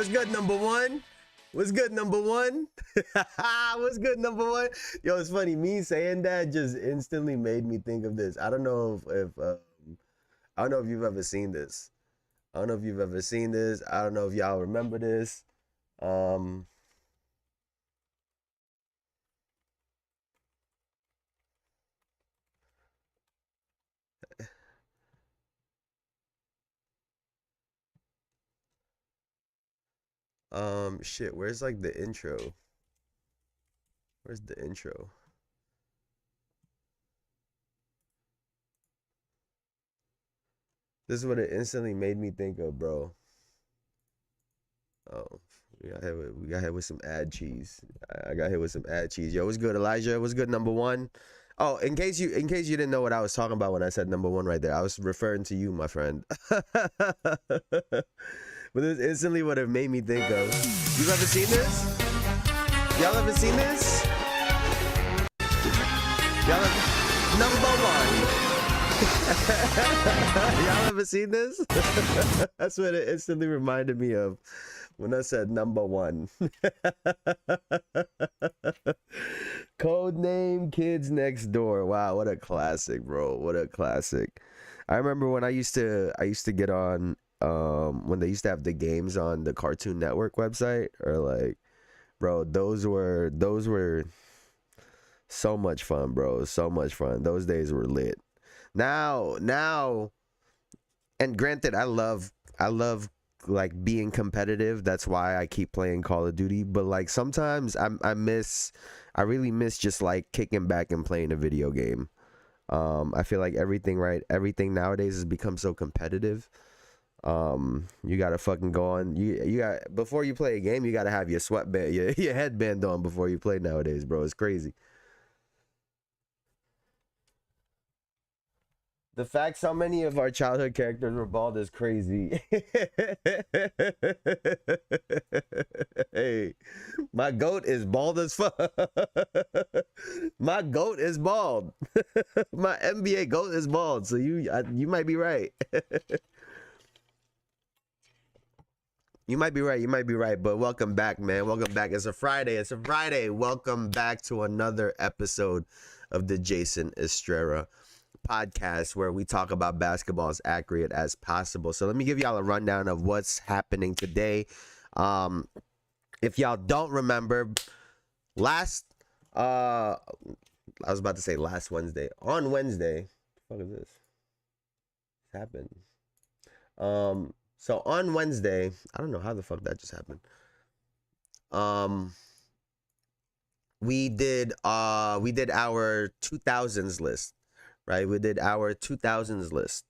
What's good, number one? What's good, number one? What's good, number one? Yo, it's funny. Me saying that just instantly made me think of this. I don't know if I don't know if you've ever seen this. I don't know if you've ever seen this. I don't know if y'all remember this. Um, shit. Where's like the intro? Where's the intro? This is what it instantly made me think of, bro. Oh, we got hit with some ad cheese. I got hit with some ad cheese. Yo, what's good, Elijah? What's good, number one? Oh, in case you didn't know what I was talking about when I said number one right there, I was referring to you, my friend. But this is instantly what it made me think of. You've ever seen this? Y'all ever seen this? Number one. Y'all ever seen this? That's what it instantly reminded me of when I said number one. Code name Kids Next Door. Wow, what a classic, bro. What a classic. I remember when I used to get on when they used to have the games on the Cartoon Network website, or like, bro, those were so much fun, bro. So much fun. Those days were lit. Now, and granted, I love like being competitive. That's why I keep playing Call of Duty. But like sometimes I really miss just like kicking back and playing a video game. I feel like everything nowadays has become so competitive. You gotta fucking go on. You got, before you play a game, you gotta have your sweatband, your headband on before you play nowadays, bro. It's crazy. The fact so many of our childhood characters were bald is crazy. Hey, my goat is bald as fuck. My goat is bald. My NBA goat is bald. So you might be right. You might be right. You might be right. But welcome back, man. Welcome back. It's a Friday. It's a Friday. Welcome back to another episode of the Jayson Estrera podcast, where we talk about basketball as accurate as possible. So let me give y'all a rundown of what's happening today. If y'all don't remember, I was about to say last Wednesday. On Wednesday, what the fuck is this? What happened? So on Wednesday, I don't know how the fuck that just happened. We did our 2000s list. Right, we did our 2000s list.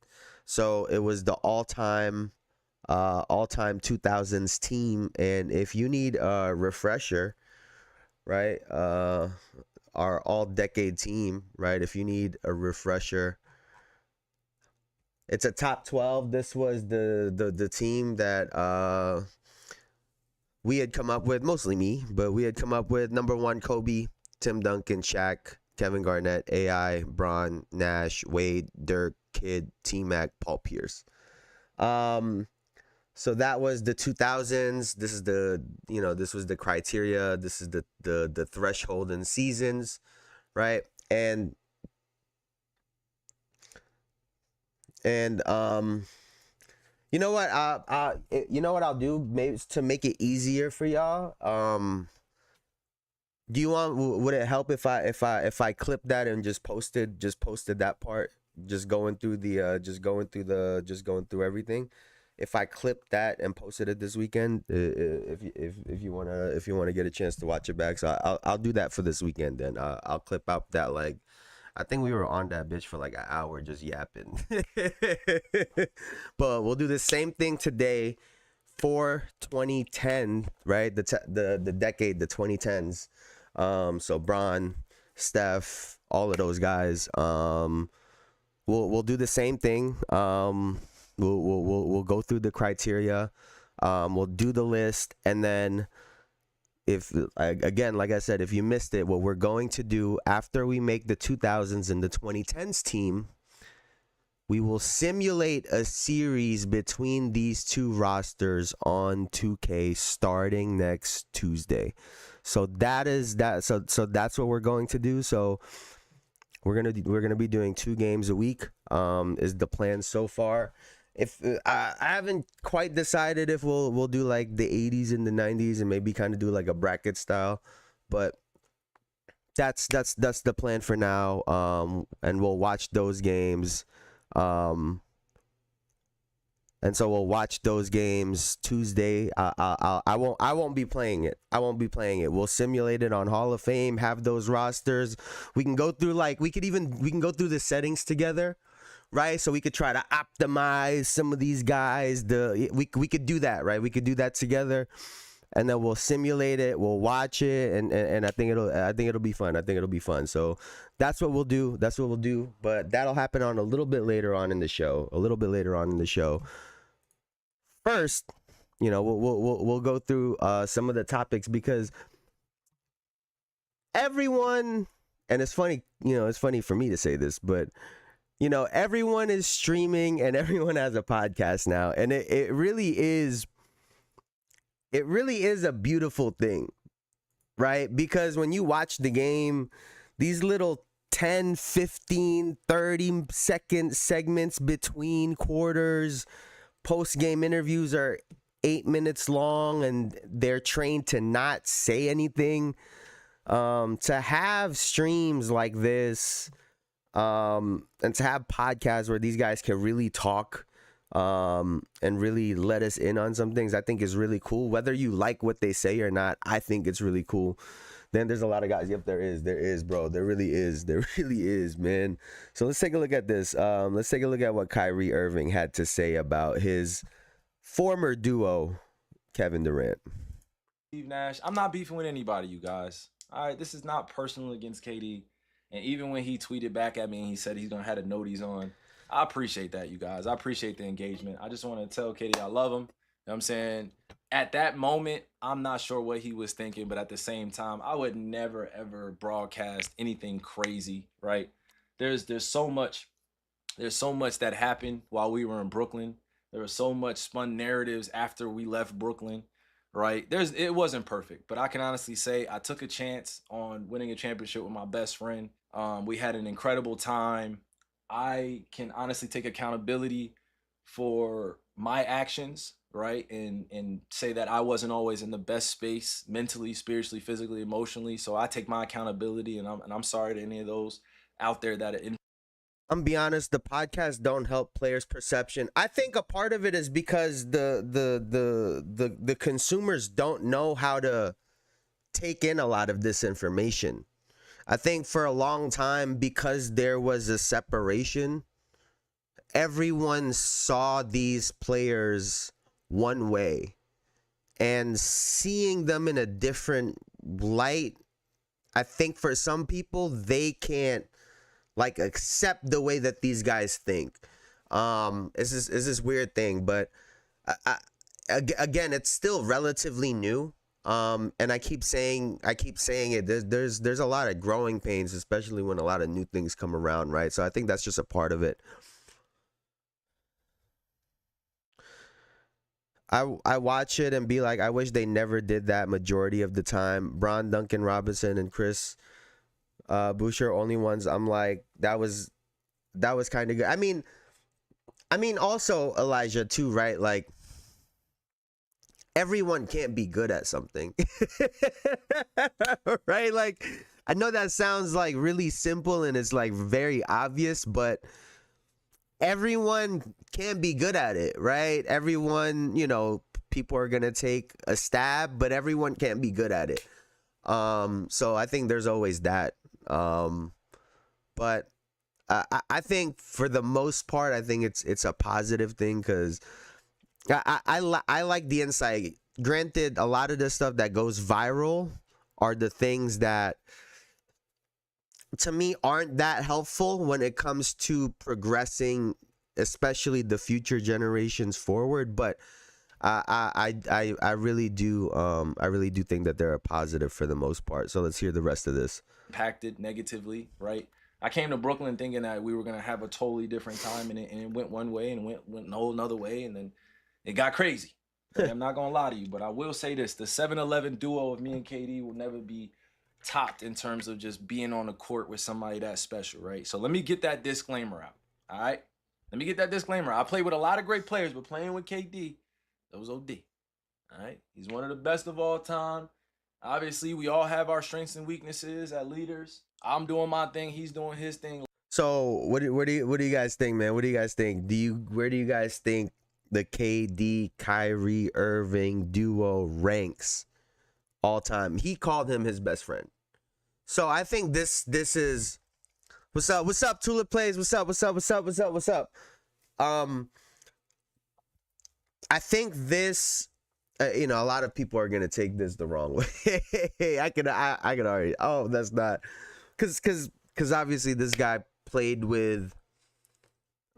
So it was the all-time 2000s team. And if you need a refresher, right, our all-decade team, right, if you need a refresher, it's a top 12. This was the team that we had come up with, mostly me, but we had come up with: number one, Kobe, Tim Duncan, Shaq, Kevin Garnett, AI, Bron, Nash, Wade, Dirk, Kidd, T-Mac, Paul Pierce. So that was the 2000s. This is this was the criteria. This is the threshold in seasons, right? And you know what? You know what I'll do, maybe to make it easier for y'all. Would it help if I clip that and just posted that part, just going through everything? If I clip that and posted it this weekend, if you wanna get a chance to watch it back, so I'll do that for this weekend. Then I'll clip out that, like, I think we were on that bitch for like an hour just yapping. But we'll do the same thing today for 2010, right? The decade, the 2010s. So Bron, Steph, all of those guys. We'll do the same thing. We'll go through the criteria. We'll do the list, and then, if, again, like I said, if you missed it, what we're going to do after we make the 2000s and the 2010s team, we will simulate a series between these two rosters on 2K starting next Tuesday. So that is that. So that's what we're going to do. So we're gonna be doing 2 games a week. Is the plan so far. If I haven't quite decided if we'll do like the 80s and the 90s and maybe kind of do like a bracket style, but that's the plan for now. And we'll watch those games. And so we'll watch those games Tuesday. I won't be playing it. We'll simulate it on Hall of Fame. Have those rosters. We can go through we can go through the settings together, right? So we could try to optimize some of these guys. We could do that, right? We could do that together, and then we'll simulate it. We'll watch it, and I think it'll be fun. So that's what we'll do. But that'll happen on a little bit later on in the show. First, we'll go through some of the topics because everyone, and it's funny for me to say this, but everyone is streaming and everyone has a podcast now, and it really is a beautiful thing, right? Because when you watch the game, these little 10, 15, 30-second segments between quarters, post-game interviews are 8 minutes long, and they're trained to not say anything. To have streams like this, and to have podcasts where these guys can really talk, and really let us in on some things, I think is really cool. Whether you like what they say or not, I think it's really cool. Then there's a lot of guys. Yep, there is, bro. There really is, man. So let's take a look at this. Let's take a look at what Kyrie Irving had to say about his former duo, Kevin Durant. Steve Nash, I'm not beefing with anybody, you guys. All right, this is not personal against KD. And even when he tweeted back at me and he said he's gonna have the noties on, I appreciate that, you guys. I appreciate the engagement. I just want to tell KD I love him. You know what I'm saying? At that moment, I'm not sure what he was thinking, but at the same time, I would never ever broadcast anything crazy, right? There's so much that happened while we were in Brooklyn. There was so much spun narratives after we left Brooklyn, right? It wasn't perfect, but I can honestly say I took a chance on winning a championship with my best friend. We had an incredible time. I can honestly take accountability for my actions, right? And say that I wasn't always in the best space mentally, spiritually, physically, emotionally. So I take my accountability, and I'm sorry to any of those out there that are I'm be honest, the podcasts don't help players' perception. I think a part of it is because the consumers don't know how to take in a lot of this information. I think for a long time, because there was a separation, everyone saw these players one way, and seeing them in a different light, I think for some people, they can't accept the way that these guys think. It's this weird thing, but again, it's still relatively new. And I keep saying it. There's a lot of growing pains, especially when a lot of new things come around, right? So I think that's just a part of it. I watch it and be like, I wish they never did that majority of the time. Bron, Duncan Robinson, and Chris Boucher only ones. I'm like, that was kind of good. I mean also Elijah too, right? Like, everyone can't be good at something. Right? Like, I know that sounds like really simple and it's like very obvious, but everyone can be good at it, right? Everyone, people are gonna take a stab, but everyone can't be good at it. So I think there's always that. But I think for the most part, I think it's a positive thing, because I like the insight. Granted, a lot of the stuff that goes viral are the things that, to me, aren't that helpful when it comes to progressing, especially the future generations forward. But I really do think that they're a positive for the most part. So let's hear the rest of this. Impacted negatively, right? I came to Brooklyn thinking that we were gonna have a totally different time, and it went one way and went a whole another way, and then it got crazy. But I'm not gonna lie to you, but I will say this: the 7-Eleven duo of me and KD will never be topped in terms of just being on the court with somebody that special, right? So let me get that disclaimer out. All right, let me get that disclaimer. I played with a lot of great players, but playing with KD, that was OD. All right, he's one of the best of all time. Obviously, we all have our strengths and weaknesses as leaders. I'm doing my thing, he's doing his thing. So what do you guys think, man? What do you guys think? Where do you guys think the KD Kyrie Irving duo ranks all time? He called him his best friend. So I think this is what's up Tulip Plays, what's up. I think this a lot of people are gonna take this the wrong way. I could already, that's not because obviously this guy played with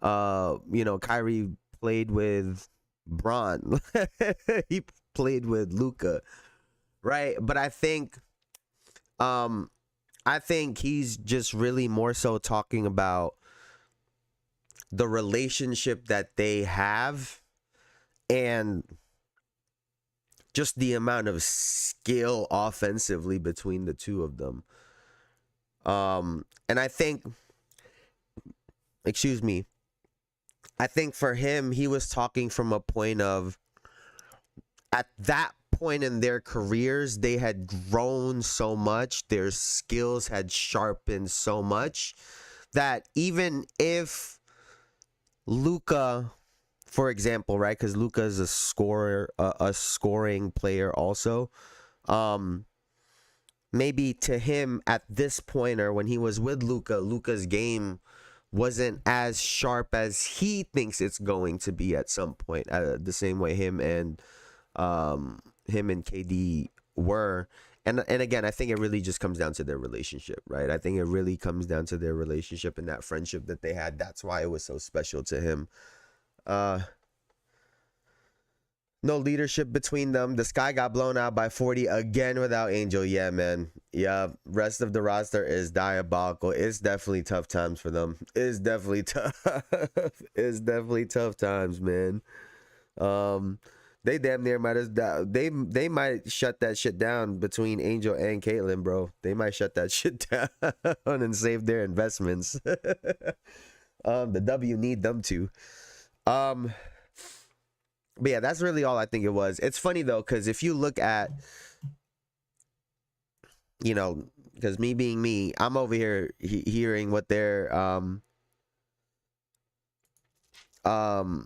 Kyrie played with Bron. He played with Luka, right? But I think he's just really more so talking about the relationship that they have and just the amount of skill offensively between the two of them. And I think, I think for him, he was talking from a point of, at that point in their careers, they had grown so much, their skills had sharpened so much, that even if Luka, for example, right, because Luka is a scorer, a scoring player also, maybe to him at this point, or when he was with Luka's game wasn't as sharp as he thinks it's going to be at some point, the same way him and KD were. And again, I think it really just comes down to their relationship, right? I think it really comes down to their relationship and that friendship that they had. That's why it was so special to him. No leadership between them. The Sky got blown out by 40 again without Angel. Yeah, man. Yeah, rest of the roster is diabolical. It's definitely tough times for them. It's definitely tough. It's definitely tough times, man. They damn near might as they might shut that shit down between Angel and Caitlyn, bro. They might shut that shit down and save their investments. The W need them to. But yeah, that's really all I think it was. It's funny though, because if you look at, because me being me, I'm over here hearing what they're KD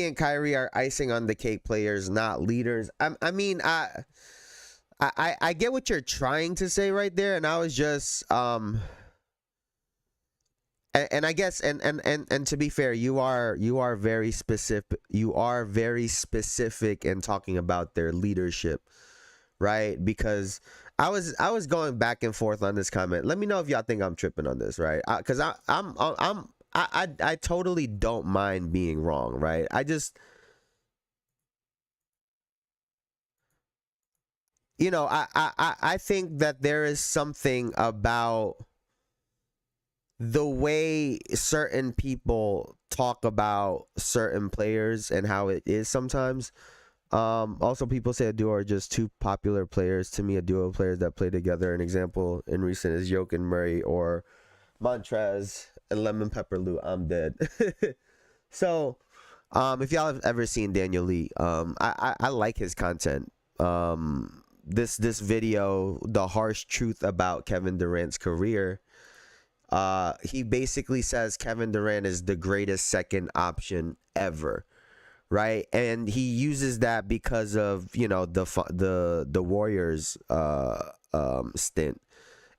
and Kyrie are icing on the cake players, not leaders. I mean, I get what you're trying to say right there, and I was just and I guess and to be fair, you are very specific. You are very specific in talking about their leadership, right? Because I was going back and forth on this comment. Let me know if y'all think I'm tripping on this, right? Because I totally don't mind being wrong, right? I think that there is something about the way certain people talk about certain players and how it is sometimes. Also, people say a duo are just two popular players. To me, a duo of players that play together. An example in recent is Jokic and Murray, or Montrez and Lemon Pepper Lou. I'm dead. So, if y'all have ever seen Daniel Lee, I like his content. This video, The Harsh Truth About Kevin Durant's Career, he basically says Kevin Durant is the greatest second option ever, right? And he uses that because of the Warriors stint.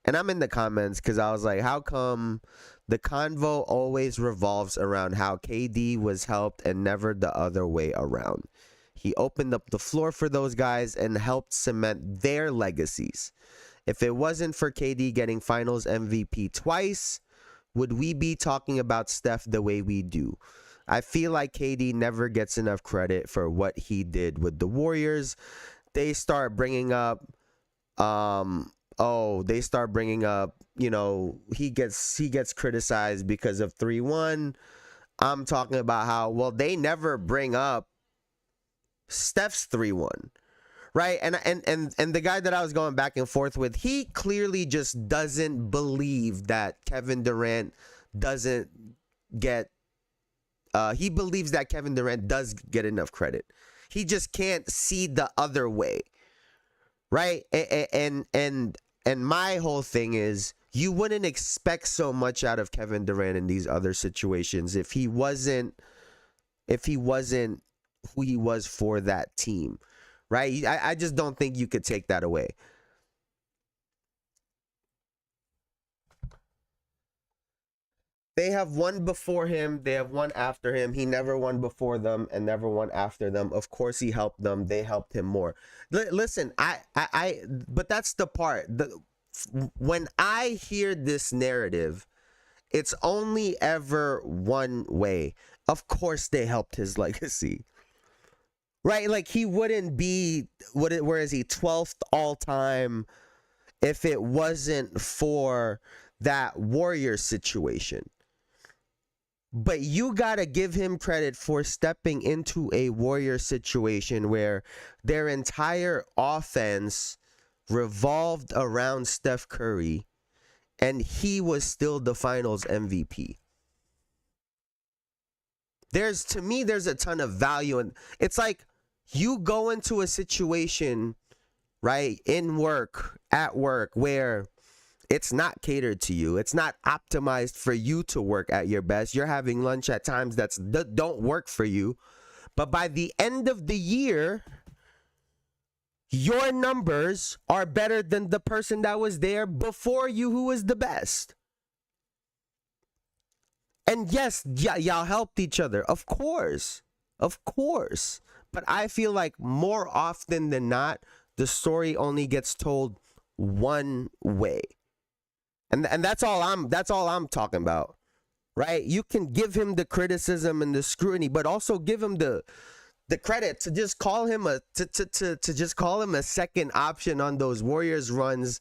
And I'm in the comments because I was like, how come the convo always revolves around how KD was helped and never the other way around? He opened up the floor for those guys and helped cement their legacies. If it wasn't for KD getting finals MVP twice, would we be talking about Steph the way we do? I feel like KD never gets enough credit for what he did with the Warriors. They start bringing up they start bringing up, he gets criticized because of 3-1. I'm talking about how, well, they never bring up Steph's 3-1. Right? And the guy that I was going back and forth with, he clearly just doesn't believe that Kevin Durant doesn't get he believes that Kevin Durant does get enough credit. He just can't see the other way. Right? And my whole thing is, you wouldn't expect so much out of Kevin Durant in these other situations if he wasn't who he was for that team. Right? I just don't think you could take that away. They have one before him. They have one after him. He never won before them and never won after them. Of course, he helped them. They helped him more. Listen, but that's the part. When I hear this narrative, it's only ever one way. Of course, they helped his legacy. Right? Like, he wouldn't be, where is he, 12th all time if it wasn't for that Warriors situation. But you got to give him credit for stepping into a Warrior situation where their entire offense revolved around Steph Curry, and he was still the finals MVP. To me, there's a ton of value. And it's like, you go into a situation, right, at work, where it's not catered to you. It's not optimized for you to work at your best. You're having lunch at times that don't work for you. But by the end of the year, your numbers are better than the person that was there before you, who was the best. And yes, y'all helped each other. Of course. But I feel like more often than not, the story only gets told one way. And that's all I'm talking about. Right? You can give him the criticism and the scrutiny, but also give him the credit to just call him a second option on those Warriors runs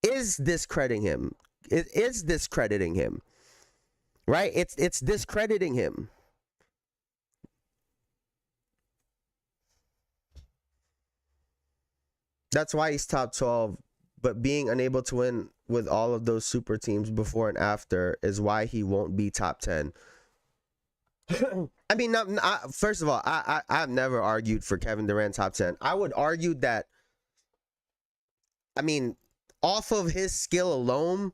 is discrediting him. It is discrediting him. Right? It's discrediting him. That's why he's top 12, but being unable to win with all of those super teams before and after is why he won't be top 10. I mean, first of all, I've never argued for Kevin Durant top 10. I would argue that, I mean, off of his skill alone,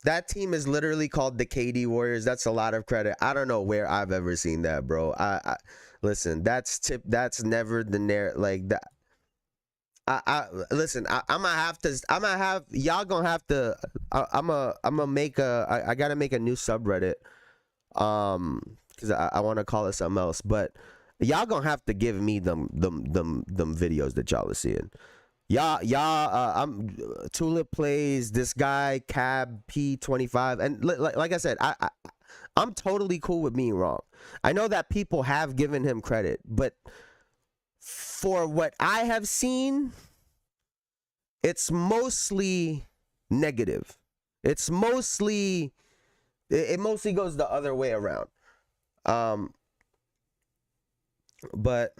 that team is literally called the KD Warriors. That's a lot of credit. I don't know where I've ever seen that, bro. Listen, that's never the narrative like that. Listen, I'm gonna have y'all gonna have to. I'm gonna make I gotta make a new subreddit, because I want to call it something else. But y'all gonna have to give me them videos that y'all are seeing. I'm Tulip plays this guy Cab P25, and like I said, I'm totally cool with being wrong. I know that people have given him credit, but for what I have seen, it's mostly negative. It mostly goes the other way around. But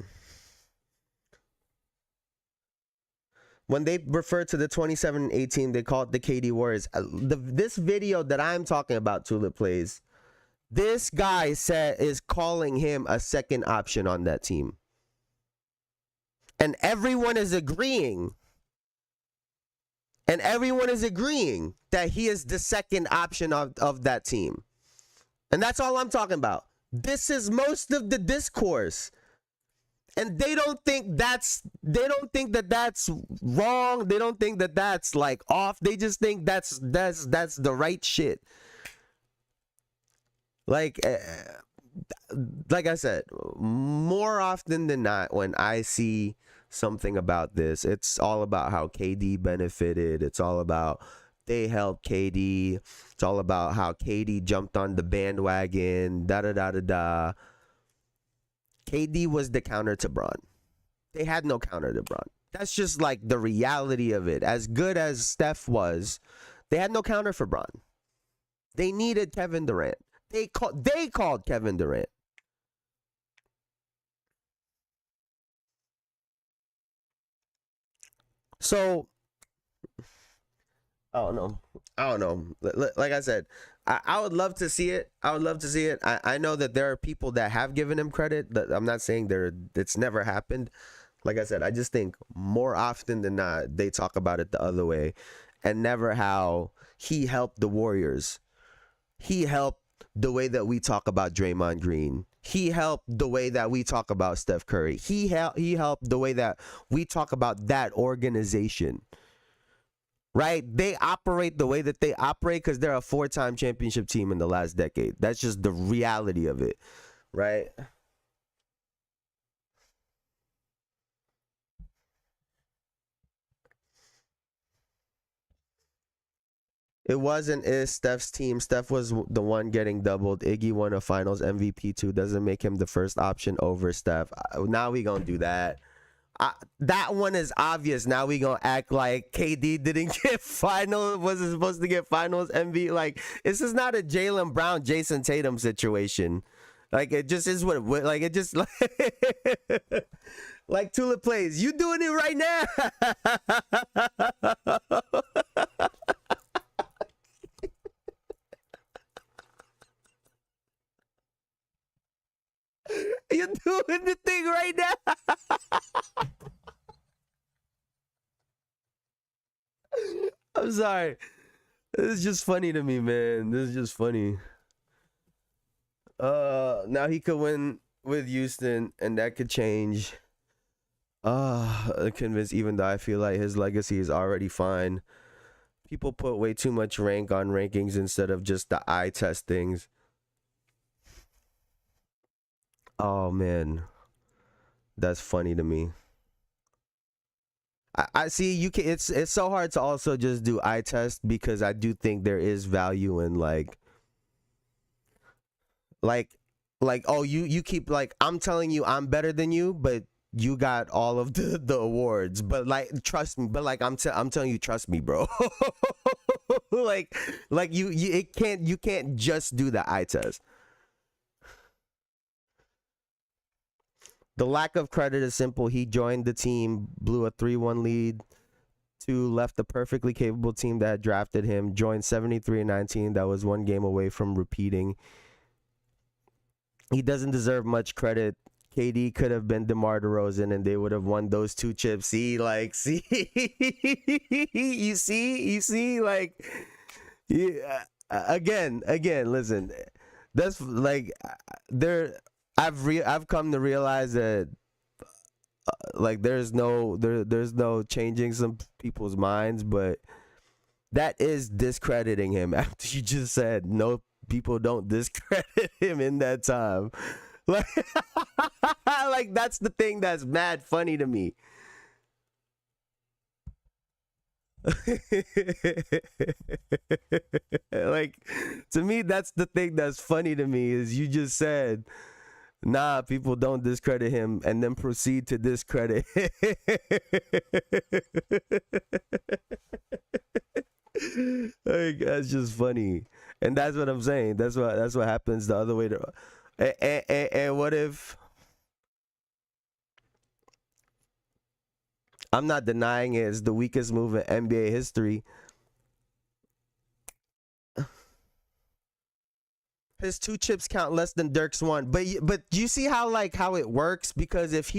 when they refer to the 27-18, they call it the KD Warriors. This video that I'm talking about, Tulip plays, this guy is calling him a second option on that team. And everyone is agreeing. That he is the second option of that team. And that's all I'm talking about. This is most of the discourse. And they don't think that that's wrong. They don't think that that's like off. They just think that's the right shit. Like I said, more often than not, when I see something about this, it's all about how KD benefited. It's all about they helped KD. It's all about how KD jumped on the bandwagon. KD was the counter to Bron. They had no counter to Bron. That's just like the reality of it. As good as Steph was, they had no counter for Bron. They needed Kevin Durant. They called Kevin Durant. So I don't know. Like I said, I would love to see it. I know that there are people that have given him credit. I'm not saying it's never happened. Like I said, I just think more often than not, they talk about it the other way and never how he helped the Warriors. He helped the way that we talk about Draymond Green. He helped the way that we talk about Steph Curry. He helped the way that we talk about that organization. Right? They operate the way that they operate because they're a 4-time championship team in the last decade. That's just the reality of it. Right? It wasn't Steph's team. Steph was the one getting doubled. Iggy won a finals MVP too. Doesn't make him the first option over Steph. Now we gonna do that. That one is obvious. Now we gonna act like KD didn't get wasn't supposed to get finals MVP. Like, this is not a Jaylen Brown, Jason Tatum situation. Like, it just is what like it just like Tulip plays. You doing it right now? You're doing the thing right now. I'm sorry. This is just funny to me, man. This is just funny. Now he could win with Houston, and that could change. Convinced, even though I feel like his legacy is already fine. People put way too much rank on rankings instead of just the eye test things. Oh man, that's funny to me. I see you can. It's so hard to also just do eye test because I do think there is value in like oh you keep like I'm telling you I'm better than you, but you got all of the awards. But like trust me, but like I'm telling you, trust me, bro. like you can't just do the eye test. The lack of credit is simple. He joined the team, blew a 3-1 lead, 2 left a perfectly capable team that had drafted him, joined 73-19. That was 1 game away from repeating. He doesn't deserve much credit. KD could have been DeMar DeRozan and they would have won those 2 chips. See, you see, like, yeah, again, listen, that's like, I've come to realize that like there's no changing some people's minds, but that is discrediting him after you just said no, people don't discredit him in that time. Like, like that's the thing that's mad funny to me. Like, to me, that's the thing that's funny to me is you just said, nah, people don't discredit him, and then proceed to discredit. Like, that's just funny, and that's what I'm saying. That's what happens the other way. And what if I'm not denying it? It's the weakest move in NBA history. His 2 chips count less than Dirk's 1, but you see how it works, because if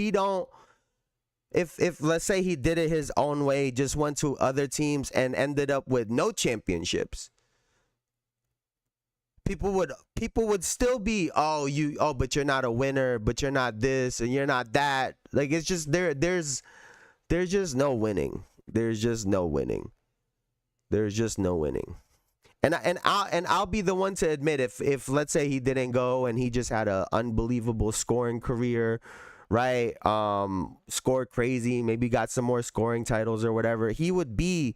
let's say he did it his own way, just went to other teams and ended up with no championships, people would still be, but you're not a winner, but you're not this and you're not that. Like, it's just there's just no winning. There's just no winning. And I'll be the one to admit, if let's say he didn't go and he just had an unbelievable scoring career, right? Scored crazy, maybe got some more scoring titles or whatever, he would be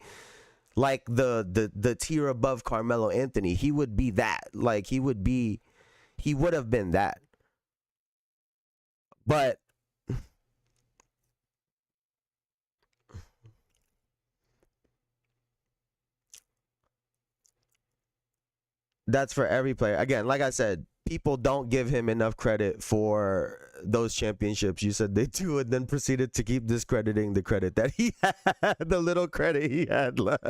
like the tier above Carmelo Anthony. He would be that. Like, he would have been that. But that's for every player. Again, like I said, people don't give him enough credit for those championships. You said they do, and then proceeded to keep discrediting the credit that he had, the little credit he had left.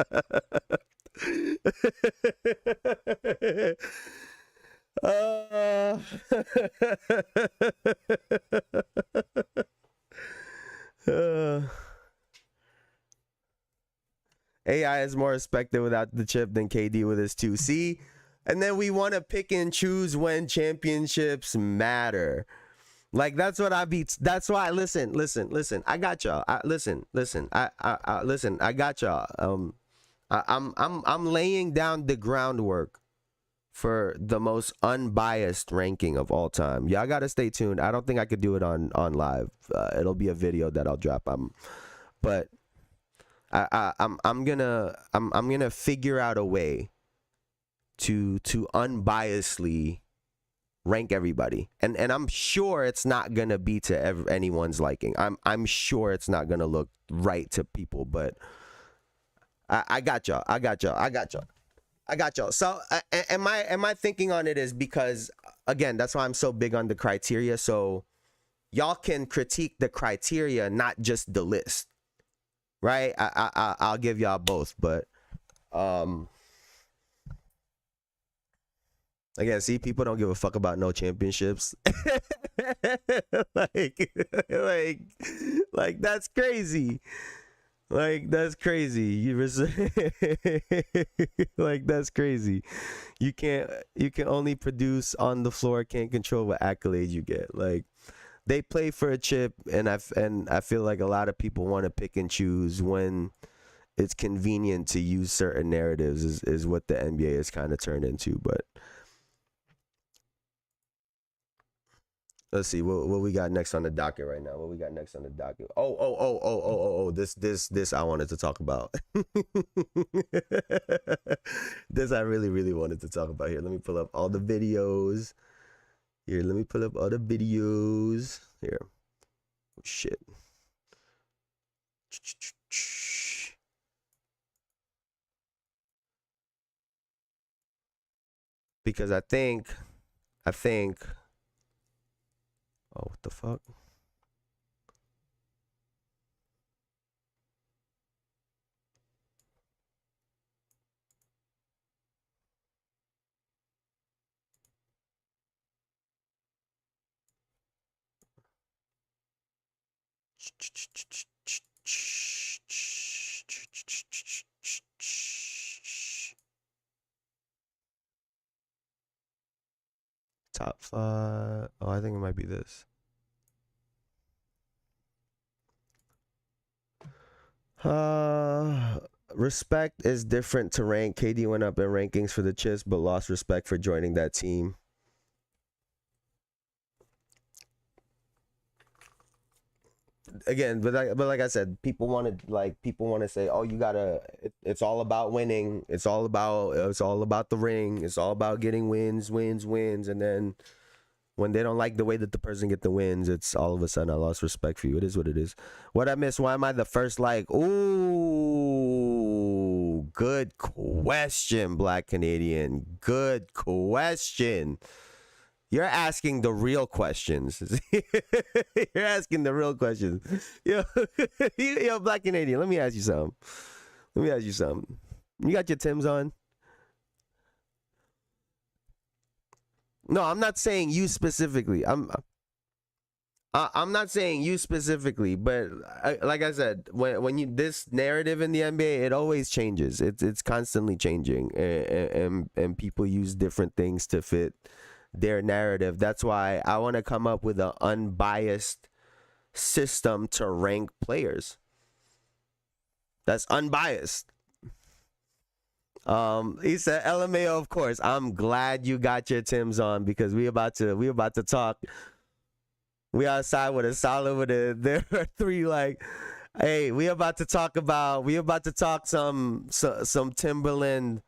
AI is more respected without the chip than KD with his 2C. And then we want to pick and choose when championships matter. Like that's what I be. That's why. Listen. I got y'all. Listen. I got y'all. I'm laying down the groundwork for the most unbiased ranking of all time. Y'all gotta stay tuned. I don't think I could do it on live. It'll be a video that I'll drop. But I'm gonna figure out a way to unbiasedly rank everybody, and I'm sure it's not gonna be to anyone's liking. I'm sure it's not gonna look right to people, but I got y'all. So am I thinking on it is because, again, that's why I'm so big on the criteria, so y'all can critique the criteria, not just the list, right? I'll give y'all both, but again, see, people don't give a fuck about no championships. like that's crazy. Like that's crazy. Like that's crazy. You can only produce on the floor, can't control what accolades you get. Like they play for a chip, and I feel like a lot of people want to pick and choose when it's convenient to use certain narratives is what the NBA has kind of turned into. But let's see what we got next on the docket right now. What we got next on the docket? Oh. This I wanted to talk about. This I really wanted to talk about. Here, let me pull up all the videos. Here, let me pull up all the videos. Here. Oh, shit. Because I think oh, what the fuck? Top 5. Oh, I think it might be this. Respect is different to rank. KD went up in rankings for the chips, but lost respect for joining that team. Again, but like I said, people want to say, oh, you gotta. It's all about winning. It's all about the ring. It's all about getting wins, and then when they don't like the way that the person get the wins, it's all of a sudden I lost respect for you. It is what it is. What I missed? Why am I the first like? Ooh, good question, Black Canadian. Good question. You're asking the real questions. You're asking the real questions. Yo, Black Canadian, let me ask you something. You got your Timbs on? No, I'm not saying you specifically. I'm not saying you specifically, but like I said, when you this narrative in the NBA, it always changes. It's constantly changing, and people use different things to fit their narrative. That's why I want to come up with an unbiased system to rank players. That's unbiased. He said LMAO, of course. I'm glad you got your Timbs on because we about to talk. We outside with a solid with it. There are 3 like, hey, we about to talk some Timberland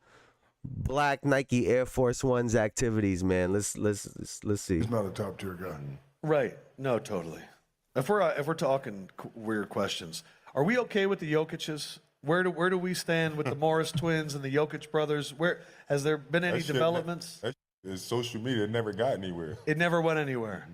black Nike Air Force Ones activities, man. Let's see. He's not a top tier guy. Right. No, totally. If we're talking weird questions, are we okay with the Jokic's? Where do we stand with the Morris twins and the Jokic brothers? Where has there been any developments? That is social media. It never got anywhere. It never went anywhere.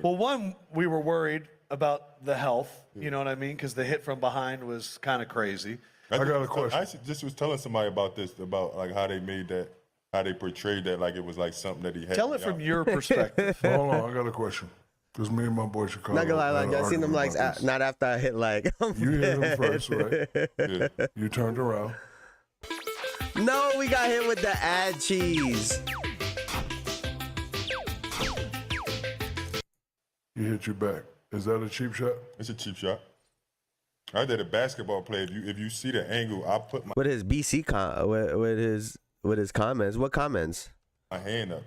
Well, one, we were worried about the health. You know what I mean? Because the hit from behind was kind of crazy. I got a question. I just was telling somebody about this, about like how they made that, how they portrayed that like it was like something that he had. Tell it from your perspective. Hold on, I got a question. Because me and my boy Chicago. Not gonna lie, like I seen them like not after I hit like. You hit him first, right? Yeah. You turned around. No, we got hit with the ad cheese. He hit you back. Is that a cheap shot? It's a cheap shot. I did a basketball play. If you see the angle, I put with his BC with his comments. What comments? My hand up.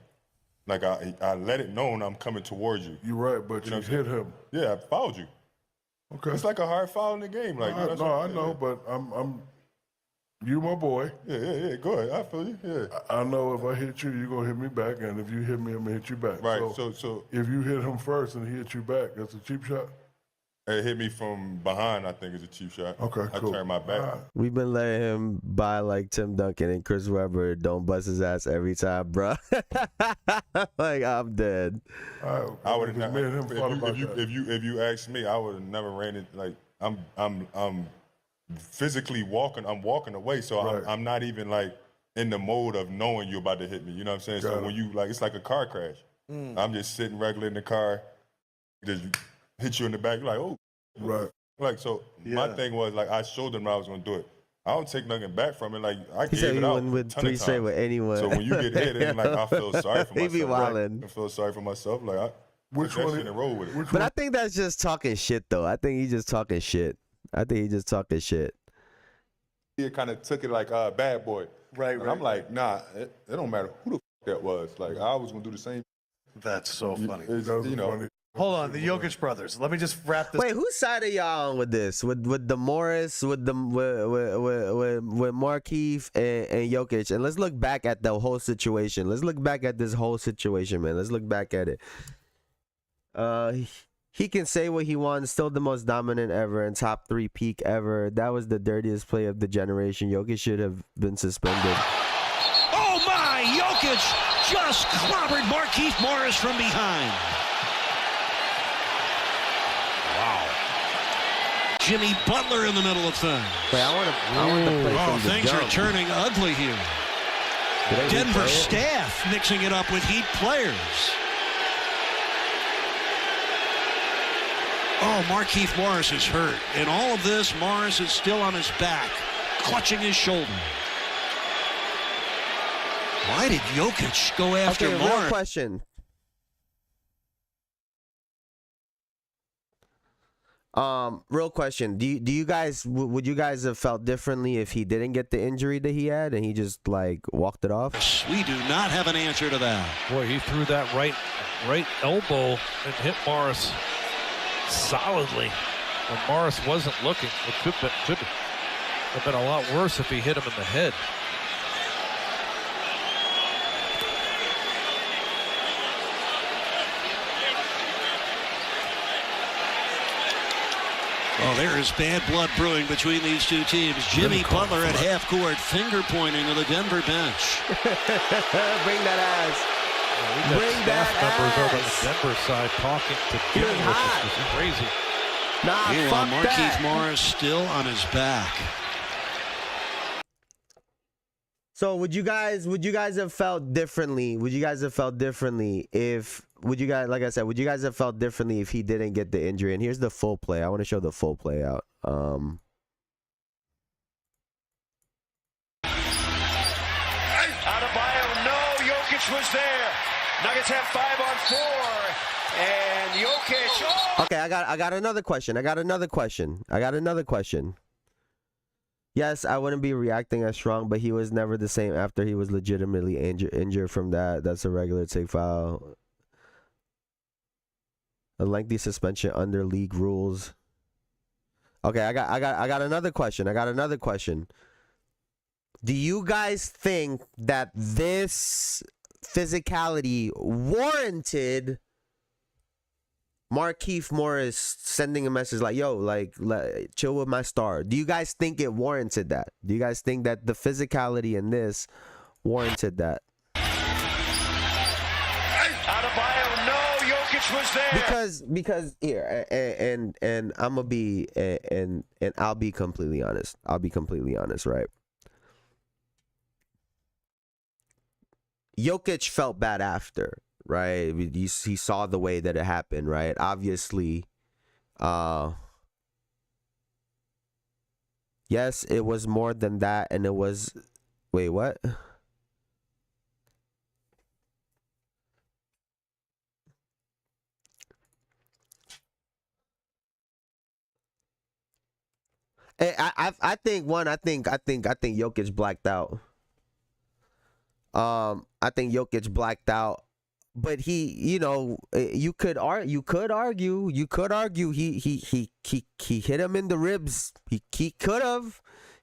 Like I let it know I'm coming towards you. You're right, but you hit him. Yeah, I fouled you. Okay. It's like a hard foul in the game. Like I know, but I'm you my boy. Yeah. Go ahead. I feel you. Yeah. I know if I hit you, you're gonna hit me back, and if you hit me, I'm gonna hit you back. Right. So if you hit him first and he hit you back, that's a cheap shot. It hit me from behind, I think, is a cheap shot. Okay, cool. I turned my back. We've been letting him buy like Tim Duncan and Chris Webber. Don't bust his ass every time, bro. Like I'm dead. I would have made him if you asked me, I would have never ran it. Like I'm physically walking. I'm walking away, so right. I'm not even like in the mode of knowing you're about to hit me. You know what I'm saying? So when you like, it's like a car crash. I'm just sitting regular in the car. Just hit you in the back, you're like, oh. Right. Like, so my thing was, like, I showed them I was going to do it. I don't take nothing back from it. Like, I he gave it out with 3 straight with anyone. So when you get hit, it's like, I feel sorry for myself. He be wildin'. I feel sorry for myself. Like, which one? In a row with it. But I think that's just talking shit, though. I think he's just talking shit. He kind of took it like bad boy. Right. I'm like, nah, it don't matter who the that was. Like, I was going to do the same. That's so funny. You know. Funny. Hold on, the Jokic brothers. Let me just wrap this. Wait, whose side are y'all on with this? With the Morris, with Markieff and Jokic, and let's look back at the whole situation. Let's look back at this whole situation, man. Let's look back at it. He can say what he wants. Still the most dominant ever and top 3 peak ever. That was the dirtiest play of the generation. Jokic should have been suspended. Oh my! Jokic just clobbered Markieff Morris from behind. Jimmy Butler in the middle of things. Wait, I want to play from the things jump. are turning ugly here. Denver staff mixing it up with Heat players. Oh, Markieff Morris is hurt. In all of this, Morris is still on his back, clutching his shoulder. Why did Jokic go after Morris? Real question. Real question. Do you guys would you guys have felt differently if he didn't get the injury that he had and he just like walked it off? We do not have an answer to that. Boy, he threw that right elbow and hit Morris solidly when Morris wasn't looking. It could have been a lot worse if he hit him in the head. Oh, there is bad blood brewing between these two teams. Jimmy Butler at half court, finger pointing to the Denver bench. Bring that ass. Bring that members over on the Denver side talking to Jimmy, which is crazy. Nah, meanwhile, fuck Markieff that. Morris still on his back. So would you guys have felt differently? Would you guys have felt differently if would you guys have felt differently if he didn't get the injury? And here's the full play. I want to show the full play out. Adebayo, no, Jokic was there. Nuggets have 5 on 4, and Jokic. Oh! Okay, I got another question. Yes, I wouldn't be reacting as strong, but he was never the same after he was legitimately injured from that. That's a regular take foul. A lengthy suspension under league rules. Okay, I got another question. Do you guys think that this physicality warranted Markieff Morris sending a message like, yo, like, chill with my star. Do you guys think it warranted that? Do you guys think that the physicality in this warranted that? Adebayo, no, Jokic was there. Because here, and I'm gonna be, and I'll be completely honest. Right? Jokic felt bad after, right? He saw the way that it happened, right? Obviously, yes, it was more than that, and it was, wait, what? I think Jokic blacked out. I think Jokic blacked out, but he, you could argue he hit him in the ribs. He could have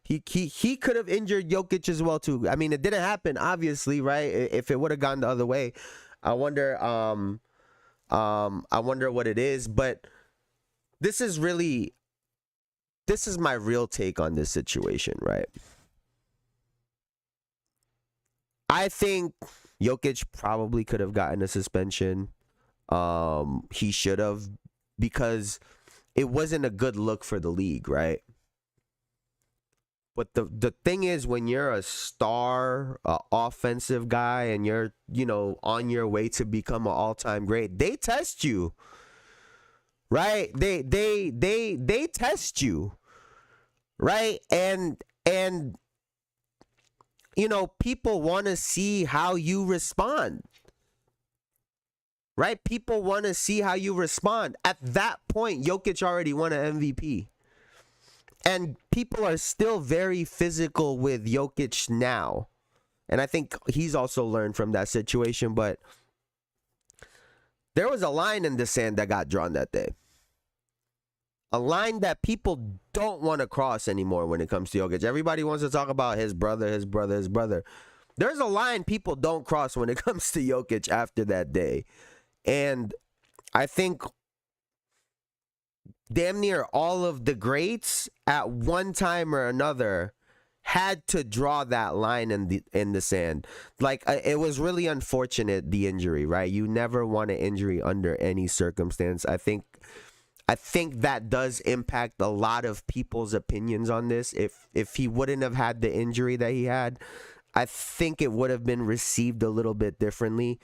injured Jokic as well too. I mean, it didn't happen, obviously, right? If it would have gone the other way, I wonder what it is. But this is my real take on this situation, right? I think Jokic probably could have gotten a suspension. He should have, because it wasn't a good look for the league, right? But the thing is, when you're a star offensive guy and you're, on your way to become an all-time great, they test you. Right? They test you. Right? And people want to see how you respond. Right? People want to see how you respond. At that point, Jokic already won an MVP. And people are still very physical with Jokic now. And I think he's also learned from that situation. But there was a line in the sand that got drawn that day. A line that people don't want to cross anymore when it comes to Jokic. Everybody wants to talk about his brother. There's a line people don't cross when it comes to Jokic after that day. And I think damn near all of the greats at one time or another had to draw that line in the sand. Like, it was really unfortunate, the injury, right? You never want an injury under any circumstance. I think that does impact a lot of people's opinions on this. If he wouldn't have had the injury that he had, I think it would have been received a little bit differently.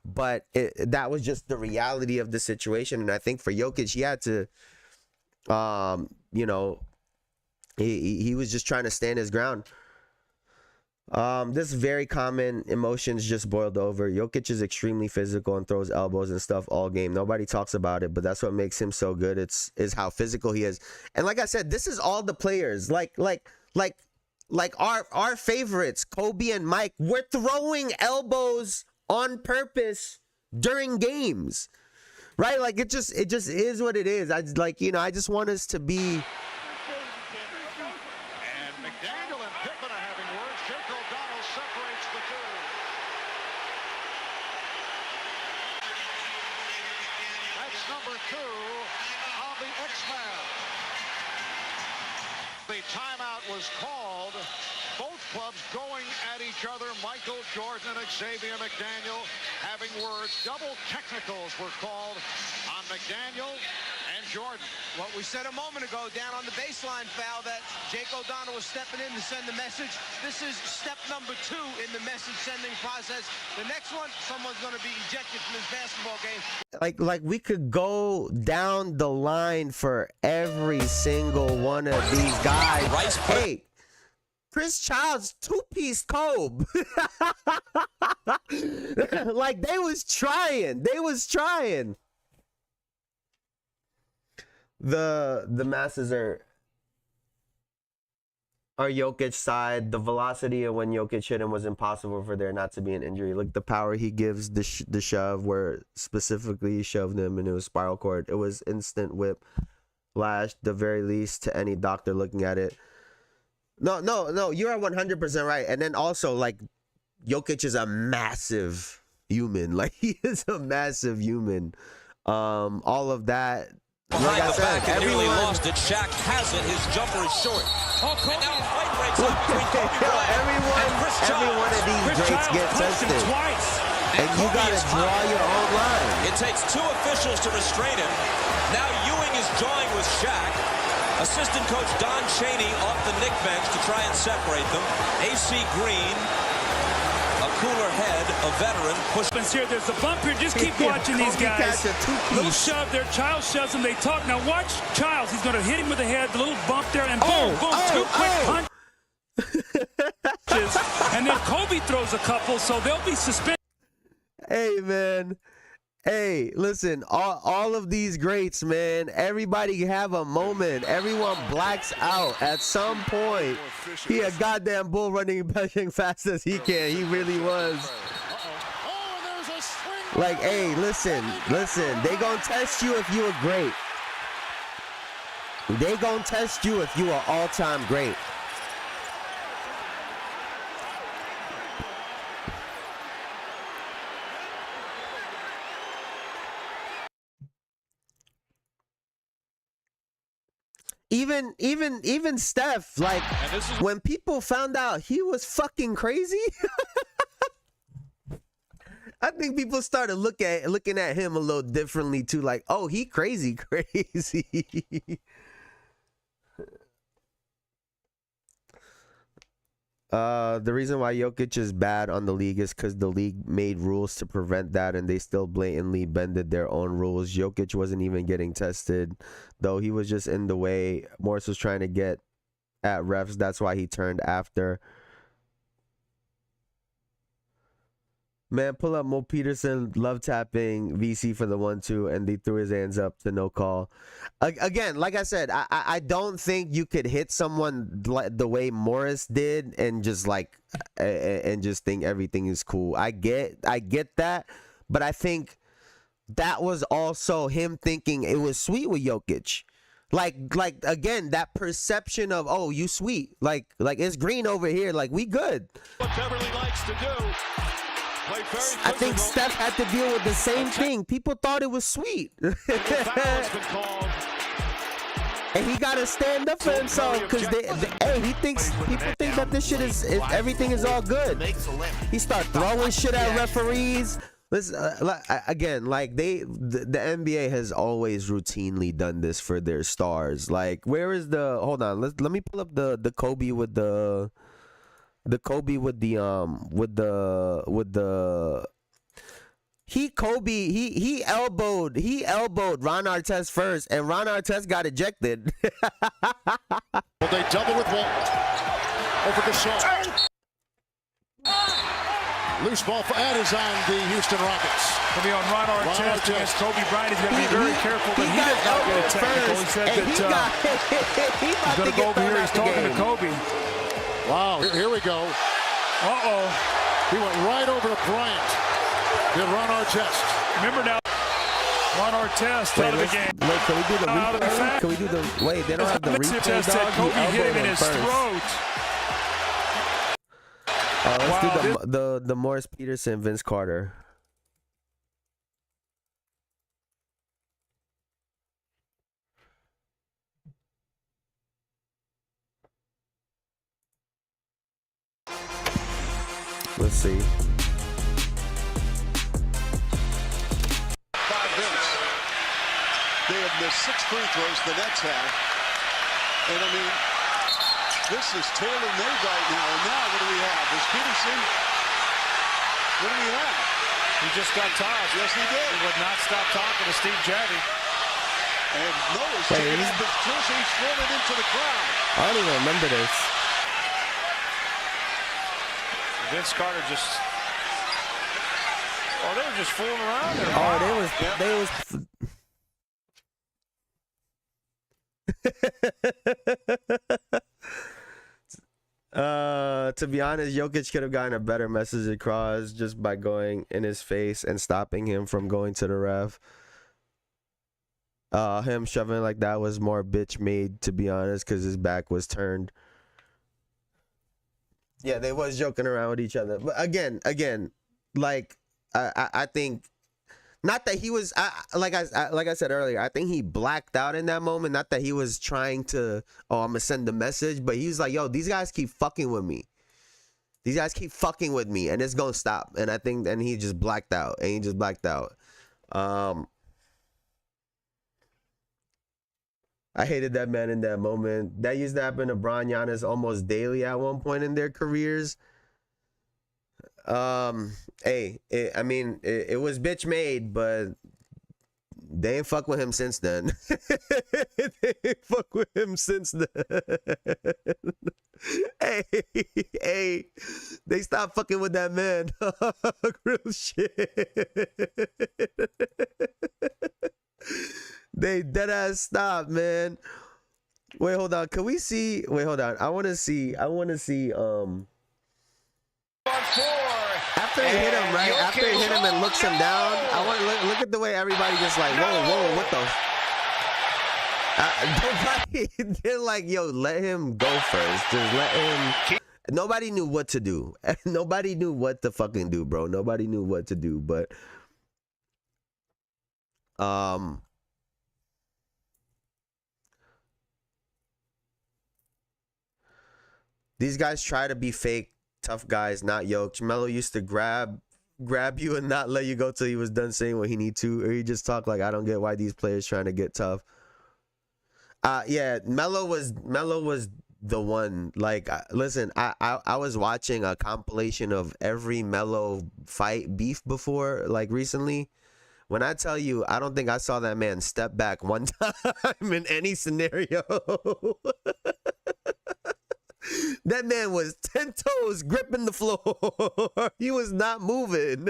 But that was just the reality of the situation. And I think for Jokic, he had to, he was just trying to stand his ground. This is very common. Emotions just boiled over. Jokic is extremely physical and throws elbows and stuff all game. Nobody talks about it, but that's what makes him so good. Is how physical he is. And like I said, this is all the players. Like our favorites, Kobe and Mike, were throwing elbows on purpose during games. Right? Like it just is what it is. I just want us to be. The timeout was called. Both clubs going at each other. Michael Jordan and Xavier McDaniel having words. Double technicals were called on McDaniel and Jordan. What we said a moment ago down on the baseline foul that Jake O'Donnell was stepping in to send the message. This is step number 2 in the message sending process. The next one, someone's going to be ejected from this basketball game. Like we could go down the line for every single one of these guys. Hey, Chris Childs, 2-piece Kobe. Like they was trying. The masses are Jokic side. The velocity of when Jokic hit him was impossible for there not to be an injury. Look, the power he gives, the shove, where specifically he shoved him and it was spiral cord. It was instant whip lash, the very least, to any doctor looking at it. No, you are 100% right. And then also, like, Jokic is a massive human. Like, he is a massive human. all of that. Like Behind I the said, back and nearly everyone, lost it. Shaq has it. His jumper is short. And now a fight breaks out between Kobe Bryant and Chris every Childs. one of these greats get tested. And you Kobe got to is draw fouled. your own line. It takes 2 officials to restrain him. Now Ewing is jawing with Shaq. Assistant coach Don Chaney off the Knick bench to try and separate them. AC Green, a cooler head, a veteran. Here, there's a bump here. Just keep watching these guys. Little shove there. Childs shoves him. They talk. Now watch Childs. He's going to hit him with the head. The little bump there. And boom, boom. 2 quick punches. And then Kobe throws a couple. So they'll be suspended. Hey, man. Hey, listen, all of these greats, man, everybody have a moment. Everyone blacks out at some point. He a goddamn bull running fast as he can. He really was. Like, hey, listen. They gonna test you if you are great. They gonna test you if you are all-time great. Even Steph, like, when people found out he was fucking crazy, I think people started looking at him a little differently too. Like, oh, he crazy. The reason why Jokic is bad on the league is because the league made rules to prevent that, and they still blatantly bended their own rules. Jokic wasn't even getting tested, though. He was just in the way. Morris was trying to get at refs. That's why he turned after. Man, pull up Mo Peterson, love tapping VC for the 1-2, and they threw his hands up to no call. Again, like I said, I don't think you could hit someone the way Morris did and just think everything is cool. I get that, but I think that was also him thinking it was sweet with Jokic. Like again, that perception of, oh, you sweet, like it's green over here, like we good. What Beverly likes to do. I think Steph had to deal with the same thing. People thought it was sweet. And he got to stand up for himself because people think that this shit is everything is all good. He start throwing shit at referees. Listen, again, like the NBA has always routinely done this for their stars. Like, where is hold on, let me pull up the Kobe with the he elbowed Ron Artest first, and Ron Artest got ejected. Well, they double with Walt over Gasol. Loose ball for Ed is on the Houston Rockets. Going to be on Ron Artest against Kobe Bryant. He's going to be very careful that he does not get a technical. He said that he's going to go over here. He's talking to Kobe. Wow, here we go. Uh-oh. He went right over to Bryant. Did Ron Artest. Remember now, Ron Artest out of the game. Wait, can we do the replay? Can we do the... Wait, they don't have the replay, dog? Kobe hit him in his throat. Let's do the Morris Peterson, Vince Carter. Let's see. 5 minutes. They have missed 6 free throws the Nets have. And I mean, this is tailor-made right now. And now what do we have? Is Peterson? What do we have? He just got tired. Yes, he did. He would not stop talking to Steve Javy. And Noah's taking off his jersey. He's thrown it into the crowd. I don't even remember this. Vince Carter just... Oh, they were just fooling around there. Oh, they was to be honest, Jokic could have gotten a better message across just by going in his face and stopping him from going to the ref. Him shoving like that was more bitch made, to be honest, because his back was turned. Yeah, they was joking around with each other. But again, like, I think Not that he was like I said earlier, I think he blacked out in that moment. Not that he was trying to, oh, I'm gonna send the message, but he was like, yo, these guys keep fucking with me. These guys keep fucking with me, and it's gonna stop. And I think, and he just blacked out. I hated that man in that moment. That used to happen to Bron, Giannis almost daily at one point in their careers. Hey, it was bitch made, but they ain't fuck with him since then. They ain't fuck with him since then. Hey, they stopped fucking with that man. Real shit. They dead ass stopped, man. Wait, hold on. Can we see? Wait, hold on. I want to see. After he hit him, right? After he hit him and looks him down, I want to look at the way everybody just like, whoa, what the? Nobody, they're like, yo, let him go first. Just let him. Nobody knew what to do. Nobody knew what to fucking do, bro. Nobody knew what to do, but these guys try to be fake tough guys, not yoked. Melo used to grab you and not let you go till he was done saying what he need to, or he just talk like, I don't get why these players trying to get tough. Yeah, Melo was the one. Like, listen, I was watching a compilation of every Melo fight beef before, like recently. When I tell you, I don't think I saw that man step back one time in any scenario. That man was 10 toes gripping the floor. He was not moving.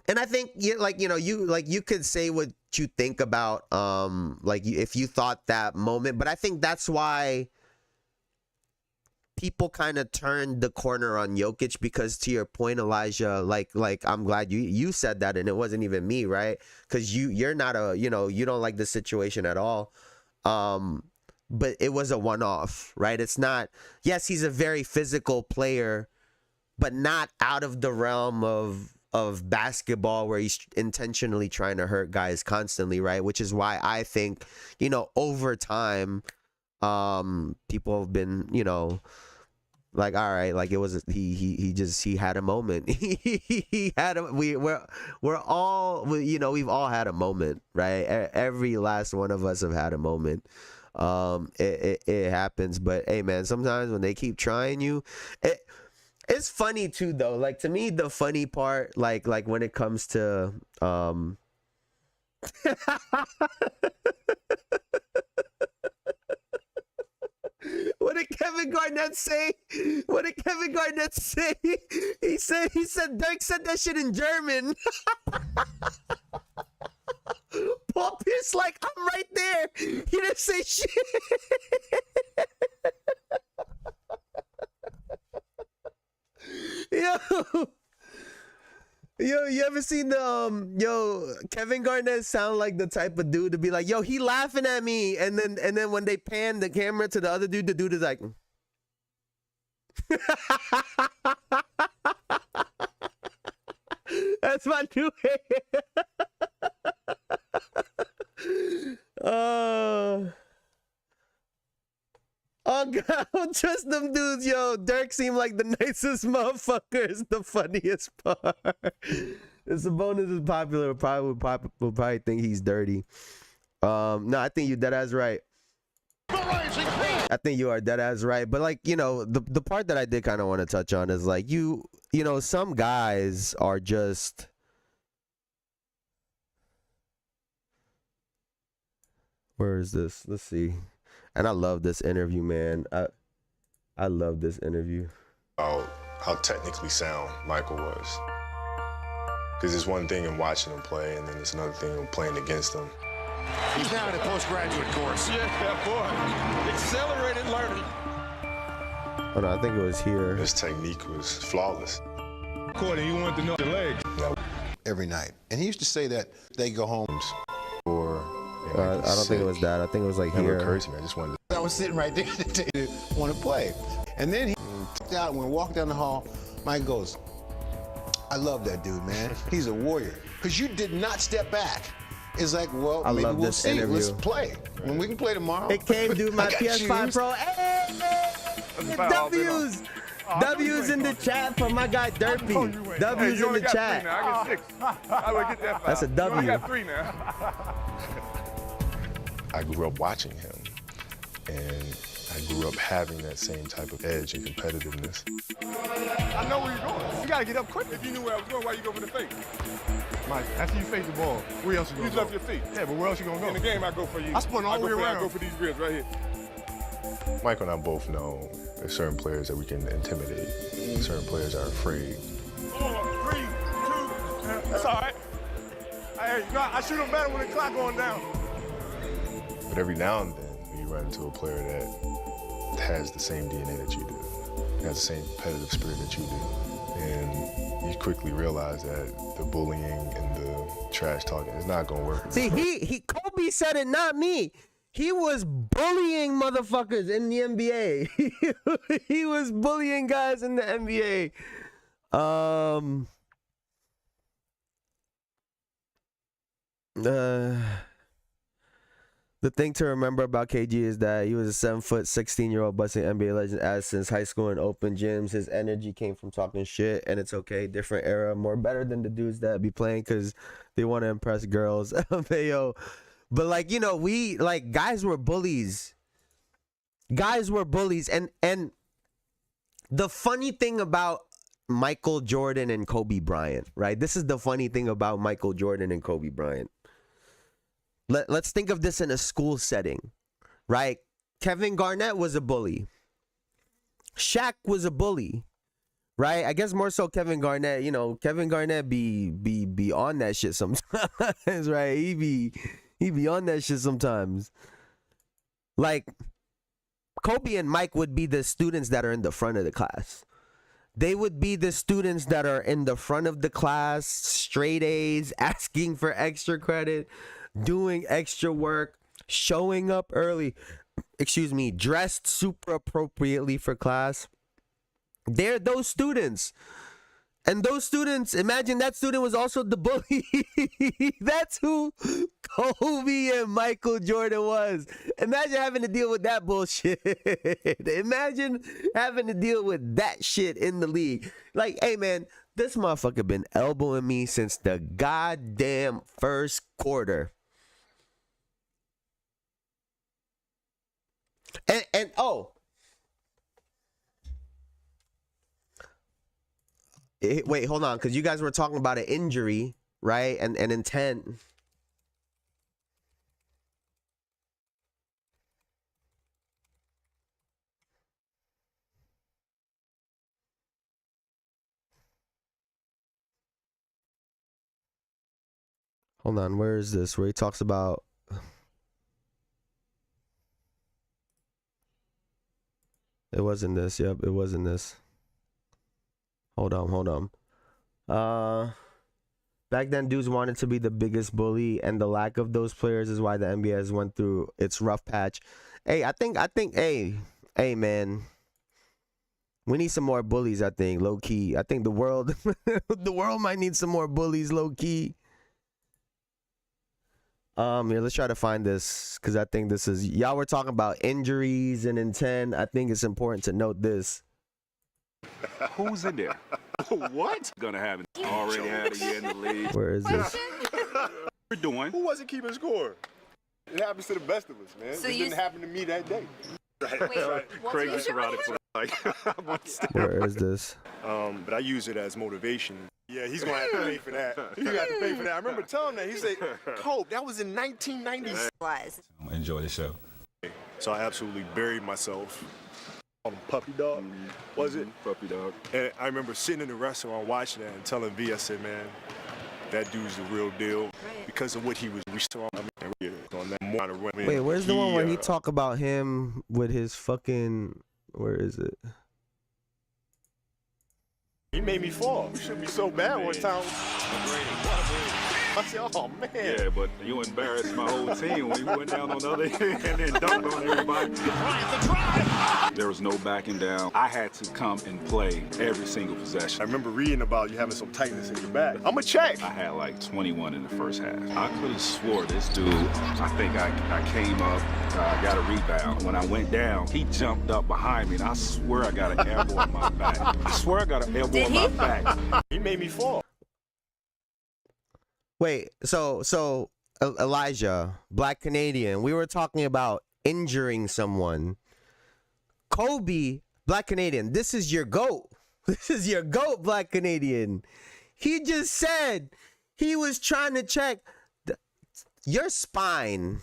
And I think, you could say what you think about, if you thought that moment, but I think that's why people kind of turned the corner on Jokic, because to your point, Elijah, like I'm glad you said that, and it wasn't even me, right? Because you're not you don't like the situation at all. But it was a one-off, right? It's not, yes, he's a very physical player, but not out of the realm of basketball where he's intentionally trying to hurt guys constantly, right? Which is why I think, over time, people have been, like, all right, like it was he had a moment. He had we're all, we've all had a moment, right? Every last one of us have had a moment. It happens, but hey, man, sometimes when they keep trying you, it's funny too, though. Like, to me, the funny part, like when it comes to what did Kevin Garnett say? He said Dirk said that shit in German. Paul Pierce like, I'm right there. He didn't say shit. Yo, you ever seen the Kevin Garnett sound like the type of dude to be like, yo, he laughing at me, and then when they pan the camera to the other dude, the dude is like that's my new hair. Oh God, I don't trust them dudes, yo. Dirk seemed like the nicest motherfucker. It's the funniest part. If Sabonis is popular, will probably think he's dirty. No, I think you're dead ass right. I think you are dead ass right. But like, the part that I did kind of want to touch on is like, some guys are just, where is this? Let's see. And I love this interview, man. I love this interview. How technically sound Michael was. Because it's one thing in watching him play, and then it's another thing in playing against him. He's now in a postgraduate course. Yeah, boy. Accelerated learning. Oh, no, I think it was here. His technique was flawless. Courtney, you wanted to know the legs. Every night. And he used to say that they go home or... I don't think it was that. I think it was like here. Occurred to me. I just wanted to... I was sitting right there to want to play. And then he walked down the hall, Mike goes, I love that dude, man. He's a warrior. Because you did not step back. It's like, well, I maybe love we'll this see. interview. Let's play. When we can play tomorrow. It came through my I got PS5 shoes. Pro. Hey, W's. W's in the chat for my guy Derpy. W's in the chat. I got 6. I would get that 5. That's a W. You only got 3 now. I grew up watching him, and I grew up having that same type of edge and competitiveness. I know where you're going. You got to get up quick. If you knew where I was going, why you go for the fake? Mike, after you face the ball, where else you going to go? You left your feet. Yeah, but where else you going to go? In the game, I go for you. I spun all the way around. I go for these ribs right here. Michael and I both know there's certain players that we can intimidate. Certain players are afraid. 4, 3, 2. That's all right. Hey, I shoot them better when the clock going down. But every now and then, you run into a player that has the same DNA that you do, has the same competitive spirit that you do. And you quickly realize that the bullying and the trash talking is not going to work. See, Kobe said it, not me. He was bullying motherfuckers in the NBA. He was bullying guys in the NBA. The thing to remember about KG is that he was a 7-foot, 16-year-old busting NBA legend as since high school in open gyms. His energy came from talking shit, and it's okay. Different era, more better than the dudes that be playing because they want to impress girls. But like, you know, we like guys were bullies. Guys were bullies, and the funny thing about Michael Jordan and Kobe Bryant, right? This is the funny thing about Michael Jordan and Kobe Bryant. Let's think of this in a school setting, right? Kevin Garnett was a bully. Shaq was a bully, right? I guess more so Kevin Garnett. You know, Kevin Garnett be on that shit sometimes, right? He be on that shit sometimes. Like Kobe and Mike would be the students that are in the front of the class. They would be the students that are in the front of the class, straight A's, asking for extra credit, doing extra work, showing up early, dressed super appropriately for class. They're those students. And those students, imagine that student was also the bully. That's who Kobe and Michael Jordan was. Imagine having to deal with that bullshit. Imagine having to deal with that shit in the league. Like, hey man, this motherfucker been elbowing me since the goddamn first quarter. And oh, wait, hold on, because you guys were talking about an injury, right? And intent. Hold on, where is this? Where he talks about... It wasn't this. Yep, it wasn't this. Hold on. Back then, dudes wanted to be the biggest bully, and the lack of those players is why the NBA has went through its rough patch. Hey, I think, hey, man, we need some more bullies. I think, low key. I think the world, the world might need some more bullies, low key. Here, let's try to find this because I think this is y'all were talking about injuries and intent. I think it's important to note this. Who's in there? What? Gonna happen. Already had a year in the league. Where is this? We're doing. Who wasn't keeping score? It happens to the best of us, man. So it didn't happen to me that day. Craig used to ride it for like Where is this? But I use it as motivation. Yeah, he's gonna have to pay for that. He's gonna have to pay for that. I remember telling him that. He said, "Cope, that was in 1996." Enjoy the show. So I absolutely buried myself. Called him Puppy Dog. Was it? Puppy Dog. And I remember sitting in the restaurant watching that and telling V, I said, "Man, that dude's the real deal because of what he was restoring." Wait, where's the one where he talk about him with his fucking? Where is it? He made me fall. We should be so bad one time. I said, oh, man. Yeah, but you embarrassed my whole team when you went down on the other end and then dunked on everybody. Bryant the drive. There was no backing down. I had to come and play every single possession. I remember reading about you having some tightness in your back. I'm a check. I had like 21 in the first half. I could have swore this dude, I think I came up, got a rebound. When I went down, he jumped up behind me, and I swear I got an elbow on my back. I swear I got an elbow on my back. He made me fall. Wait, so Elijah, Black Canadian, we were talking about injuring someone. Kobe, Black Canadian, this is your GOAT. This is your GOAT, Black Canadian. He just said he was trying to check your spine.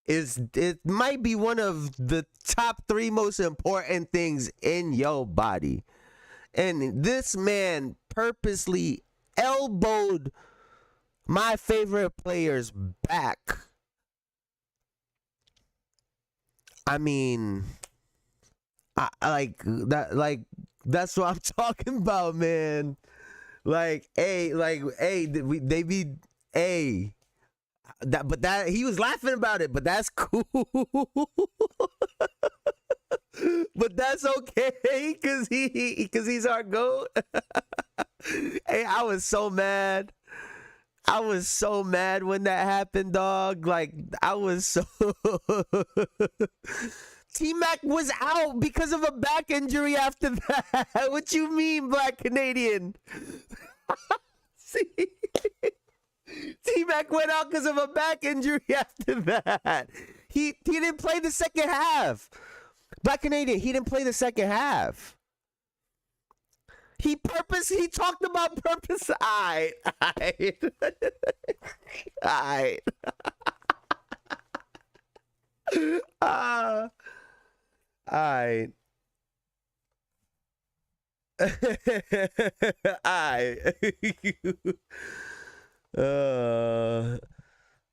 It might be one of the top 3 most important things in your body. And this man purposely elbowed my favorite player's back. I mean, I like that. Like, that's what I'm talking about, man. Like, they be but that he was laughing about it, but that's cool. But that's okay, cause he's our GOAT. Hey, I was so mad. I was so mad when that happened, dog. Like, I was so... T-Mac was out because of a back injury after that. What you mean, Black Canadian? See? T-Mac went out because of a back injury after that. He didn't play the second half. Black Canadian, he didn't play the second half. He talked about purpose. Alright. Alright. Alright.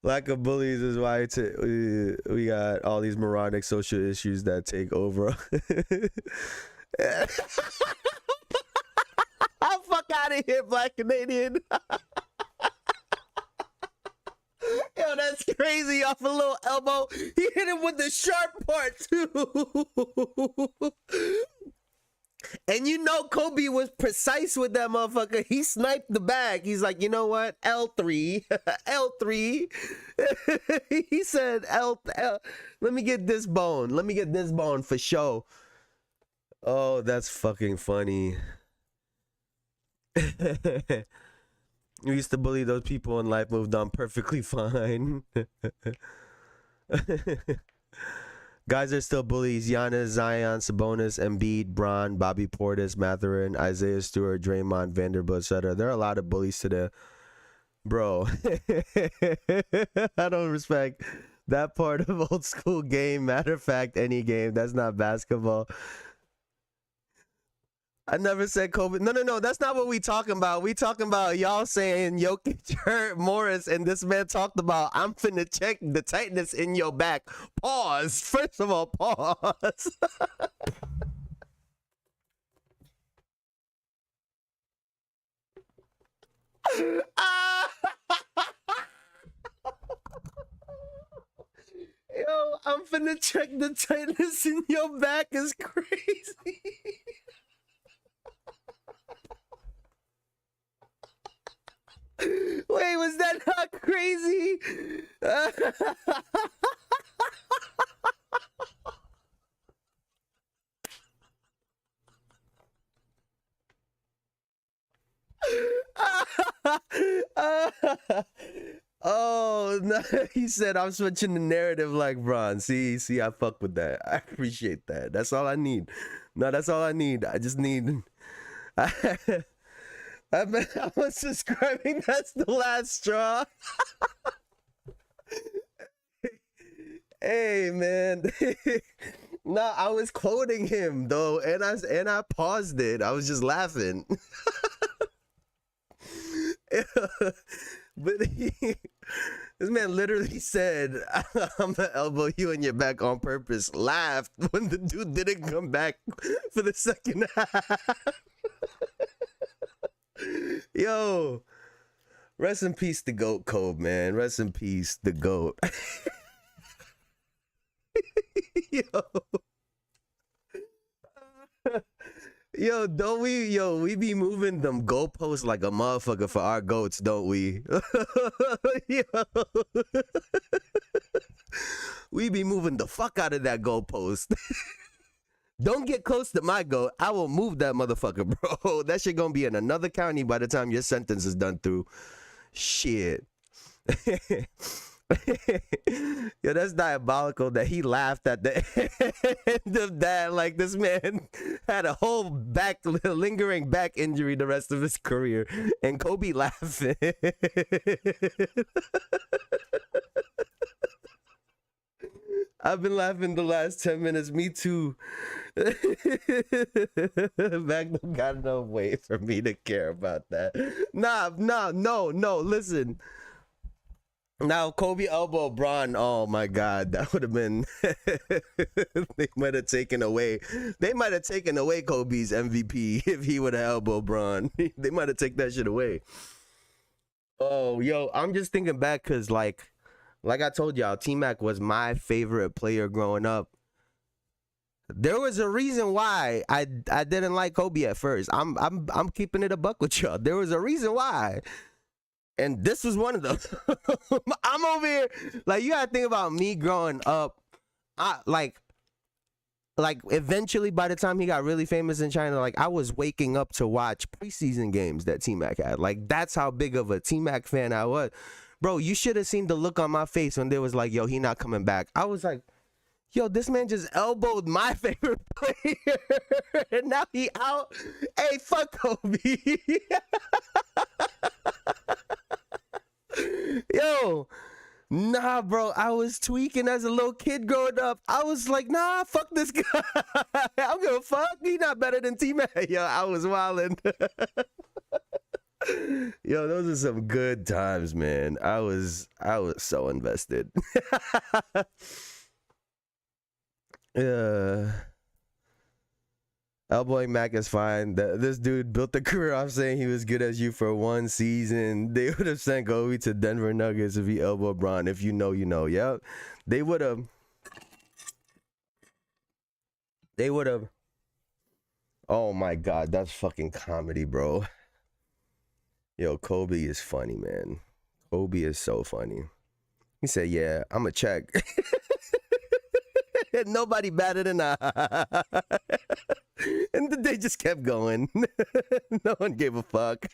Lack of bullies is why we got all these moronic social issues that take over. Fuck out of here, Black Canadian. Yo, that's crazy. Off a little elbow. He hit him with the sharp part, too. And you know Kobe was precise with that motherfucker. He sniped the bag. He's like, you know what? L3. L3. He said, L. Let me get this bone. Let me get this bone for sure. Oh, that's fucking funny. We used to bully those people and life moved on perfectly fine. Guys are still bullies. Giannis, Zion, Sabonis, Embiid, Bron, Bobby Portis, Mathurin, Isaiah Stewart, Draymond, Vanderbilt, etc. There are a lot of bullies today. Bro, I don't respect that part of old school game. Matter of fact, any game. That's not basketball. I never said Kobe. No. That's not what we talking about. We talking about y'all saying Jokic hurt Morris, and this man talked about I'm finna check the tightness in your back. Pause. First of all, pause. Yo, I'm finna check the tightness in your back is crazy. Wait, was that not crazy? Oh, no. He said I'm switching the narrative like Bron. See, I fuck with that. I appreciate that. That's all I need. No, that's all I need. I just need... I was subscribing. That's the last straw. Hey, man. No, I was quoting him though, and I paused it. I was just laughing. But this man literally said, "I'm gonna elbow you in your back on purpose." Laughed when the dude didn't come back for the second half. Yo, rest in peace, the GOAT Code, man. Rest in peace, the GOAT. Yo. we be moving them goalposts like a motherfucker for our goats, don't we? Yo. We be moving the fuck out of that goalpost. Don't get close to my goat. I will move that motherfucker, bro. That shit gonna be in another county by the time your sentence is done through. Shit. Yo, that's diabolical that he laughed at the end of that. Like, this man had a whole lingering back injury the rest of his career, and Kobe laughing. I've been laughing the last 10 minutes. Me too. Magnum got enough weight for me to care about that. No. Listen. Now, Kobe elbow Bron. Oh my God, that would have been. They might have taken away Kobe's MVP if he would have elbowed Bron. They might have taken that shit away. Oh, yo, I'm just thinking back because like I told y'all, T-Mac was my favorite player growing up. There was a reason why I didn't like Kobe at first. I'm keeping it a buck with y'all. There was a reason why. And this was one of them. I'm over here, like, you gotta think about me growing up. Like eventually by the time he got really famous in China, like, I was waking up to watch preseason games that T-Mac had. Like, that's how big of a T-Mac fan I was. Bro, you should have seen the look on my face when they was like, yo, he not coming back. I was like, yo, this man just elbowed my favorite player. And now he out. Hey, fuck Kobe. Yo, nah, bro. I was tweaking as a little kid growing up. I was like, nah, fuck this guy. I'm gonna fuck. He not better than T-Mac. Yo, I was wildin'. Yo, those are some good times, man. I was so invested. Elbowing Mac is fine. This dude built the career off saying he was good as you for one season. They would have sent Kobe to Denver Nuggets if he elbowed Bron. If you know, you know. Yep. They would have. Oh my God, that's fucking comedy, bro. Yo, Kobe is funny, man. Kobe is so funny. He said, yeah, I'm a check. Nobody batted an eye. And they just kept going. No one gave a fuck.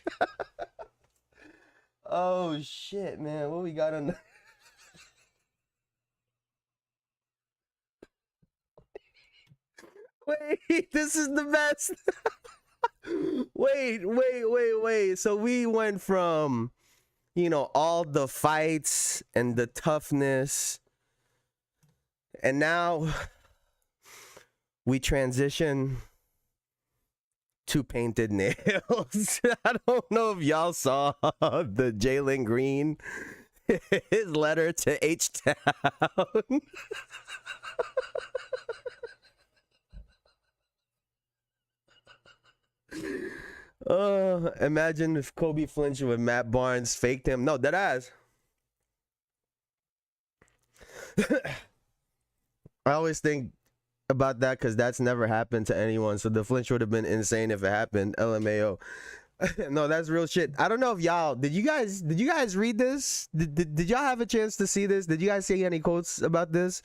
Oh, shit, man. What we got on the... Wait, this is the best. Wait. So we went from, you know, all the fights and the toughness, and now we transition to painted nails. I don't know if y'all saw the Jalen Green, his letter to H-Town. Imagine if Kobe flinched with Matt Barnes, faked him. No, dead ass. I always think about that because that's never happened to anyone. So the flinch would have been insane if it happened. LMAO. No, that's real shit. I don't know if y'all did you guys read this? Did y'all have a chance to see this? Did you guys see any quotes about this?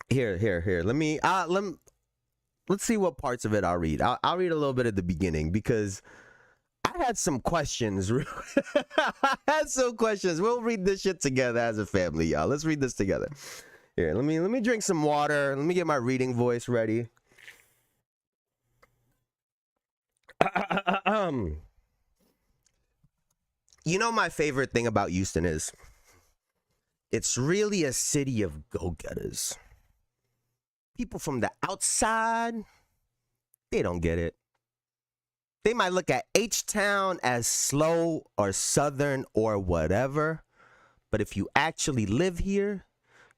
Here. Let's see what parts of it I'll read. I'll read a little bit at the beginning because I had some questions. I had some questions. We'll read this shit together as a family, y'all. Let's read this together. Here, let me drink some water. Let me get my reading voice ready. You know, my favorite thing about Houston is it's really a city of go-getters. People from the outside, they don't get it. They might look at H-Town as slow or southern or whatever, but if you actually live here,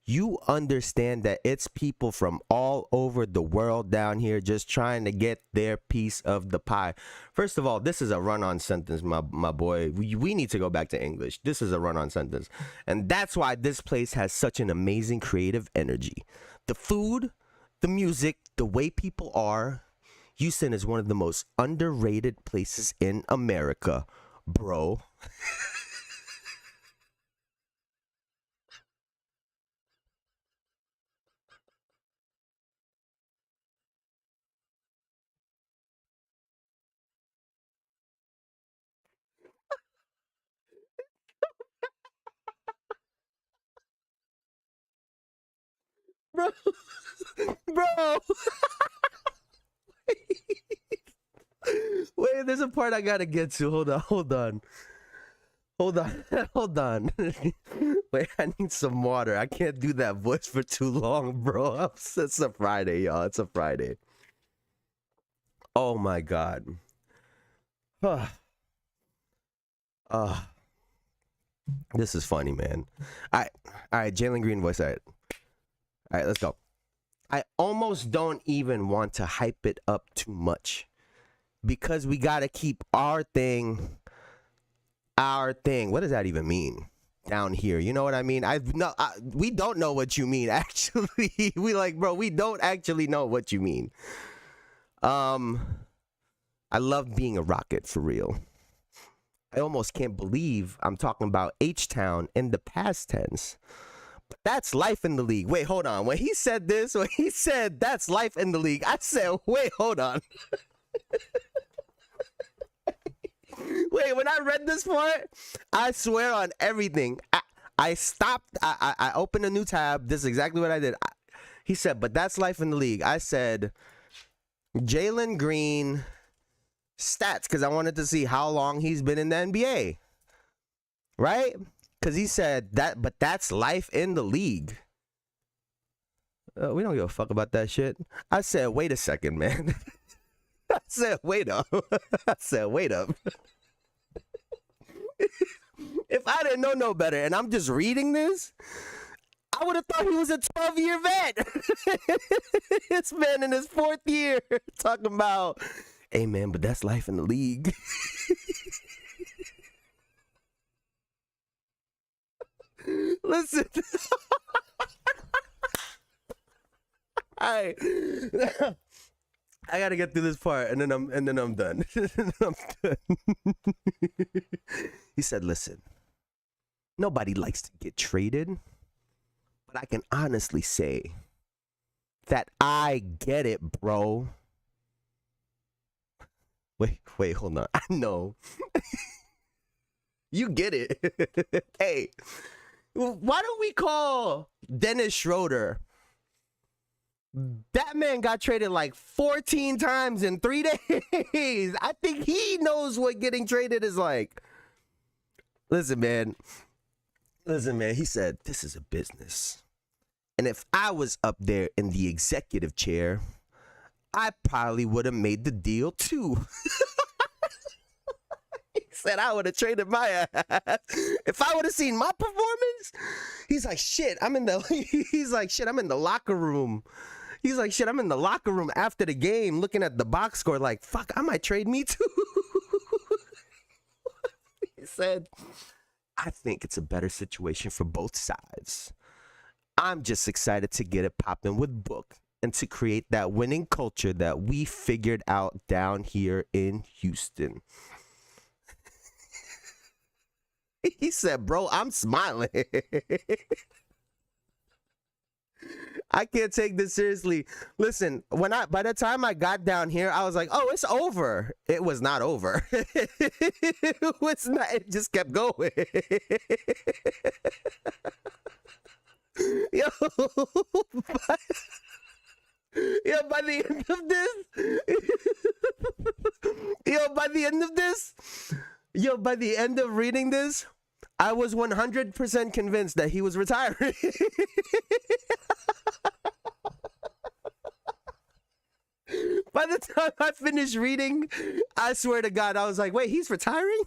you understand that it's people from all over the world down here just trying to get their piece of the pie. First of all, this is a run-on sentence, my boy. We need to go back to English. This is a run-on sentence. And that's why this place has such an amazing creative energy. The food the music, the way people are, Houston is one of the most underrated places in America, bro. Bro, bro. Wait, there's a part I gotta get to. Hold on. Hold on. Wait, I need some water. I can't do that voice for too long, bro. It's a Friday, y'all. It's a Friday. Oh my God. This is funny, man. All right, Jalen Green voice. All right, let's go. I almost don't even want to hype it up too much because we gotta keep our thing. What does that even mean? Down here, you know what I mean? We don't know what you mean. Actually, we don't actually know what you mean. I love being a Rocket for real. I almost can't believe I'm talking about H-Town in the past tense. But that's life in the league. Wait, hold on. When he said that's life in the league, I said, wait, hold on. Wait, when I read this part, I swear on everything. I stopped. I opened a new tab. This is exactly what I did. He said, but that's life in the league. I said, Jalen Green stats, because I wanted to see how long he's been in the NBA. Right? Because he said that, but that's life in the league. We don't give a fuck about that shit. I said, wait a second, man. I said, wait up. If I didn't know no better and I'm just reading this, I would have thought he was a 12-year vet. This man in his 4th year talking about, hey, man, but that's life in the league. Listen. I gotta get through this part and then I'm done. He said, listen, nobody likes to get traded, but I can honestly say that I get it, bro. Wait, hold on. I know. You get it. Hey, why don't we call Dennis Schroeder? That man got traded like 14 times in 3 days. I think he knows what getting traded is like. Listen, man. He said, this is a business. And if I was up there in the executive chair, I probably would have made the deal too. He said I would have traded my ass. If I would have seen my performance, he's like, shit, I'm in the locker room. He's like, shit, I'm in the locker room after the game looking at the box score like, fuck, I might trade me too. He said, I think it's a better situation for both sides. I'm just excited to get it popping with Book and to create that winning culture that we figured out down here in Houston. He said, bro, I'm smiling. I can't take this seriously. Listen, by the time I got down here, I was like, oh, it's over. It was not over. It was not, it just kept going. Yo, by the end of this, by the end of reading this, I was 100% convinced that he was retiring. By the time I finished reading, I swear to God, I was like, wait, he's retiring?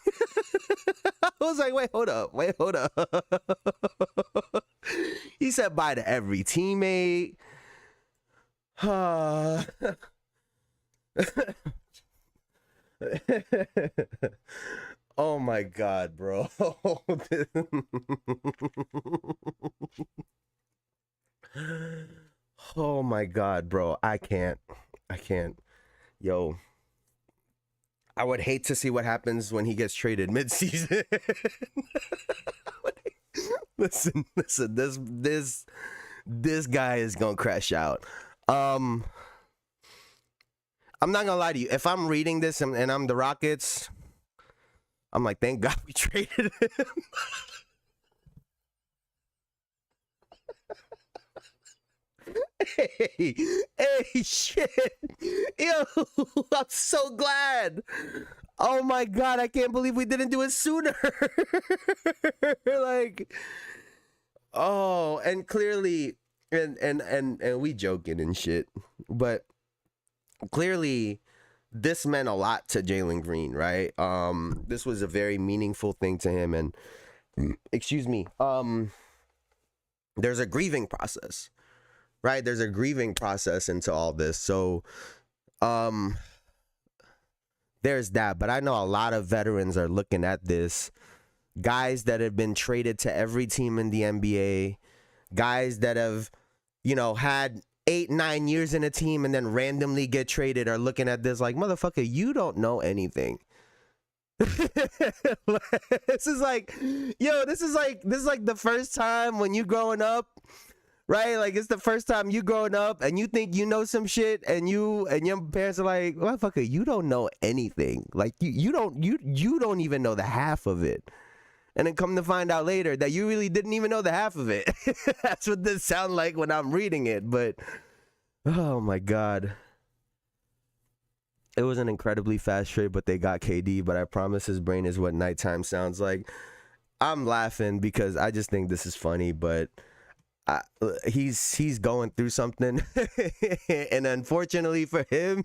I was like, wait, hold up. He said bye to every teammate. Oh my God, bro. Oh my God, bro. I can't. Yo. I would hate to see what happens when he gets traded midseason. Listen, this guy is gonna crash out. I'm not gonna lie to you. If I'm reading this and I'm the Rockets, I'm like, thank God we traded him. Hey, shit. Yo, I'm so glad. Oh my God, I can't believe we didn't do it sooner. Like, oh, and clearly, and we joking and shit, but clearly this meant a lot to Jalen Green, right? This was a very meaningful thing to him, and excuse me, there's a grieving process. Right, there's a grieving process into all this. So, there's that. But I know a lot of veterans are looking at this. Guys that have been traded to every team in the NBA. Guys that have, had 8-9 years in a team and then randomly get traded are looking at this like, motherfucker, you don't know anything. This is like the first time when you growing up. Right, like it's the first time you growing up and you think you know some shit, and your parents are like, "Motherfucker, you don't know anything. Like you don't even know the half of it." And then come to find out later that you really didn't even know the half of it. That's what this sounds like when I'm reading it. But oh my God, it was an incredibly fast trade, but they got KD. But I promise his brain is what nighttime sounds like. I'm laughing because I just think this is funny, but. He's going through something and unfortunately for him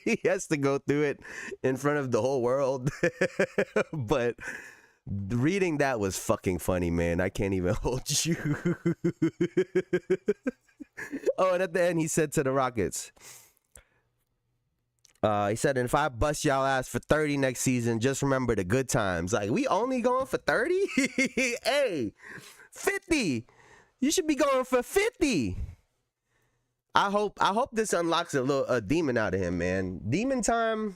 he has to go through it in front of the whole world. But reading that was fucking funny, man. I can't even hold you. Oh, and at the end he said to the Rockets, he said, and if I bust y'all ass for 30 next season, just remember the good times. Like, we only going for 30? Hey, 50. You should be going for 50. I hope this unlocks a demon out of him, man. Demon time.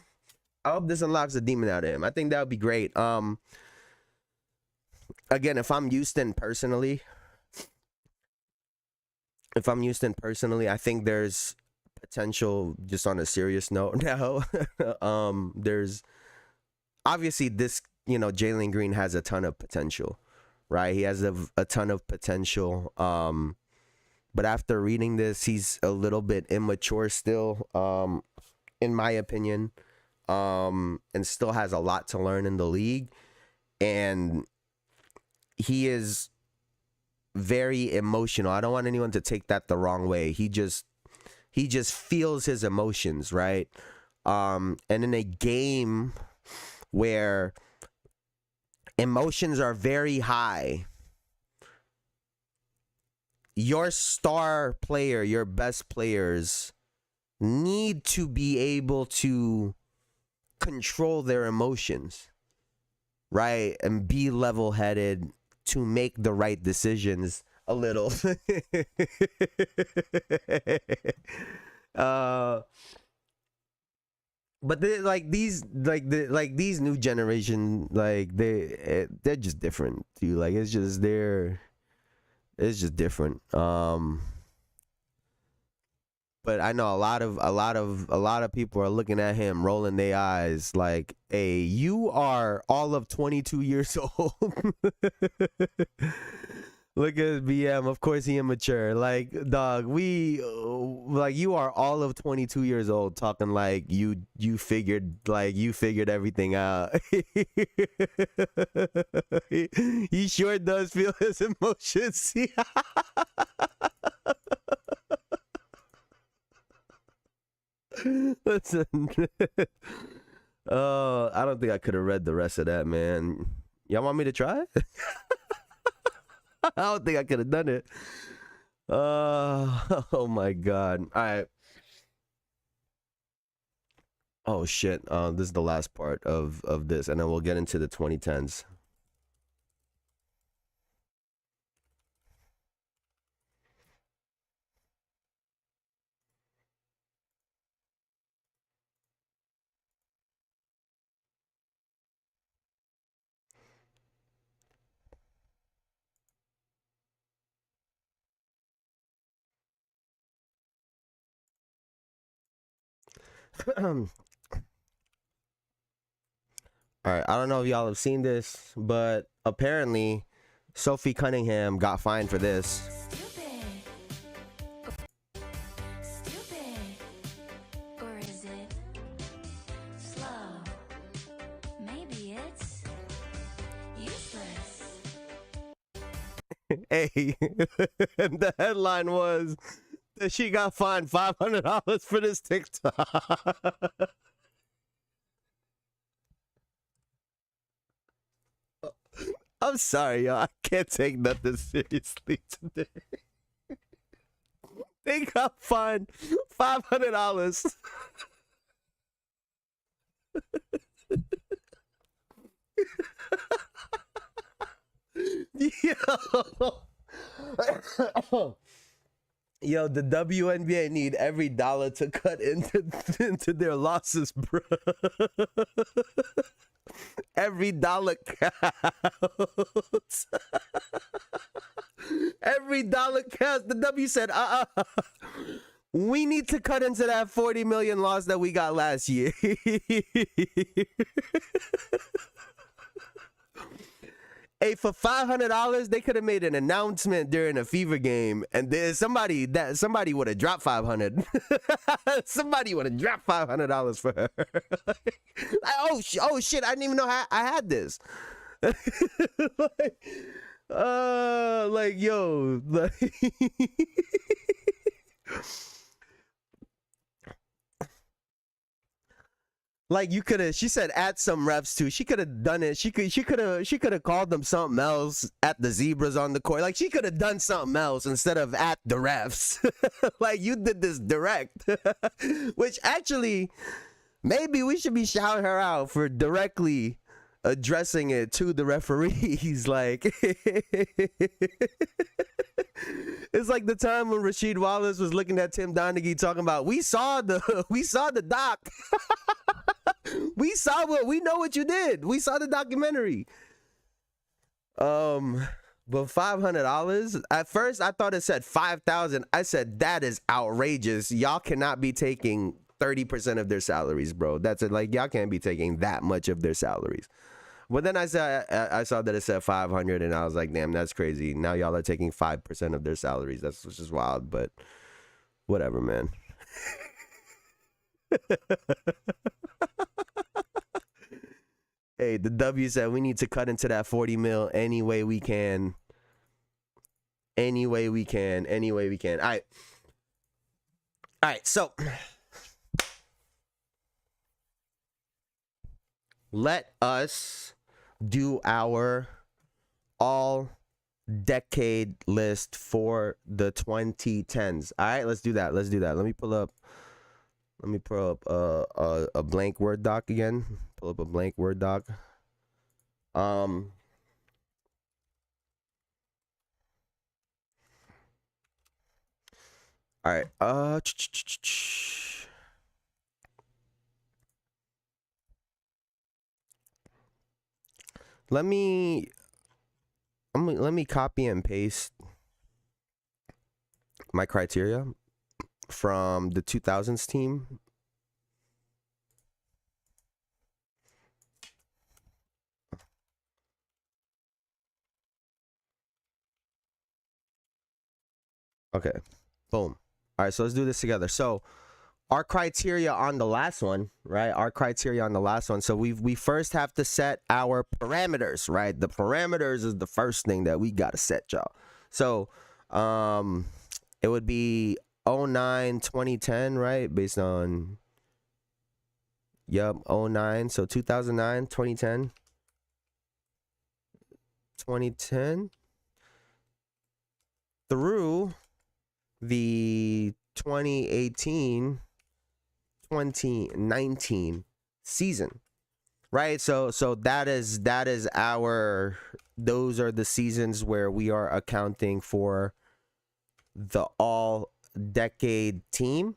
I hope this unlocks a demon out of him. I think that would be great. Again, if I'm Houston personally, I think there's potential, just on a serious note now. There's obviously this, Jalen Green has a ton of potential. Right, he has a ton of potential, but after reading this, he's a little bit immature still, in my opinion, and still has a lot to learn in the league, and he is very emotional. I don't want anyone to take that the wrong way. He just feels his emotions, right? And in a game where emotions are very high, your star player, your best players need to be able to control their emotions, right? And be level-headed to make the right decisions a little. But these new generation, they're just different to you. Like, it's just different. But I know a lot of people are looking at him, rolling their eyes like, hey, you are all of 22 years old. Look at BM. Of course he immature. Like, dog, you are all of 22 years old talking like you figured everything out. He sure does feel his emotions. Listen. I don't think I could have read the rest of that, man. Y'all want me to try? I don't think I could have done it. Oh my God. All right. Oh shit. This is the last part of this, and then we'll get into the 2010s. All right, I don't know if y'all have seen this, but apparently Sophie Cunningham got fined for this. Or is it slow? Maybe it's useless. Hey, and the headline was that she got fined $500 for this TikTok. I'm sorry, y'all. I can't take nothing seriously today. They got fined $500. Yo, the WNBA need every dollar to cut into their losses, bro. Every dollar counts. Every dollar counts. The W said, we need to cut into that 40 million loss that we got last year. Hey, for $500, they could have made an announcement during a Fever game, and there's somebody would have dropped $500. Somebody would have dropped $500 for her. Like, oh shit! I didn't even know I had this. Like yo, like. Like you could have, she said at some refs too. She could have done it. She could have called them something else at the zebras on the court. Like she could have done something else instead of at the refs. Like you did this direct, which actually maybe we should be shouting her out for directly addressing it to the referees. Like it's like the time when Rasheed Wallace was looking at Tim Donaghy talking about we saw the doc. We know what you did. We saw the documentary. But $500. At first, I thought it said $5,000. I said that is outrageous. Y'all cannot be taking 30% of their salaries, bro. That's it. Like y'all can't be taking that much of their salaries. But then I saw that it said 500, and I was like, damn, that's crazy. Now y'all are taking 5% of their salaries. That's just wild. But whatever, man. Hey, the W said we need to cut into that 40 mil any way we can. Any way we can. Any way we can. All right, so let us do our all-decade list for the 2010s. All right, let's do that. Let me pull up a blank Word doc again. Pull up a blank Word doc. All right. Let me copy and paste my criteria from the 2000s team. Okay, boom. All right, so let's do this together. So our criteria on the last one, right? So we first have to set our parameters, right? The parameters is the first thing that we got to set, y'all. So it would be 09, 2010, right? Based on, 09. So 2009, 2010. 2010 through the 2018-2019 season, right? So that is those are the seasons where we are accounting for the all decade team.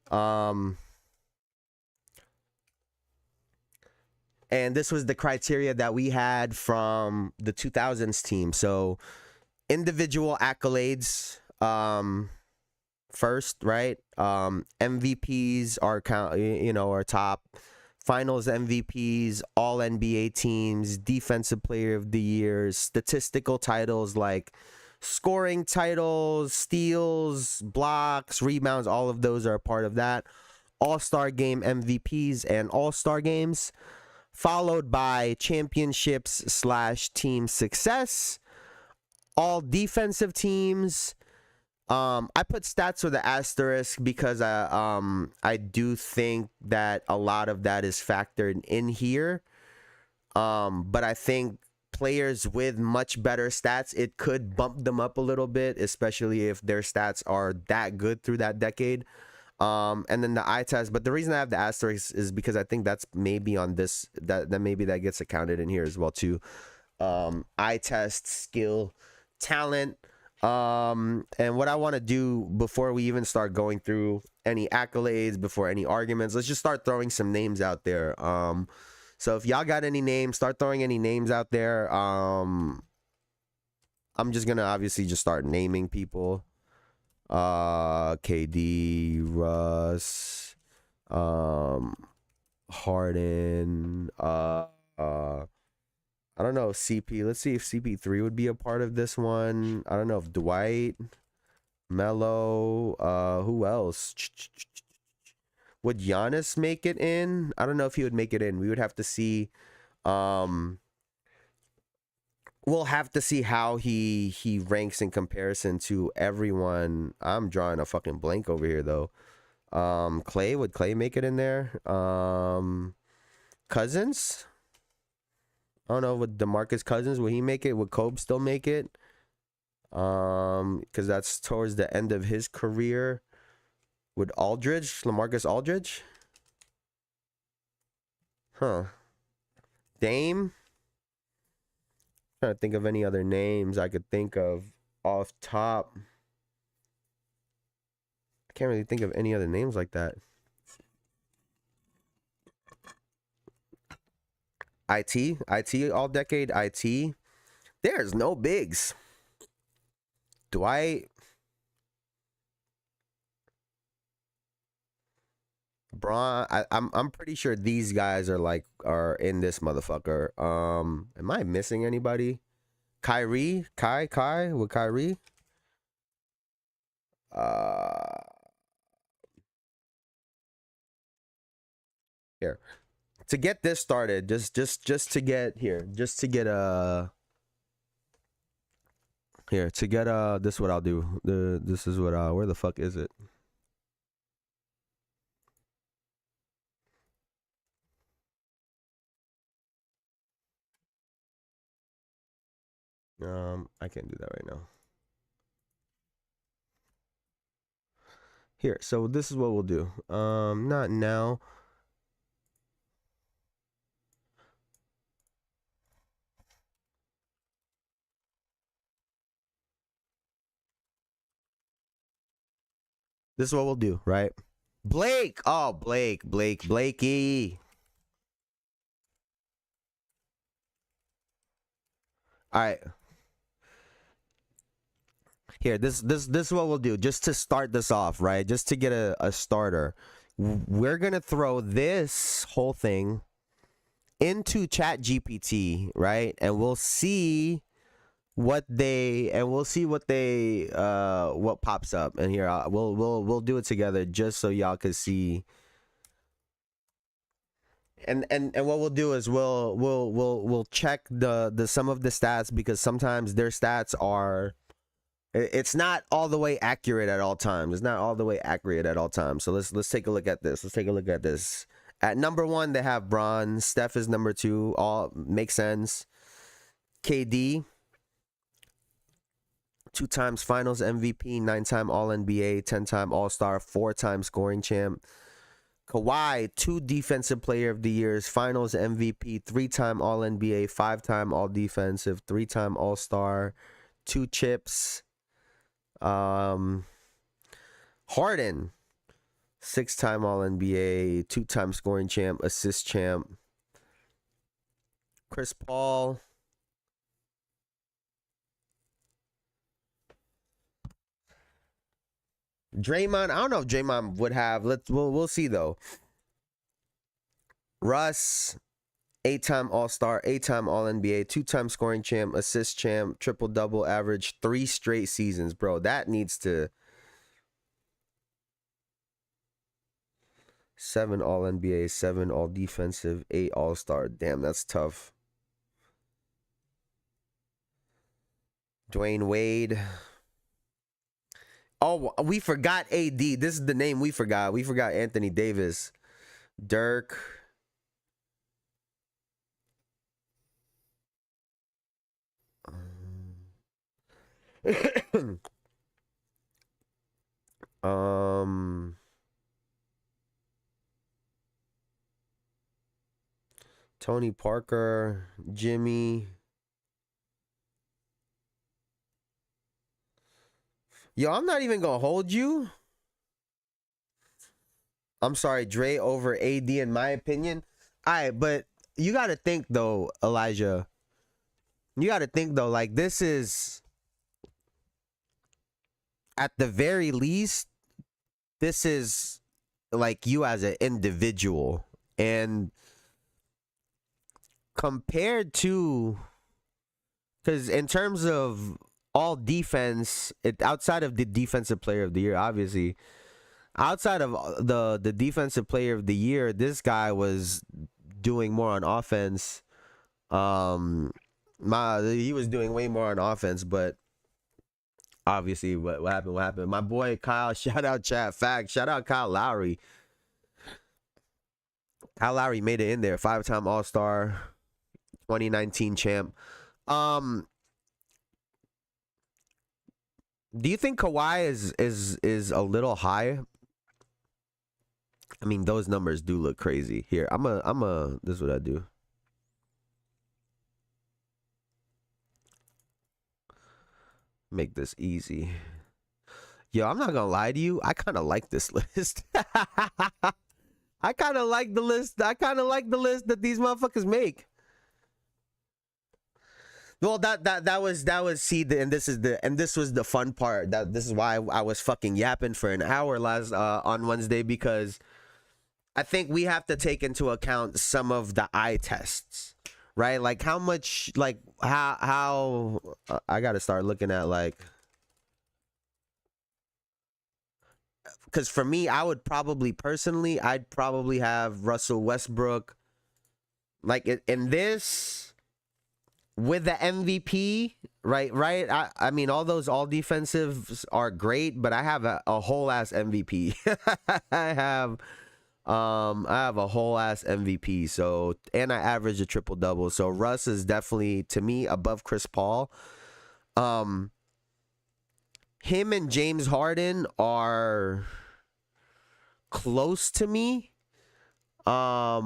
And this was the criteria that we had from the 2000s team. So individual accolades, first, right? MVPs are are top. Finals MVPs, all NBA teams, defensive player of the year, statistical titles like scoring titles, steals, blocks, rebounds, all of those are a part of that. All-Star game MVPs and All-Star games, followed by championships / team success, all defensive teams. I put stats with the asterisk because I do think that a lot of that is factored in here. But I think players with much better stats, it could bump them up a little bit, especially if their stats are that good through that decade. And then the eye test, but the reason I have the asterisk is because I think that's maybe on this that maybe that gets accounted in here as well too. Eye test, skill, talent. And what I want to do before we even start going through any accolades, before any arguments, let's just start throwing some names out there. So if y'all got any names, start throwing any names out there. I'm just gonna obviously just start naming people. KD, Russ, Harden, I don't know if CP. Let's see if CP3 would be a part of this one. I don't know if Dwight, Melo, who else? Would Giannis make it in? I don't know if he would make it in. We would have to see. We'll have to see how he ranks in comparison to everyone. I'm drawing a fucking blank over here though. Clay, would Clay make it in there? Cousins? I don't know, would DeMarcus Cousins, would he make it? Would Kobe still make it? Because that's towards the end of his career. Would Aldridge, LaMarcus Aldridge? Huh. Dame? Trying to think of any other names I could think of off top. I can't really think of any other names like that. IT all decade IT. There's no bigs. Dwight, Braun. I'm pretty sure these guys are in this motherfucker. Am I missing anybody? Kai with Kyrie. Here. To get this started, just to get here, just to get here to get this is what I'll do. This is what where the fuck is it? I can't do that right now. Here, so this is what we'll do. Not now. This is what we'll do, right? Blake. Oh, Blakey. All right. Here, this is what we'll do just to start this off, right? Just to get a starter. We're going to throw this whole thing into ChatGPT, right? And we'll see what pops up. And here we'll do it together just so y'all can see. And what we'll do is we'll check the some of the stats, because sometimes their stats are, it's not all the way accurate at all times. It's not all the way accurate at all times. So let's take a look at this. Let's take a look at this. At number 1, they have Bron. Steph is number 2. All makes sense. KD, 2 times Finals MVP, 9-time All-NBA, 10-time All-Star, 4-time scoring champ. Kawhi, 2 Defensive Player of the Years, Finals MVP, 3-time All-NBA, 5-time All-Defensive, 3-time All-Star, 2 chips. Harden, 6-time All-NBA, 2-time scoring champ, assist champ. Chris Paul, Draymond, I don't know if Draymond would have. We'll see though. Russ, 8-time All-Star, 8-time All-NBA, 2-time scoring champ, assist champ, triple-double average, 3 straight seasons, bro. That needs to 7 All-NBA, 7 All-Defensive, 8 All-Star. Damn, that's tough. Dwayne Wade. Oh, we forgot AD. This is the name we forgot. We forgot Anthony Davis. Dirk. Tony Parker, Jimmy. Yo, I'm not even gonna hold you. I'm sorry, Dre over AD in my opinion. Alright, but you gotta think though, Elijah. You gotta think though, like this is at the very least, this is like you as an individual. And compared to, because in terms of all defense, outside of the defensive player of the year, obviously, outside of the defensive player of the year, this guy was doing more on offense. He was doing way more on offense, but obviously what happened. My boy Kyle, shout out chat fact, shout out Kyle Lowry. Kyle Lowry made it in there, 5-time All-Star, 2019 champ. Do you think Kawhi is a little high? I mean, those numbers do look crazy. Here, this is what I do. Make this easy. Yo, I'm not gonna lie to you. I kind of like this list. I kind of like the list. I kind of like the list that these motherfuckers make. Well, that was see, and this was the fun part. This is why I was fucking yapping for an hour last on Wednesday, because I think we have to take into account some of the eye tests, right? Like how much, like how I got to start looking at, like, because for me, I'd probably have Russell Westbrook, like in this. With the MVP, right? I mean, all those all defensives are great, but I have a whole ass MVP. I have a whole ass MVP. So, and I average a triple double. So Russ is definitely, to me, above Chris Paul. Him and James Harden are close to me. But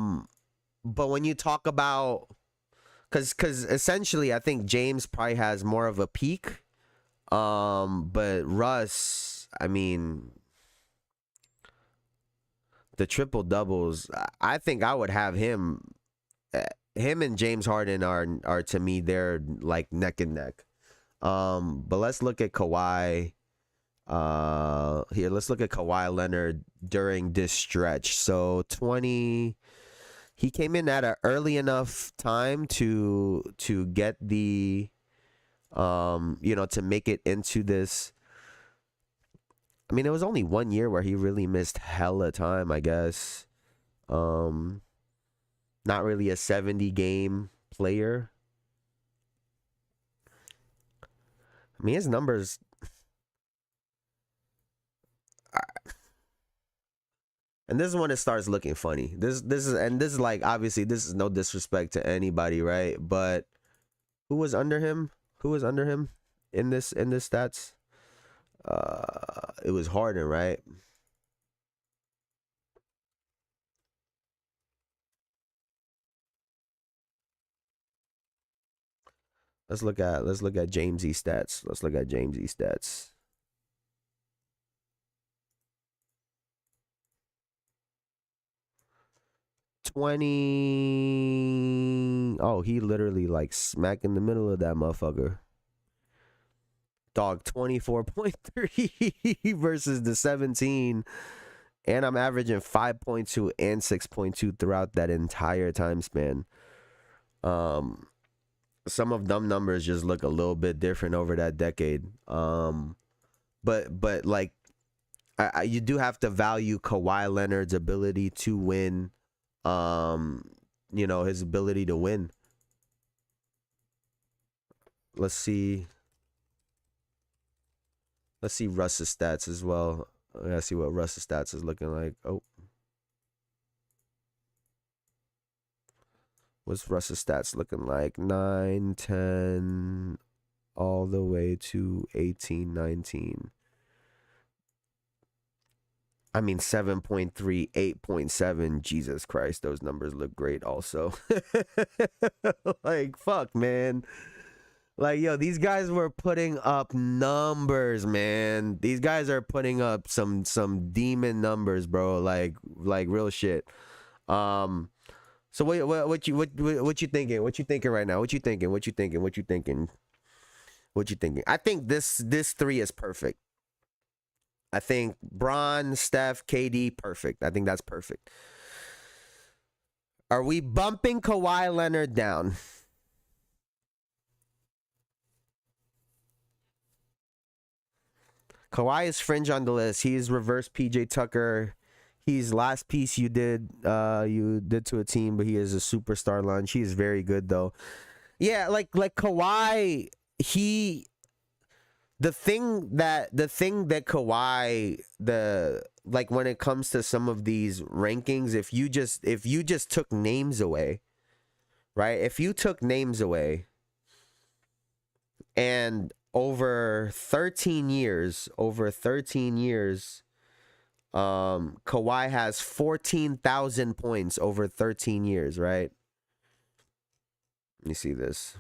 when you talk about, Cause essentially I think James probably has more of a peak, but Russ, I mean, the triple doubles, I think I would have him. Him and James Harden are to me, they're like neck and neck. But let's look at Kawhi. Here, let's look at Kawhi Leonard during this stretch. So he came in at an early enough time to get the, to make it into this. I mean, it was only 1 year where he really missed hella time, I guess. Not really a 70-game player. I mean, his numbers. And this is when it starts looking funny. This is like, obviously this is no disrespect to anybody, right? But who was under him? In this stats? It was Harden, right? Let's look at Jamesy stats. 20. Oh, he literally like smack in the middle of that motherfucker. dog, 24.3 versus the 17. And I'm averaging 5.2 and 6.2 throughout that entire time span. Some of them numbers just look a little bit different over that decade. But like, you do have to value Kawhi Leonard's ability to win. His ability to win. Let's see Russ's stats as well. I gotta see what Russ's stats is looking like. Oh. What's Russ's stats looking like? 9, 10, all the way to 18, 19. I mean, 7.3, 8.7. Jesus Christ, those numbers look great also. Like, fuck, man. Like, yo, these guys were putting up numbers, man. These guys are putting up some demon numbers, bro. Like real shit. So what you thinking? What you thinking right now? What you thinking? I think this three is perfect. I think Bron, Steph, KD, perfect. I think that's perfect. Are we bumping Kawhi Leonard down? Kawhi is fringe on the list. He's reverse PJ Tucker. He's last piece you did to a team, but he is a superstar lunch. He is very good though. Yeah, like Kawhi, the thing that Kawhi, when it comes to some of these rankings, if you just took names away, right? If you took names away, and over 13 years, Kawhi has 14,000 points over 13 years, right? Let me see this.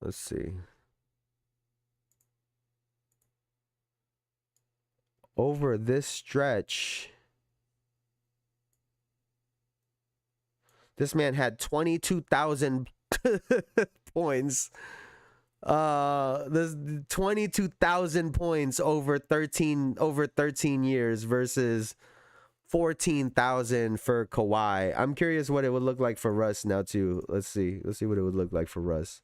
Let's see. Over this stretch, this man had 22,000 points. This 22,000 points over 13 years versus 14,000 for Kawhi. I'm curious what it would look like for Russ now too. Let's see what it would look like for Russ.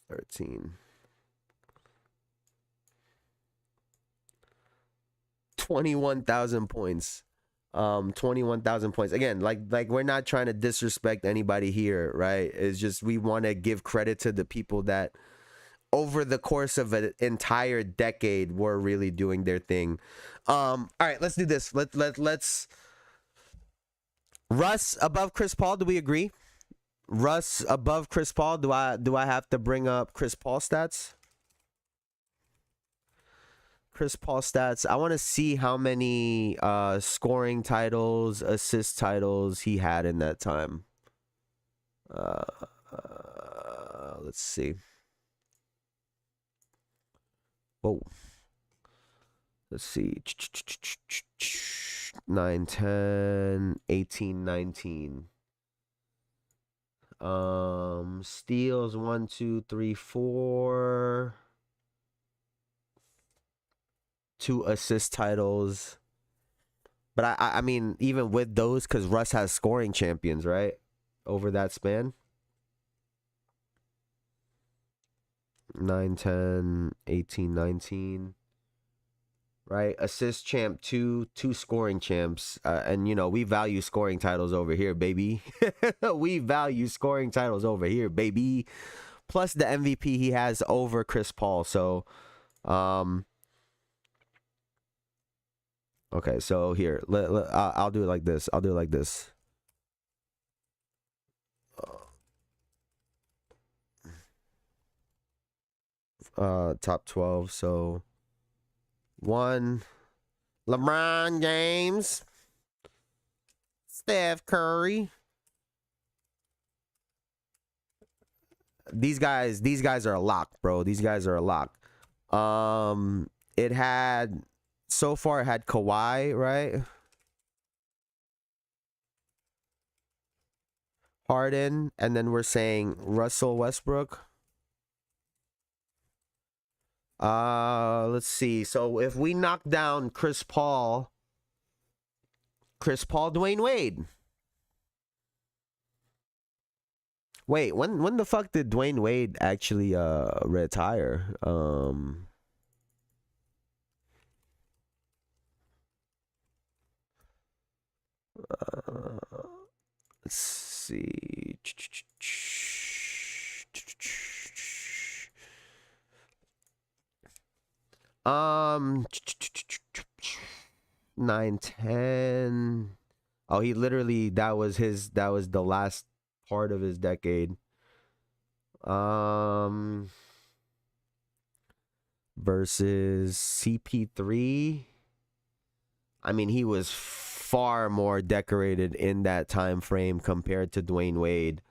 13. 21,000 points. 21,000 points. Again, like we're not trying to disrespect anybody here, right? It's just we want to give credit to the people that over the course of an entire decade were really doing their thing. All right, let's do this. Let's Russ above Chris Paul, do we agree? Russ above Chris Paul. Do I have to bring up Chris Paul stats? Chris Paul stats. I want to see how many scoring titles, assist titles he had in that time. Let's see. Whoa. Let's see. 9, 10, 18, 19. Steals 1, 2, 3, 4. 2 assist titles. But I mean, even with those, because Russ has scoring champions, right? Over that span. 9, 10, 18, 19. Right? Assist champ, two scoring champs. And, we value scoring titles over here, baby. We value scoring titles over here, baby. Plus the MVP he has over Chris Paul. So, okay, so here, I'll do it like this. Top 12. So 1, LeBron James. Steph Curry. These guys are a lock, bro. These guys are a lock. It had so far it had Kawhi, right? Harden, and then we're saying Russell Westbrook. Let's see. So if we knock down Chris Paul, Dwayne Wade. Wait, when the fuck did Dwayne Wade actually retire? Let's see. 9-10. Oh, he literally that was the last part of his decade. Versus CP3. I mean, he was far more decorated in that time frame compared to Dwayne Wade.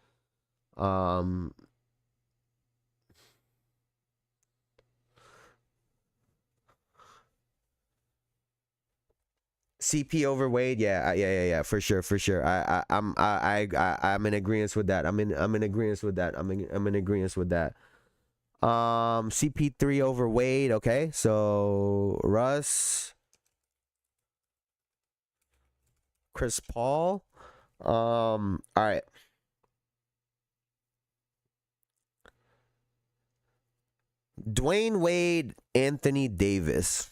CP over Wade, yeah, for sure. I'm in agreement with that. I'm in agreement with that. I'm in agreement with that. CP3 over Wade, okay. So Russ, Chris Paul. All right. Dwayne Wade, Anthony Davis.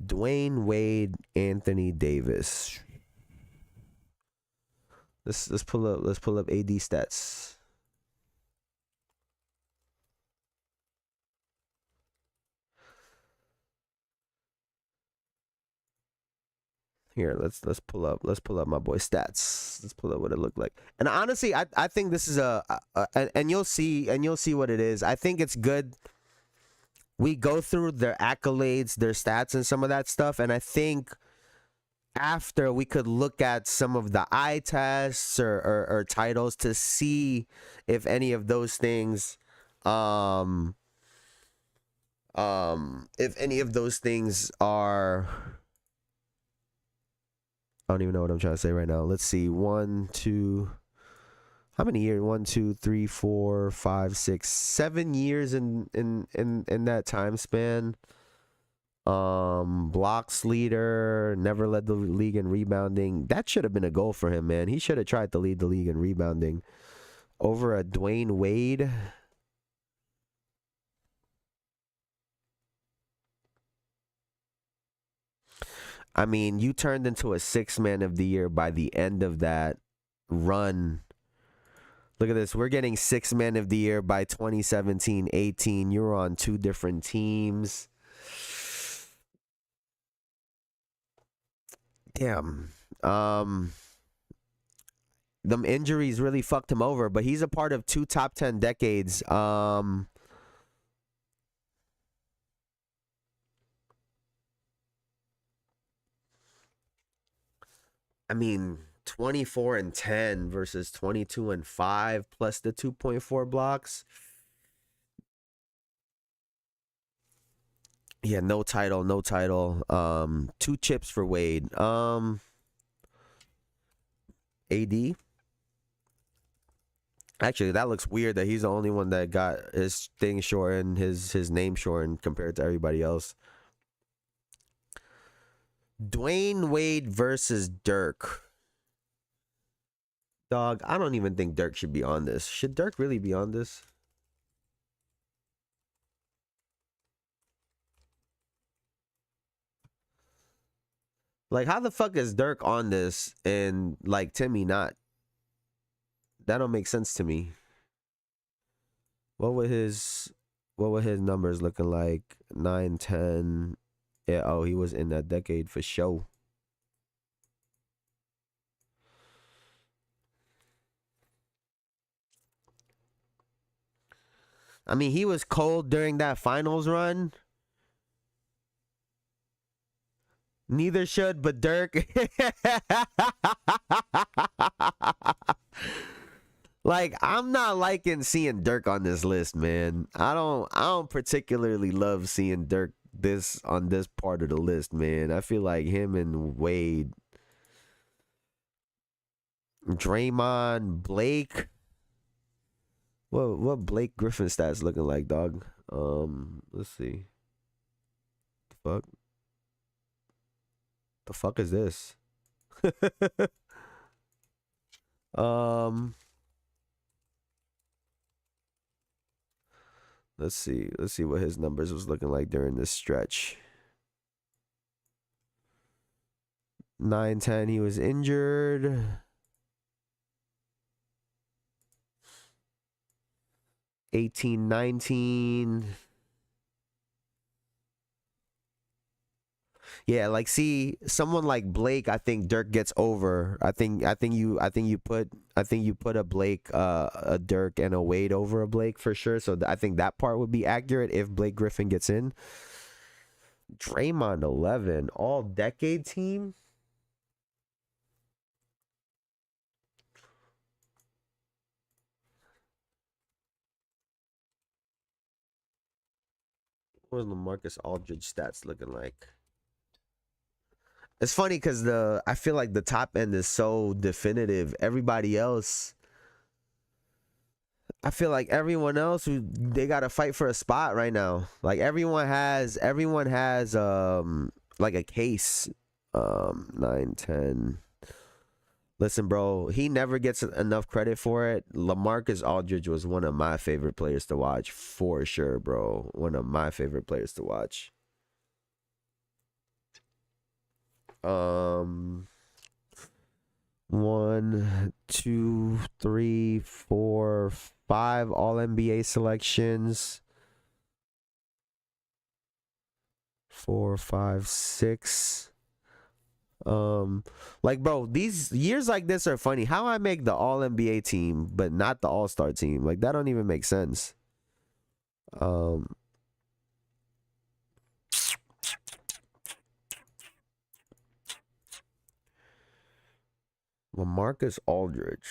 Dwayne Wade, Anthony Davis. Let's pull up AD stats. Here, let's pull up my boy stats. Let's pull up what it looked like. And honestly, I think this is and you'll see what it is. I think it's good. We go through their accolades, their stats, and some of that stuff, and I think after we could look at some of the eye tests or titles to see if any of those things if any of those things are, I don't even know what I'm trying to say right now. Let's see. 1, 2. How many years? 1, 2, 3, 4, 5, 6, 7 years in that time span. Blocks leader, never led the league in rebounding. That should have been a goal for him, man. He should have tried to lead the league in rebounding over a Dwayne Wade. I mean, you turned into a 6th man of the year by the end of that run. Look at this. We're getting 6th man of the year by 2017-18. You were on 2 different teams. Damn. Them injuries really fucked him over, but he's a part of 2 top 10 decades. I mean, 24-10 versus 22-5 plus the 2.4 blocks. Yeah, no title. 2 chips for Wade. AD. Actually, that looks weird that he's the only one that got his thing shortened, his name shortened compared to everybody else. Dwayne Wade versus Dirk. Dog, I don't even think Dirk should be on this. Should Dirk really be on this? Like, how the fuck is Dirk on this and, like, Timmy not? That don't make sense to me. What would his numbers looking like? 9, 10. Yeah, oh, he was in that decade for sure. I mean, he was cold during that finals run. Neither should, but Dirk. Like, I'm not liking seeing Dirk on this list, man. I don't particularly love seeing Dirk on this part of the list, man. I feel like him and Wade, Draymond, Blake. What Blake Griffin stats looking like, dog? Let's see. The fuck is this? Let's see what his numbers was looking like during this stretch. 9-10, he was injured. 18-19. Yeah, like, see, someone like Blake, I think Dirk gets over. I think you put a Blake, a Dirk, and a Wade over a Blake for sure. So I think that part would be accurate if Blake Griffin gets in. Draymond 11, all decade team. What was LaMarcus Aldridge stats looking like? It's funny because I feel like the top end is so definitive. Everybody else, I feel like everyone else they gotta fight for a spot right now. Like everyone has like a case. 9-10. Listen, bro, he never gets enough credit for it. LaMarcus Aldridge was one of my favorite players to watch for sure, bro. One of my favorite players to watch. 1, 2, 3, 4, 5 all NBA selections. 4, 5, 6. Like, bro, these years like this are funny. How I make the all NBA team but not the all-star team? Like, that don't even make sense. LaMarcus Aldridge.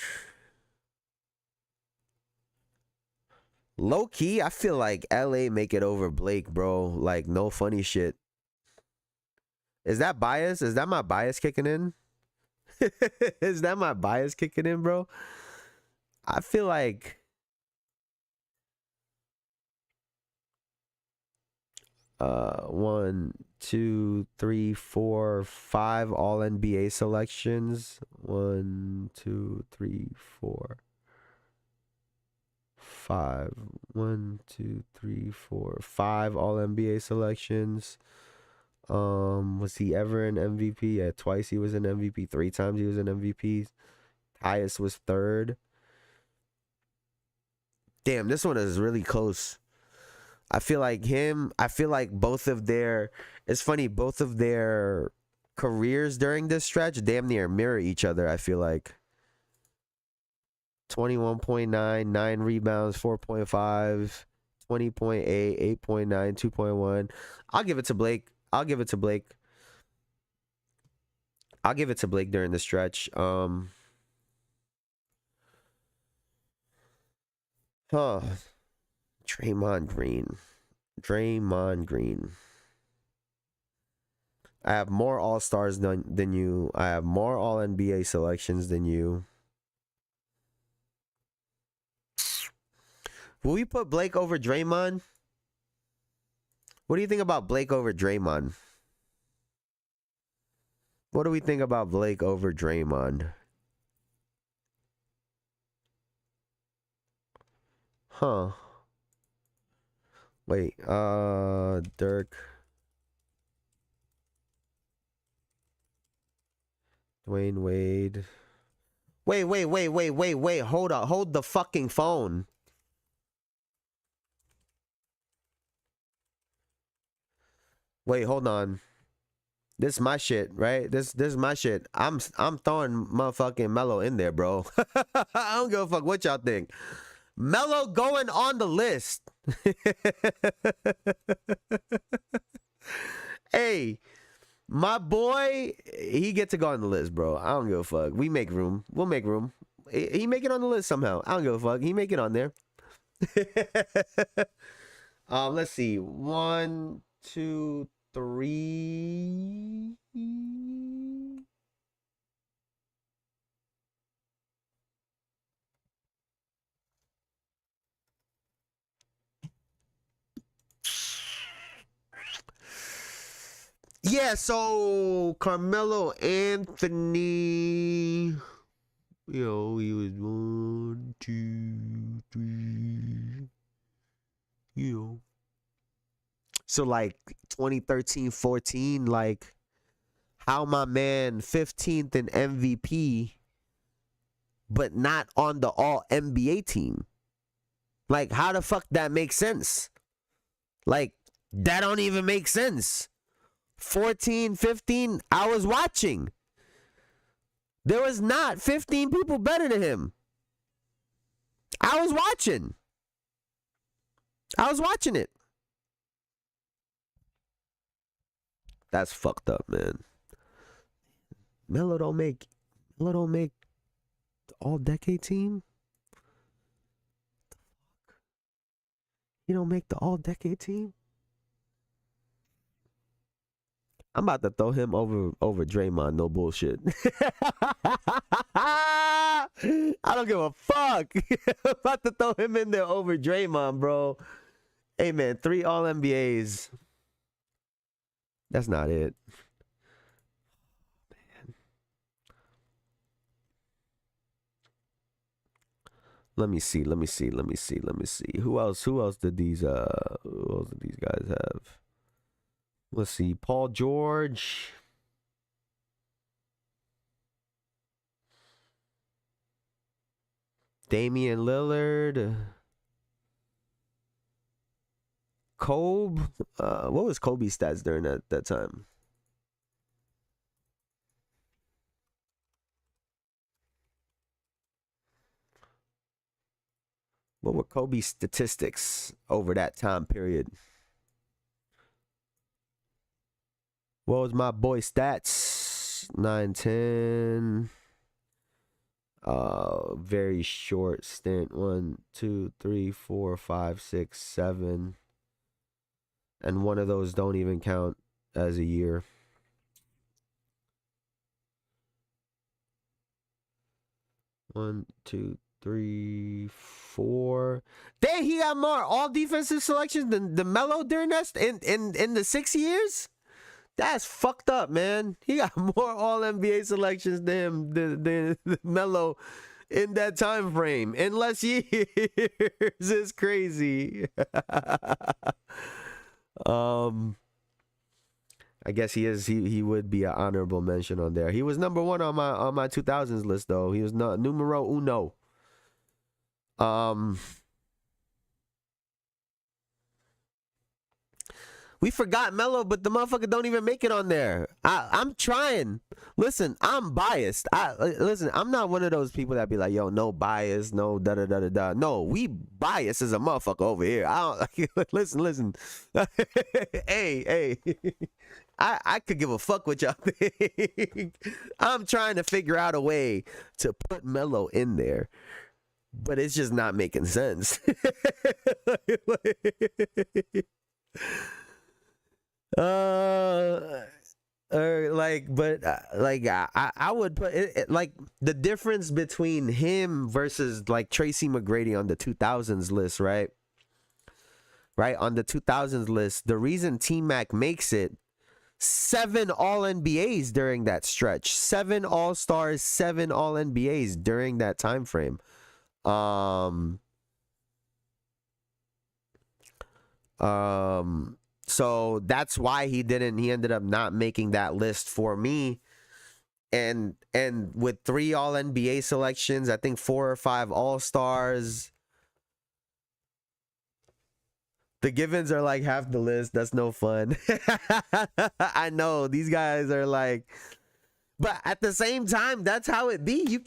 Low key, I feel like LA make it over Blake, bro. Like, no funny shit. Is that bias? Is that my bias kicking in? Is that my bias kicking in, bro? I feel like 1, 2, 3, 4, 5 all NBA selections. 1, 2, 3, 4, 5. 1, 2, 3, 4, 5 all NBA selections. Was he ever an MVP? Yeah, twice he was an MVP. 3 times he was an MVP. Highest was 3rd. Damn, this one is really close. I feel like both of their, it's funny, both of their careers during this stretch damn near mirror each other, I feel like. 21.9, 9 rebounds, 4.5, 20.8, 8.9, 2.1. I'll give it to Blake. I'll give it to Blake during the stretch. Draymond Green. I have more All-Stars than you. I have more All-NBA selections than you. Will we put Blake over Draymond? What do you think about Blake over Draymond? What do we think about Blake over Draymond? Huh. Wait, Dirk. Dwayne Wade. Wait. Hold up. Hold the fucking phone. Wait, hold on. This is my shit, right? This is my shit. I'm throwing motherfucking Melo in there, bro. I don't give a fuck what y'all think. Melo going on the list. Hey, My boy, he get to go on the list, bro. I don't give a fuck. We make room. We'll make room. He make it on the list somehow. I don't give a fuck. He make it on there. Let's see. 1, 2, 3. Yeah, so Carmelo Anthony, he was 1, 2, 3, So like 2013, 14, like how my man 15th in MVP, but not on the all NBA team. Like how the fuck that makes sense? Like that don't even make sense. 14, 15, I was watching. There was not 15 people better than him. I was watching it. That's fucked up, man. Melo don't make the all decade team. He don't make the all decade team. I'm about to throw him over Draymond, no bullshit. I don't give a fuck. I'm about to throw him in there over Draymond, bro. Hey, man, 3 All-NBAs. That's not it. Man. Let me see. Who else did these guys have? Let's see. Paul George. Damian Lillard. Kobe. What was Kobe's stats during that time? What were Kobe's statistics over that time period? What was my boy stats? 9, 10. Very short stint. 1, 2, 3, 4, 5, 6, 7. And one of those don't even count as a year. One, 2, 3, 4. Dang, he got more all defensive selections than the Melo during that in the 6 years. That's fucked up, man. He got more all NBA selections than Melo in that time frame in less years. It's crazy. I guess he would be an honorable mention on there. He was number 1 on my 2000s list though. He was not numero uno. We forgot Melo, but the motherfucker don't even make it on there. I'm trying. Listen, I'm biased. Listen, I'm not one of those people that be like, yo, no bias, no da da da da da. No, we bias as a motherfucker over here. Listen. Hey. I could give a fuck what y'all think. I'm trying to figure out a way to put Melo in there, but it's just not making sense. I would put it like the difference between him versus like Tracy McGrady on the 2000s list, right? Right, on the 2000s list, the reason T-Mac makes it 7 All-NBAs during that stretch, 7 All-Stars, 7 All-NBAs during that time frame. So that's why he ended up not making that list for me. And with 3 All-NBA selections, I think 4 or 5 All-Stars. The givens are like half the list. That's no fun. I know these guys are like, but at the same time, that's how it be. You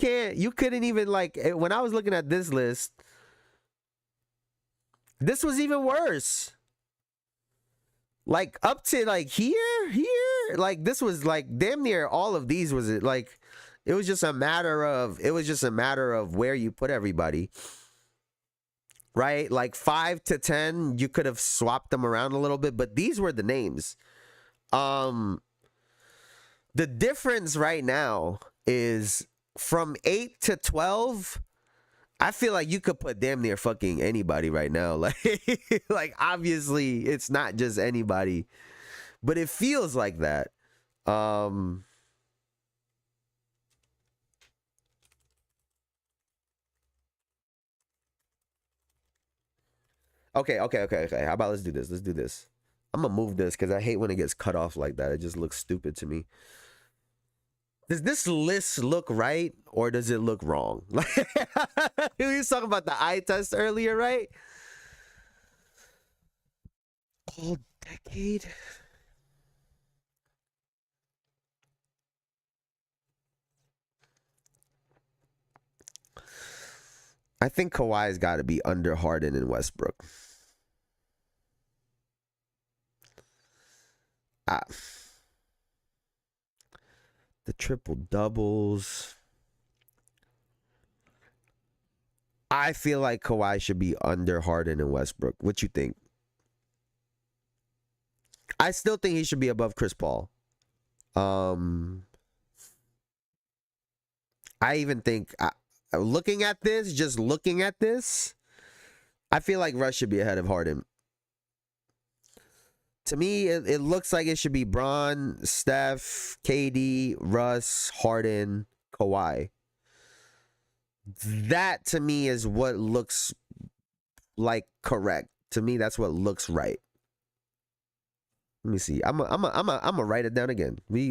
couldn't even like, when I was looking at this list, this was even worse. Like up to like here, Like this was like damn near all of these was it like it was just a matter of where you put everybody. Right? Like 5 to 10, you could have swapped them around a little bit, but these were the names. The difference right now is from 8 to 12. I feel like you could put damn near fucking anybody right now. Like obviously it's not just anybody, but it feels like that. Okay. How about let's do this. I'm gonna move this because I hate when it gets cut off like that. It just looks stupid to me. Does this list look right or does it look wrong? Like we was talking about the eye test earlier, right? All decade. I think Kawhi's got to be under Harden and Westbrook. The triple doubles. I feel like Kawhi should be under Harden and Westbrook. What you think? I still think he should be above Chris Paul. I even think, looking at this, I feel like Russ should be ahead of Harden. To me, it looks like it should be Bron, Steph, KD, Russ, Harden, Kawhi. That to me is what looks like correct. To me, that's what looks right. Let me see. I'm gonna write it down again. We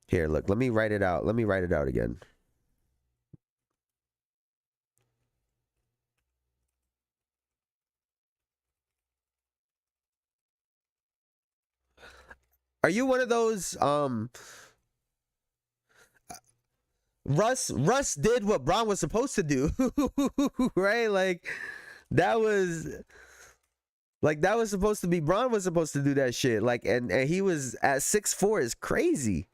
here. Look. Let me write it out. Let me write it out again. Are you one of those Russ did what Bron was supposed to do, right? Like that was supposed to be Bron was supposed to do that shit. Like and he was at 6'4" is crazy.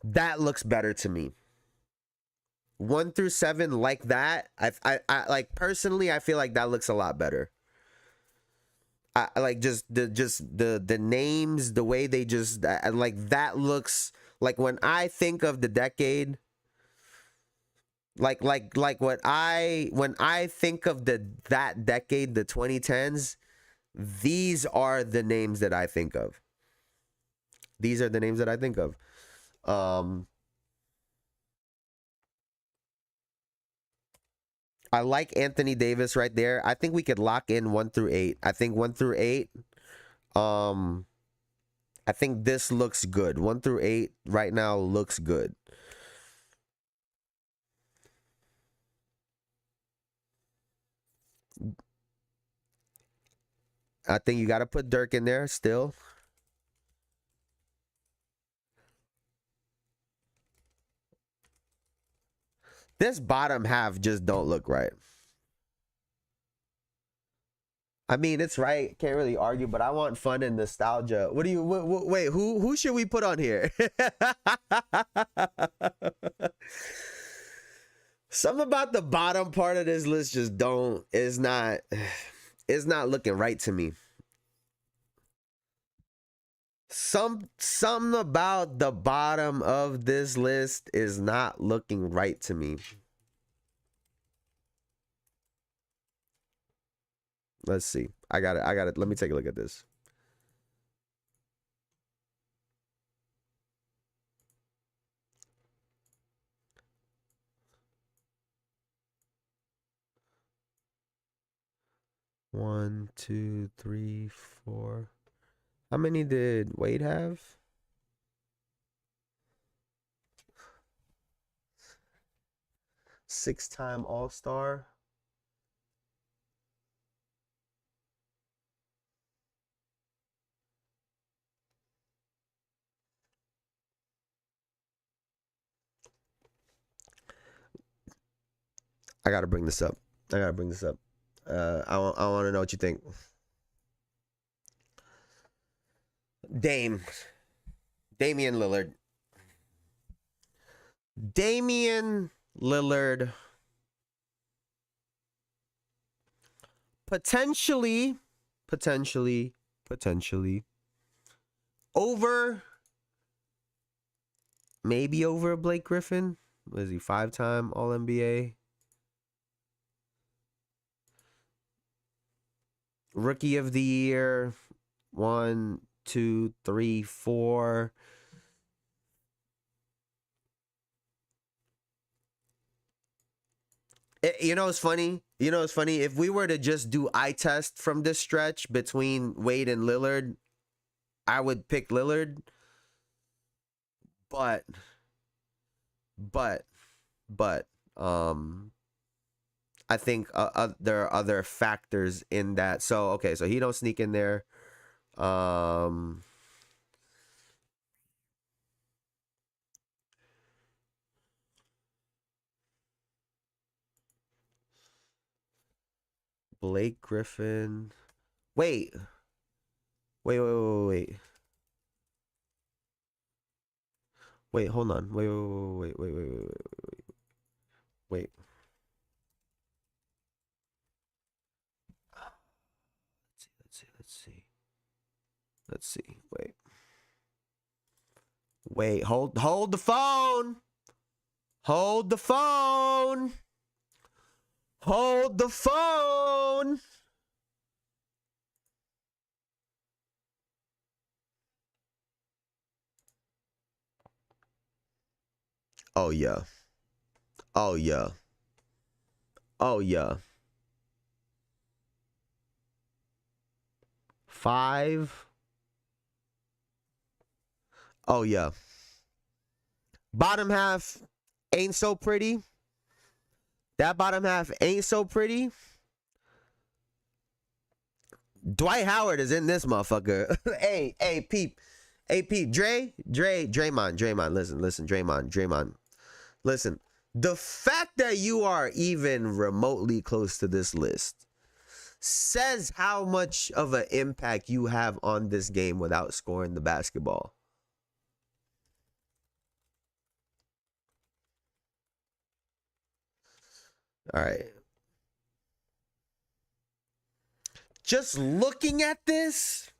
That looks better to me. 1 through 7 like that. I like personally I feel like that looks a lot better. I like just the names, the way they just like that looks like when I think of the decade, like when I think of that decade, the 2010s, these are the names that I think of. These are the names that I think of. I like Anthony Davis right there. I think we could lock in 1 through 8. I think 1 through 8. I think this looks good. 1 through 8 right now looks good. I think you got to put Dirk in there still. This bottom half just don't look right. I mean, it's right. Can't really argue, but I want fun and nostalgia. What do you wait, who should we put on here? Something about the bottom part of this list just is not looking right to me. Something about the bottom of this list is not looking right to me. Let's see. I got it. Let me take a look at this. One, two, three, four. How many did Wade have? Six-time All-Star. I gotta bring this up. I want to know what you think. Damian Lillard. Damian Lillard potentially over, maybe over Blake Griffin. Was he 5-time All-NBA? Rookie of the Year, 1, 2, 3, 4. You know what's funny? If we were to just do eye test from this stretch between Wade and Lillard, I would pick Lillard. But I think there are other factors in that. So okay, so he don't sneak in there. Blake Griffin. Wait, hold on. Wait. Let's see. Wait. Hold the phone. Hold the phone. Oh yeah. 5. Oh yeah. Bottom half ain't so pretty. That bottom half ain't so pretty. Dwight Howard is in this motherfucker. hey, peep. Draymond. Listen, Draymond. Listen, the fact that you are even remotely close to this list says how much of an impact you have on this game without scoring the basketball. All right. Just looking at this,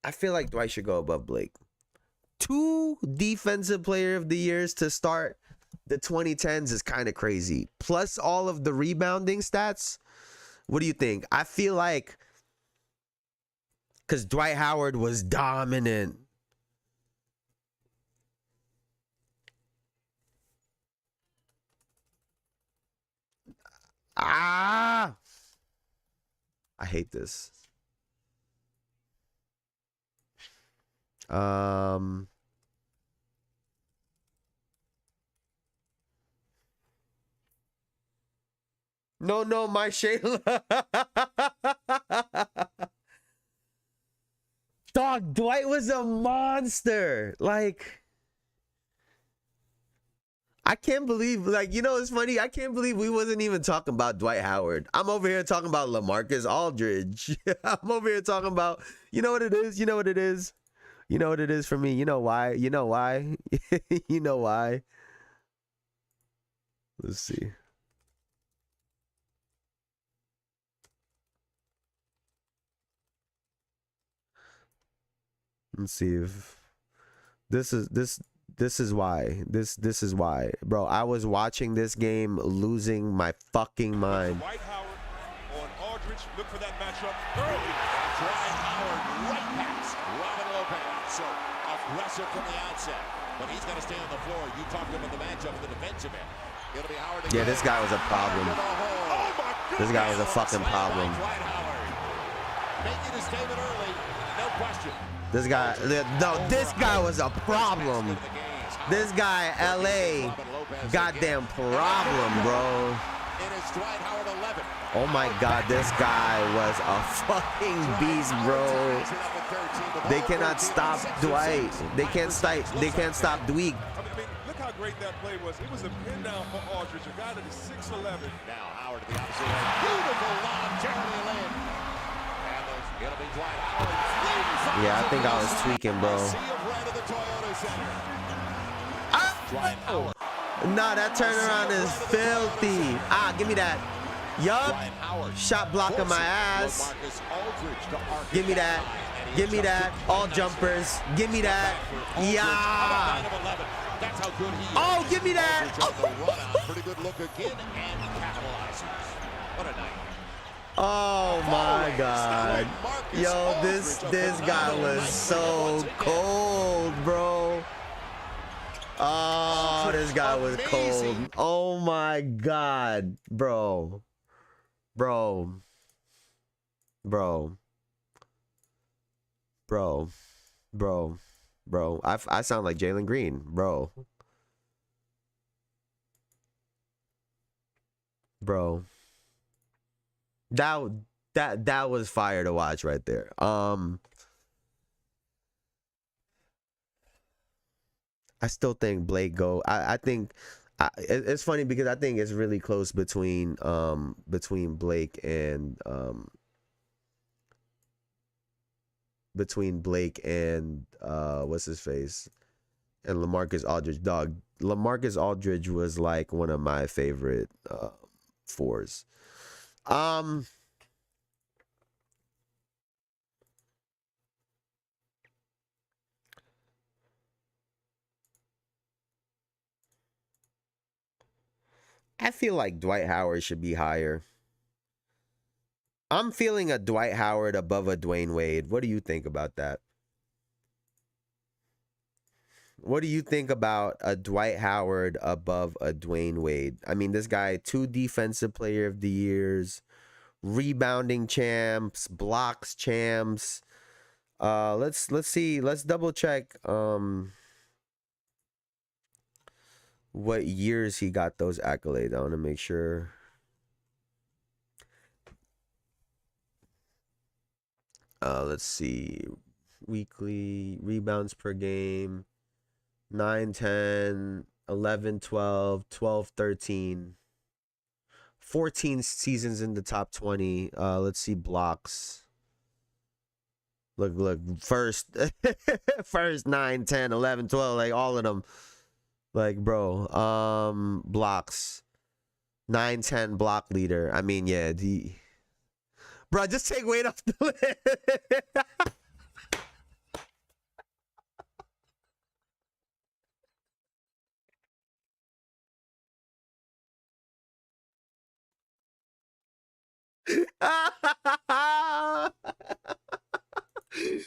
I feel like Dwight should go above Blake. 2 defensive player of the years to start the 2010s is kind of crazy. Plus all of the rebounding stats. What do you think? I feel like because Dwight Howard was dominant. I hate this. No, my Shayla. Dog, Dwight was a monster. Like, I can't believe, like, you know, it's funny. I can't believe we wasn't even talking about Dwight Howard. I'm over here talking about LaMarcus Aldridge. I'm over here talking about, you know what it is? You know what it is? You know what it is for me? You know why? You know why? You know why? Let's see. Let's see if this is why. This is why. Bro, I was watching this game losing my fucking mind. Dwight Howard on Aldridge. Look for that matchup early. Dwight Howard right past Robin Lopez. So aggressive from the outset. But he's got to stay on the floor. You talked about the matchup of the defensive end. It'll be Howard again. Yeah, this guy was a problem. This guy was a fucking problem. Making his statement early. No question. This guy was a problem. This guy, LA, goddamn problem, bro. It is Dwight Howard 11. Oh my God, this guy was a fucking beast, bro. They cannot stop Dwight. They can't stop Dweek. Look how great that play was. It was a pin down for Aldridge, a guy that is 6'11". Now Howard to the opposite end. Beautiful lob, Jeremy Lin. And it'll be Dwight Howard. Yeah, I think I was tweaking, bro. Dwight Howard. Nah, that turnaround is filthy. Give me that. Yup. Shot block on my ass. Give me that. Give me that. All jumpers. Give me that. Yeah. That's how good he is. Oh, give me that. Pretty good look again and capitalizes. What a night. Oh my God. Yo, this guy was so cold, bro. Oh, this guy was cold. Oh my God, bro. Bro. I sound like Jalen Green, bro. That was fire to watch right there. I still think Blake go. I think it's funny because I think it's really close between Blake and what's his face and LaMarcus Aldridge. Dog, LaMarcus Aldridge was like one of my favorite fours. I feel like Dwight Howard should be higher. I'm feeling a Dwight Howard above a Dwayne Wade. What do you think about that? What do you think about a Dwight Howard above a Dwayne Wade? I mean, this guy, 2 defensive player of the years, rebounding champs, blocks champs. Let's see. Let's double check what years he got those accolades. I want to make sure. Let's see. Weekly rebounds per game. 9, 10, 11, 12, 12, 13. 14 seasons in the top 20. Let's see blocks. Look. First 9, 10, 11, 12, like all of them. Like, bro, blocks. 9, 10 block leader. I mean, yeah, bro, just take weight off the list.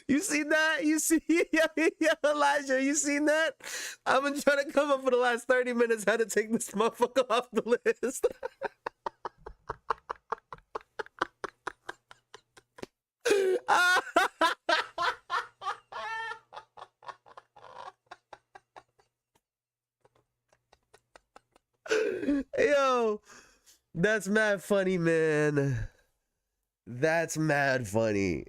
You seen that? You see, Elijah, you seen that? I've been trying to come up for the last 30 minutes how to take this motherfucker off the list. Yo, that's mad funny, man. That's mad funny.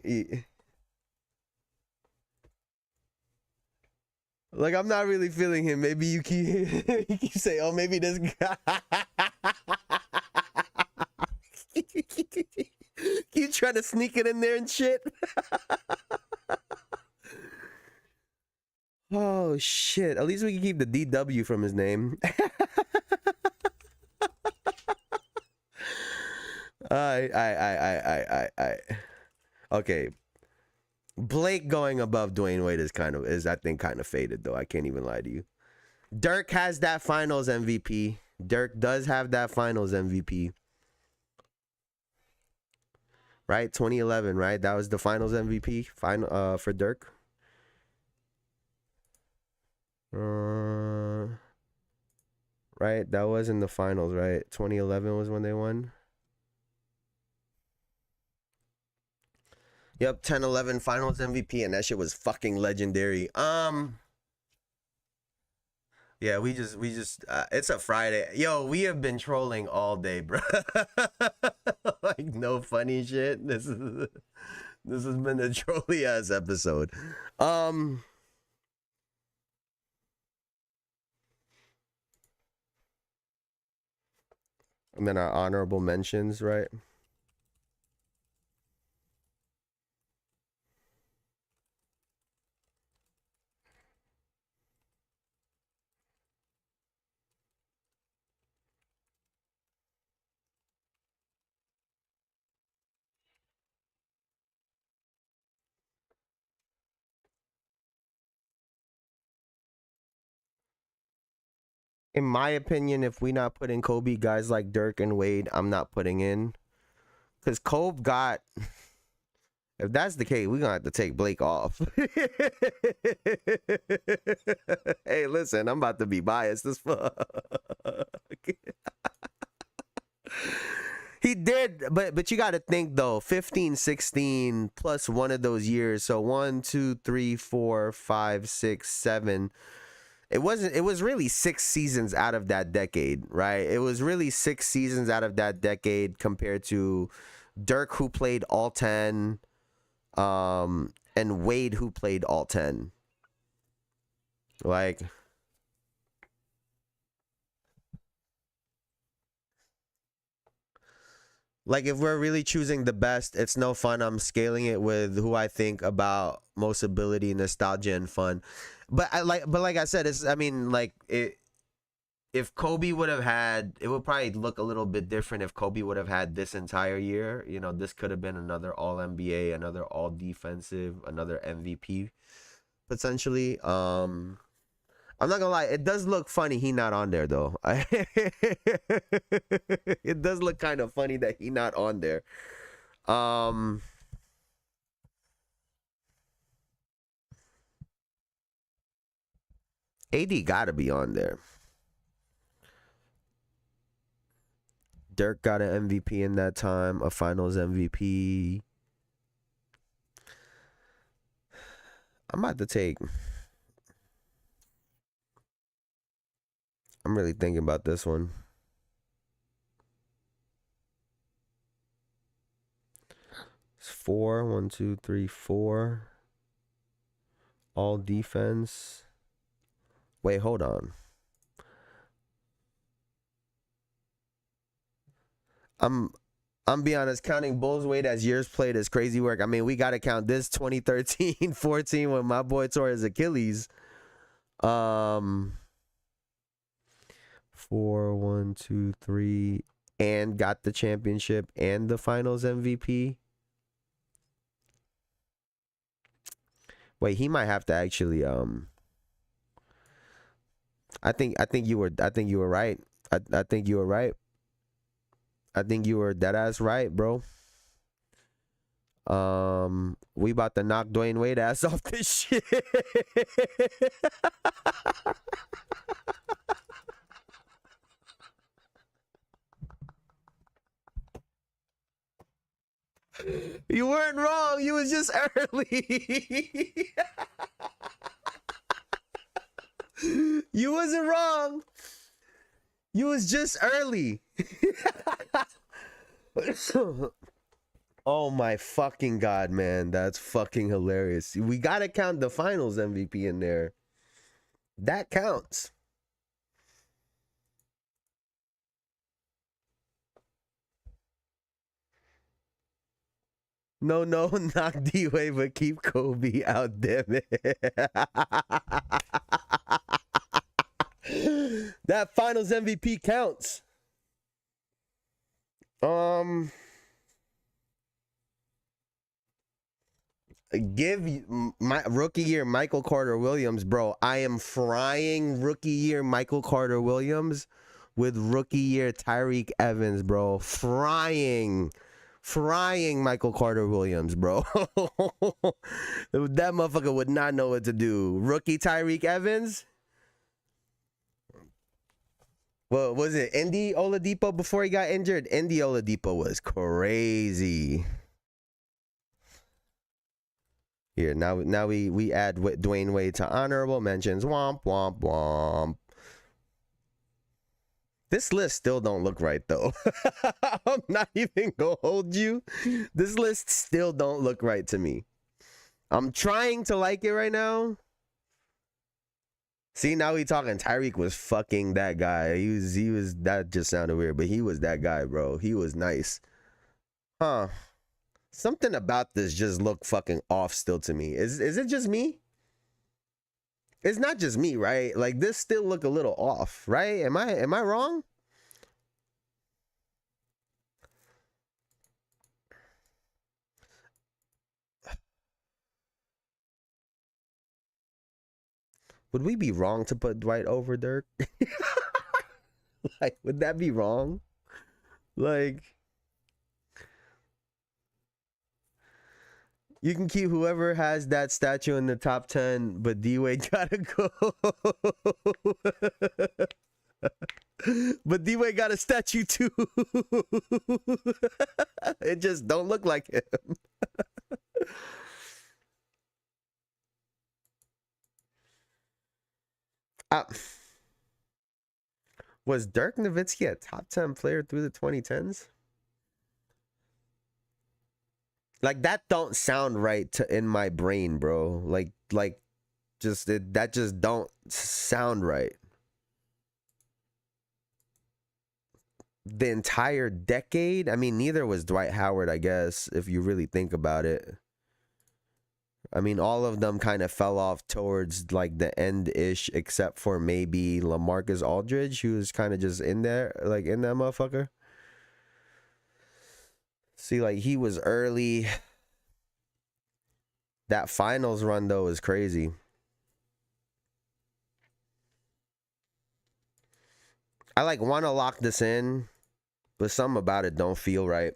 Like, I'm not really feeling him. Maybe you keep saying, oh, maybe this guy. Keep trying to sneak it in there and shit. Oh, shit. At least we can keep the DW from his name. Okay. Blake going above Dwayne Wade is I think kind of faded though. I can't even lie to you. Dirk has that finals MVP. Dirk does have that finals MVP. Right? 2011, right? That was the finals MVP for Dirk. Right? That was in the finals, right? 2011 was when they won. Yep, 10-11 finals MVP, and that shit was fucking legendary. Yeah, we just it's a Friday. Yo, we have been trolling all day, bro. Like no funny shit. This has been a trolly ass episode. And then our honorable mentions, right? In my opinion, if we not putting Kobe, guys like Dirk and Wade, I'm not putting in. Because Kobe got... If that's the case, we're going to have to take Blake off. Hey, listen, I'm about to be biased as fuck. He did, but you got to think, though, 15, 16, plus one of those years. So 1, 2, 3, 4, 5, 6, 7... It was really 6 seasons out of that decade, right? It was really 6 seasons out of that decade compared to Dirk, who played all 10, and Wade, who played all 10. Like if we're really choosing the best, it's no fun. I'm scaling it with who I think about most ability, nostalgia, and fun. But like I said, if Kobe would have had, it would probably look a little bit different if Kobe would have had this entire year. You know, this could have been another All NBA, another All Defensive, another MVP, potentially. I'm not gonna lie, it does look funny he not on there though. It does look kind of funny that he not on there. AD gotta be on there. Dirk got an MVP in that time, a Finals MVP. I'm about to take... I'm really thinking about this one. It's 4. 1, 2, 3, 4. All defense. Wait, hold on. I'm be honest, counting Bulls Wade as years played is crazy work. I mean, we got to count this 2013-14 when my boy tore his Achilles. 4, 1, 2, 3, and got the championship and the Finals MVP. Wait, he might have to actually I think you were right. I think you were right. I think you were dead ass right, bro. We about to knock Dwayne Wade ass off this shit. You weren't wrong. You was just early. You wasn't wrong. You was just early. Oh my fucking God, man. That's fucking hilarious. We gotta count the Finals MVP in there. That counts. No, knock D-Wade, but keep Kobe out, damn it. That Finals MVP counts. Give my rookie year Michael Carter Williams, bro. I am frying rookie year Michael Carter Williams with rookie year Tyreek Evans, bro. Frying Michael Carter Williams, bro. That motherfucker would not know what to do. Rookie Tyreek Evans. Well, was it Indy Oladipo before he got injured? Indy Oladipo was crazy. Here, now we add Dwayne Wade to honorable mentions. Womp, womp, womp. This list still don't look right though. I'm not even gonna hold you. This list still don't look right to me. I'm trying to like it right now. See, now we talking. Tyreek was fucking that guy. He was that just sounded weird, but he was that guy, bro. He was nice. Huh. Something about this just look fucking off still to me. Is it just me? It's not just me, right? Like this still look a little off, right? Am I wrong? Would we be wrong to put Dwight over Dirk? Like, would that be wrong? Like, you can keep whoever has that statue in the top 10, but D-Wade gotta go. But D-Wade got a statue too. It just don't look like him. Was Dirk Nowitzki a top 10 player through the 2010s? Like that don't sound right in my brain, bro. Like just that just don't sound right. The entire decade? I mean, neither was Dwight Howard, I guess, if you really think about it. I mean, all of them kind of fell off towards like the end-ish, except for maybe LaMarcus Aldridge, who was kind of just in there, like in that motherfucker. See, like he was early. That finals run though is crazy. I like want to lock this in, but something about it don't feel right.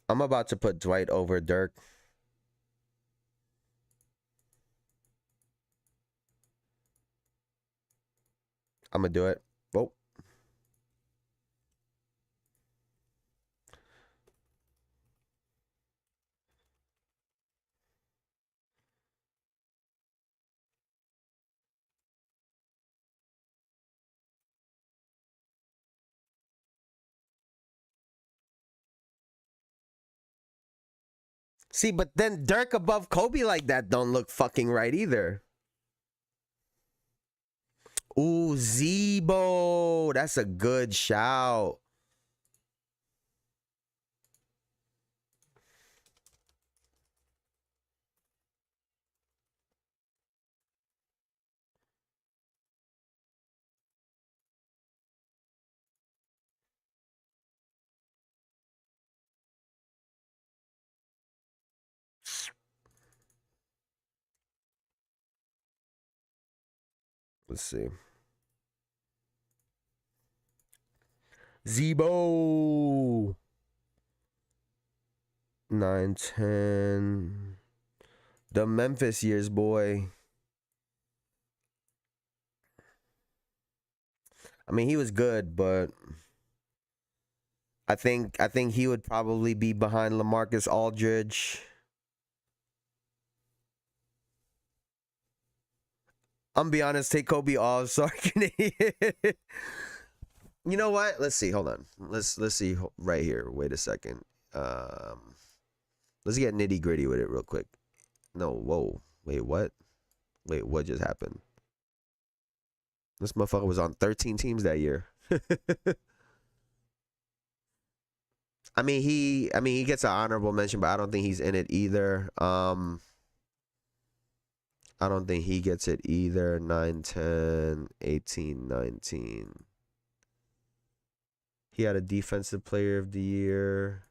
I'm about to put Dwight over Dirk. I'm gonna do it. Oh. See, but then Dirk above Kobe like that don't look fucking right either. Ooh, Zebo. That's a good shout. Let's see. Zebo. 9, 10. The Memphis years, boy. I mean, he was good, but I think he would probably be behind LaMarcus Aldridge. I'm be honest, take Kobe off. Sorry, Canadian. You know what? Let's see. Hold on. Let's see right here. Wait a second. Let's get nitty gritty with it real quick. No, whoa. Wait, what? Wait, what just happened? This motherfucker was on 13 teams that year. I mean, he gets an honorable mention, but I don't think he's in it either. I don't think he gets it either. 9, 10, 18, 19. He had a defensive player of the year.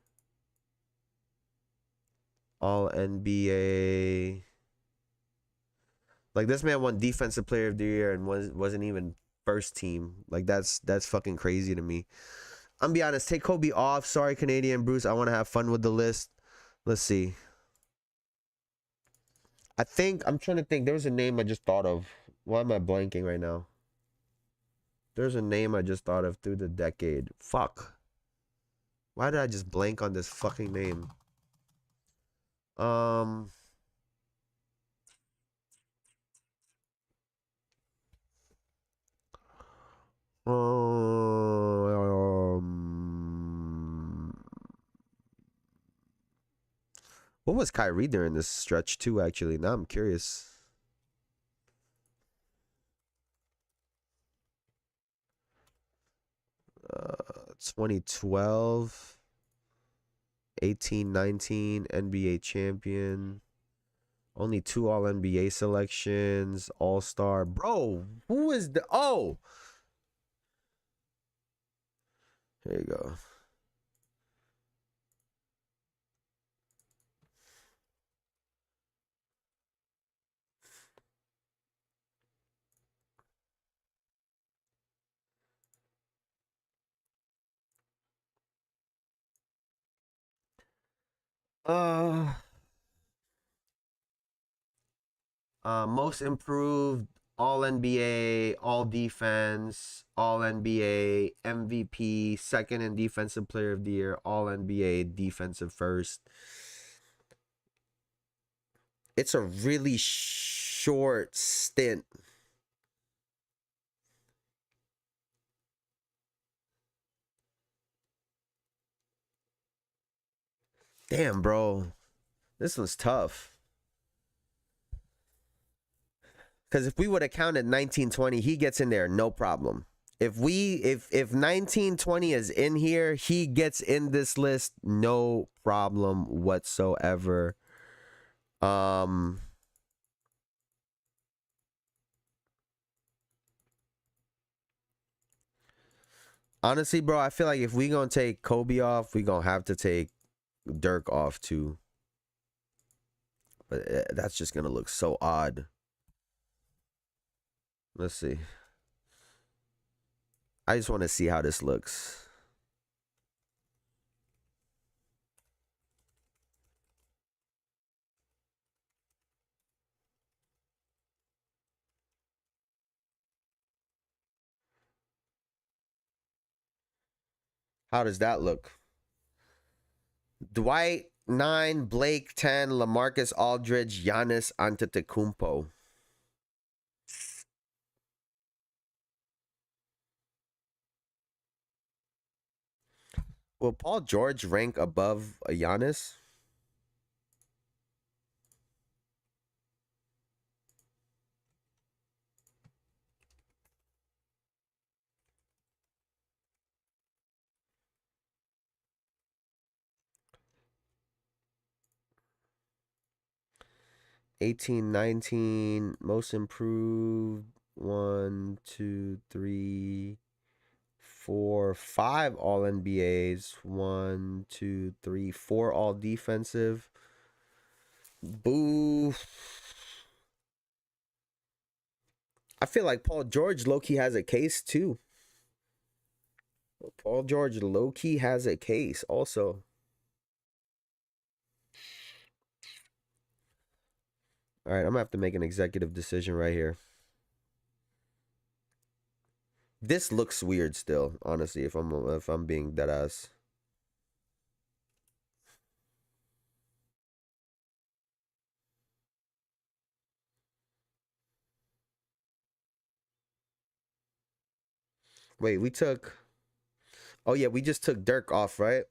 All NBA. Like this man won defensive player of the year and wasn't even first team. Like that's fucking crazy to me. I'm be honest, take Kobe off. Sorry, Canadian Bruce. I want to have fun with the list. Let's see. I'm trying to think. There was a name I just thought of. Why am I blanking right now? There's a name I just thought of through the decade. Fuck. Why did I just blank on this fucking name? What was Kyrie during this stretch too? Actually, now I'm curious. 2012, 18-19 NBA champion. Only 2 All NBA selections, All Star. Bro, who is the? Oh, here you go. Most improved, All NBA, All Defense, All NBA, MVP, second and Defensive Player of the Year, All NBA, Defensive First. It's a really short stint. Damn, bro. This one's tough. Because if we would have counted 1920, he gets in there, no problem. If 1920 is in here, he gets in this list, no problem whatsoever. Honestly, bro, I feel like if we gonna take Kobe off, we gonna have to take Dirk off too. But that's just gonna look so odd. Let's see. I just want to see how this looks. How does that look? Dwight 9, Blake 10, LaMarcus Aldridge, Giannis Antetokounmpo. Will Paul George rank above a Giannis? '18, 19, most improved. 1, 2, 3, 4, 5 All NBAs. 1, 2, 3, 4 All Defensive. Boo. I feel like Paul George low-key has a case too. Paul George low-key has a case also. All right, I'm gonna have to make an executive decision right here. This looks weird still, honestly, if I'm being dead ass. Wait, we took... Oh yeah, we just took Dirk off, right?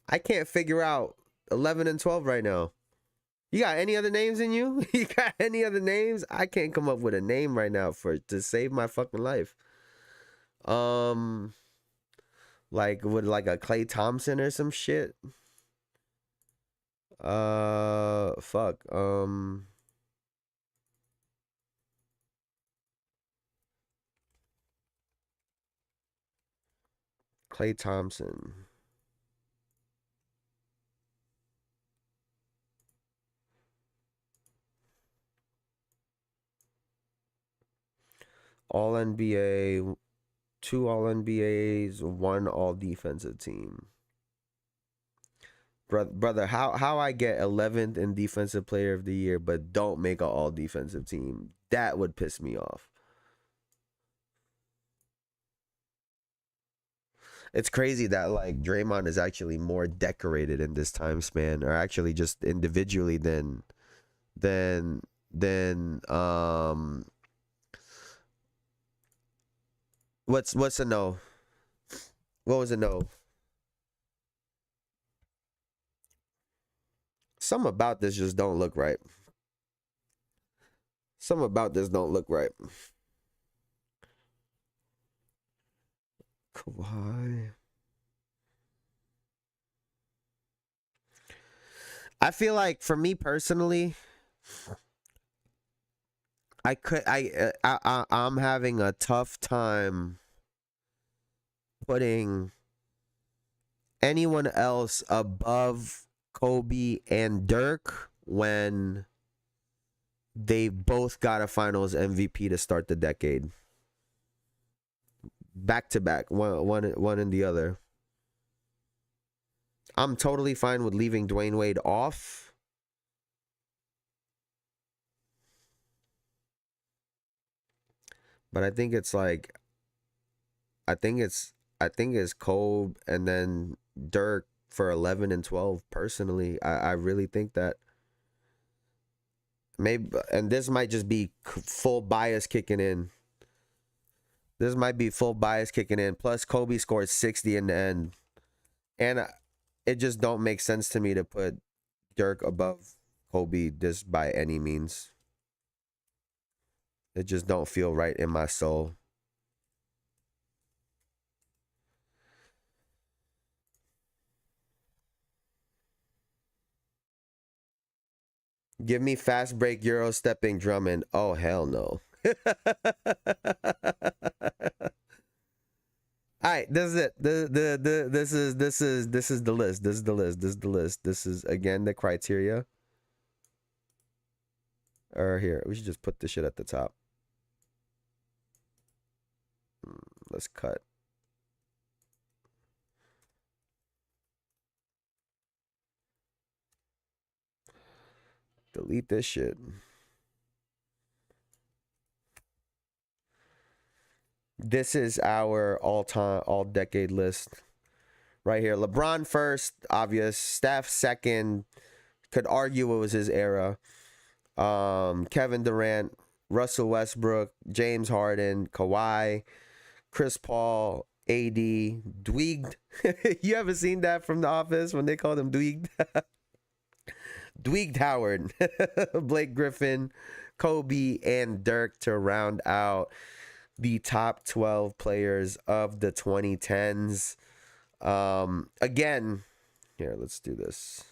I can't figure out 11 and 12 right now. You got any other names in you? You got any other names? I can't come up with a name right now to save my fucking life. Like with like a Klay Thompson or some shit. Fuck. Klay Thompson. All NBA, 2 All NBAs, 1 All Defensive team. Brother, how I get 11th in Defensive Player of the Year, but don't make an All Defensive team? That would piss me off. It's crazy that like Draymond is actually more decorated in this time span, or actually just individually than What's a no? What was a no? Something about this just don't look right. Something about this don't look right. Kawhi. I feel like for me personally, I'm having a tough time putting anyone else above Kobe and Dirk when they both got a Finals MVP to start the decade. Back to back, one and the other. I'm totally fine with leaving Dwayne Wade off. But I think it's like I think it's Kobe and then Dirk for 11 and 12 personally. I really think that maybe, and this might just be full bias kicking in. This might be full bias kicking in. Plus Kobe scored 60 in the end. And it just don't make sense to me to put Dirk above Kobe just by any means. It just don't feel right in my soul. Give me fast break Euro stepping Drummond. Oh hell no. All right, this is it. This is the list. This is the list. This is again the criteria. Or here, we should just put this shit at the top. Let's cut. Delete this shit. This is our all-time, all-decade list right here. LeBron first, obvious. Steph second. Could argue it was his era. Kevin Durant, Russell Westbrook, James Harden, Kawhi, Chris Paul, AD, Dweeged. You ever seen that from The Office when they called him Dweeged? Dweeged Howard, Blake Griffin, Kobe, and Dirk to round out the top 12 players of the 2010s. Again, here, let's do this.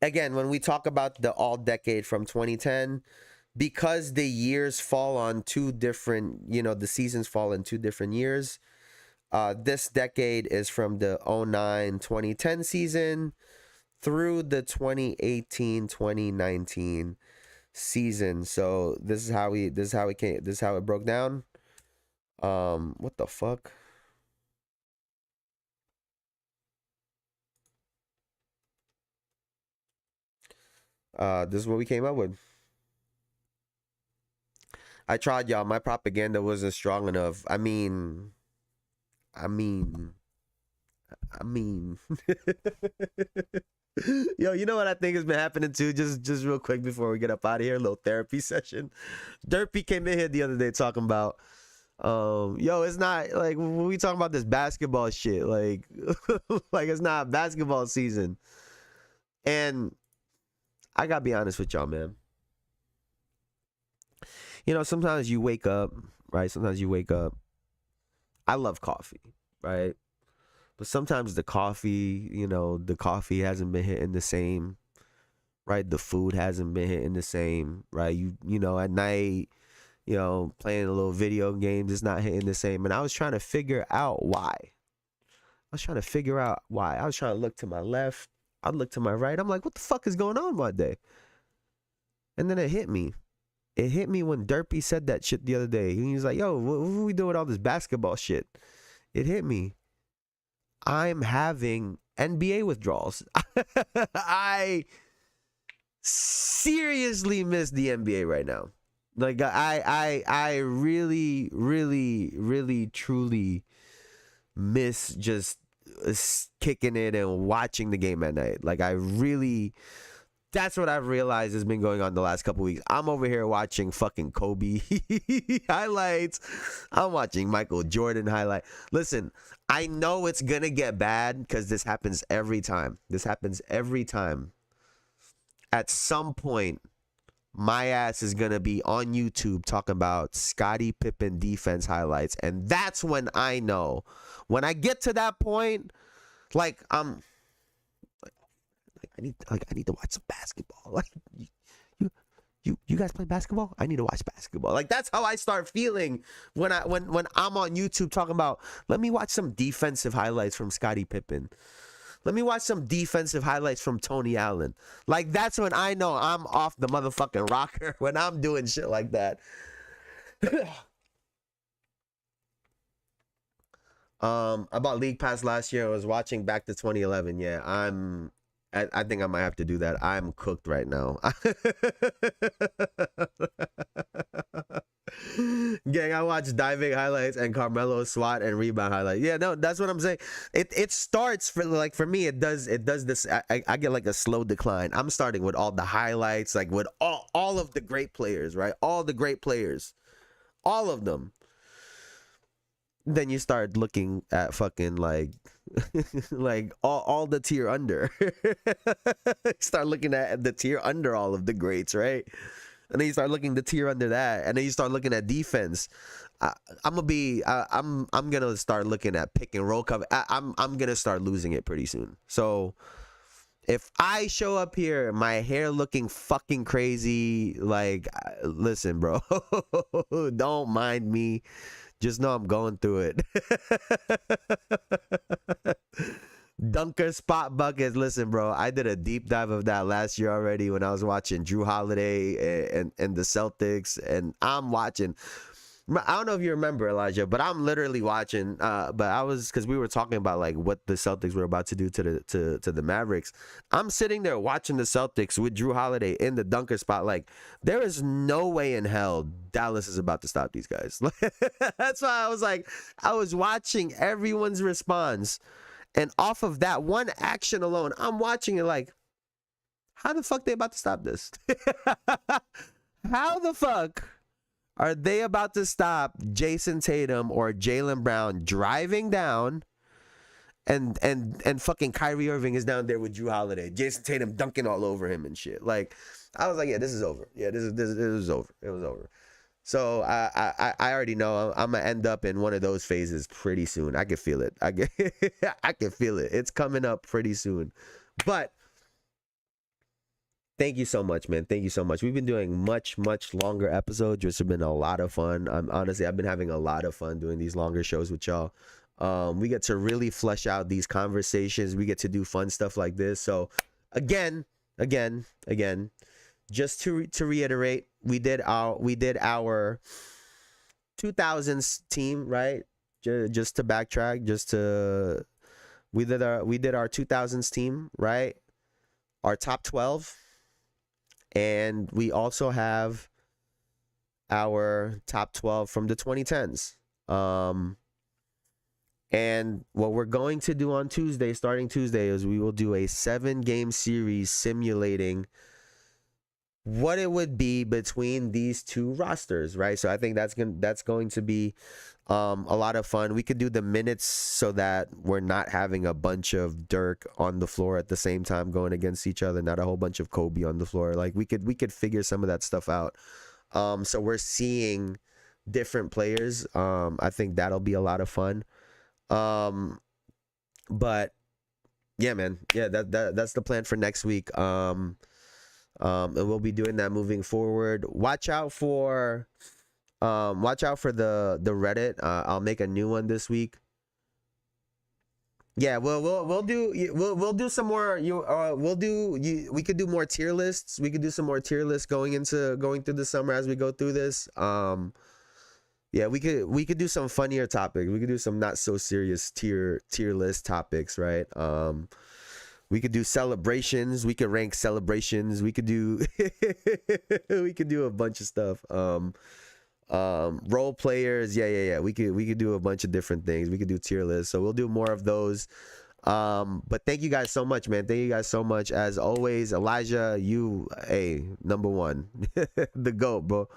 Again, when we talk about the all decade from 2010, because the years fall on two different, the seasons fall in two different years, this decade is from the 09-2010 season through the 2018-2019 season. So this is how it broke down. What the fuck? This is what we came up with. I tried, y'all. My propaganda wasn't strong enough. I mean. Yo, you know what I think has been happening too? Just real quick before we get up out of here, a little therapy session. Derpy came in here the other day talking about, it's not like when we talking about this basketball shit, like, like it's not basketball season. And I gotta be honest with y'all, man. Sometimes you wake up, right? Sometimes you wake up. I love coffee, right? But sometimes the coffee hasn't been hitting the same, right? The food hasn't been hitting the same, right? You at night, playing a little video games, it's not hitting the same. And I was trying to figure out why. I was trying to look to my left. I'd look to my right. I'm like, what the fuck is going on my day? And then it hit me. It hit me when Derpy said that shit the other day. He was like, yo, what are we doing with all this basketball shit? It hit me. I'm having NBA withdrawals. I seriously miss the NBA right now. Like I really, really, really, truly miss just kicking it and watching the game at night. Like I really That's what I've realized has been going on the last couple weeks. I'm over here watching fucking Kobe highlights. I'm watching Michael Jordan highlight. Listen, I know it's gonna get bad because this happens every time. This happens every time. At some point, my ass is gonna be on YouTube talking about Scottie Pippen defense highlights, and that's when I know. When I get to that point, like I need to watch some basketball. Like you guys play basketball? I need to watch basketball. Like that's how I start feeling when I'm on YouTube talking about, let me watch some defensive highlights from Scottie Pippen. Let me watch some defensive highlights from Tony Allen. Like that's when I know I'm off the motherfucking rocker, when I'm doing shit like that. I bought League Pass last year. I was watching back to 2011. Yeah, I think I might have to do that. I'm cooked right now. Gang, I watched diving highlights and Carmelo SWAT and rebound highlights. Yeah, no, that's what I'm saying. It starts for me. It does this. I get like a slow decline. I'm starting with all the highlights, like with all of the great players, right? All the great players, all of them. Then you start looking at fucking like all the tier under. Start looking at the tier under all of the greats, right? And then you start looking the tier under that, and then you start looking at defense. I'm gonna start looking at pick and roll cover. I'm gonna start losing it pretty soon. So if I show up here, my hair looking fucking crazy, like listen, bro, don't mind me. Just know I'm going through it. Dunker spot buckets. Listen, bro, I did a deep dive of that last year already when I was watching Drew Holiday and the Celtics. And I'm watching. I don't know if you remember, Elijah, but I'm literally watching. But I was, because we were talking about like what the Celtics were about to do to the Mavericks. I'm sitting there watching the Celtics with Drew Holiday in the dunker spot. Like, there is no way in hell Dallas is about to stop these guys. That's why I was like, I was watching everyone's response, and off of that one action alone, I'm watching it like, how the fuck they about to stop this? How the fuck are they about to stop Jason Tatum or Jaylen Brown driving down, and fucking Kyrie Irving is down there with Drew Holiday, Jason Tatum dunking all over him and shit? Like, I was like, yeah, this is over. Yeah, this is over. It was over. So I already know I'm gonna end up in one of those phases pretty soon. I can feel it. I can feel it. It's coming up pretty soon. But thank you so much, man. Thank you so much. We've been doing much longer episodes, which have been a lot of fun. I've been having a lot of fun doing these longer shows with y'all. We get to really flesh out these conversations. We get to do fun stuff like this. So again, just to reiterate, we did our 2000s team, right? Just to backtrack, we did our 2000s team, right? Our top 12. And we also have our top 12 from the 2010s. And what we're going to do on Tuesday, starting Tuesday, is we will do a 7-game series simulating what it would be between these two rosters, right? So I think that's going to be a lot of fun. We could do the minutes so that we're not having a bunch of Dirk on the floor at the same time going against each other, not a whole bunch of Kobe on the floor. Like we could figure some of that stuff out. So we're seeing different players. I think that'll be a lot of fun. But yeah, man, yeah, that's the plan for next week. And we'll be doing that moving forward. Watch out for the Reddit. I'll make a new one this week. Yeah, we'll do some more. We could do more tier lists. We could do some more tier lists going through the summer as we go through this. Yeah, we could do some funnier topics. We could do some not so serious tier list topics, right? We could do celebrations. We could rank celebrations. We could do a bunch of stuff. Role players. Yeah. We could do a bunch of different things. We could do tier lists. So we'll do more of those. But thank you guys so much, man. Thank you guys so much. As always, Elijah, you, hey, number one. The GOAT, bro.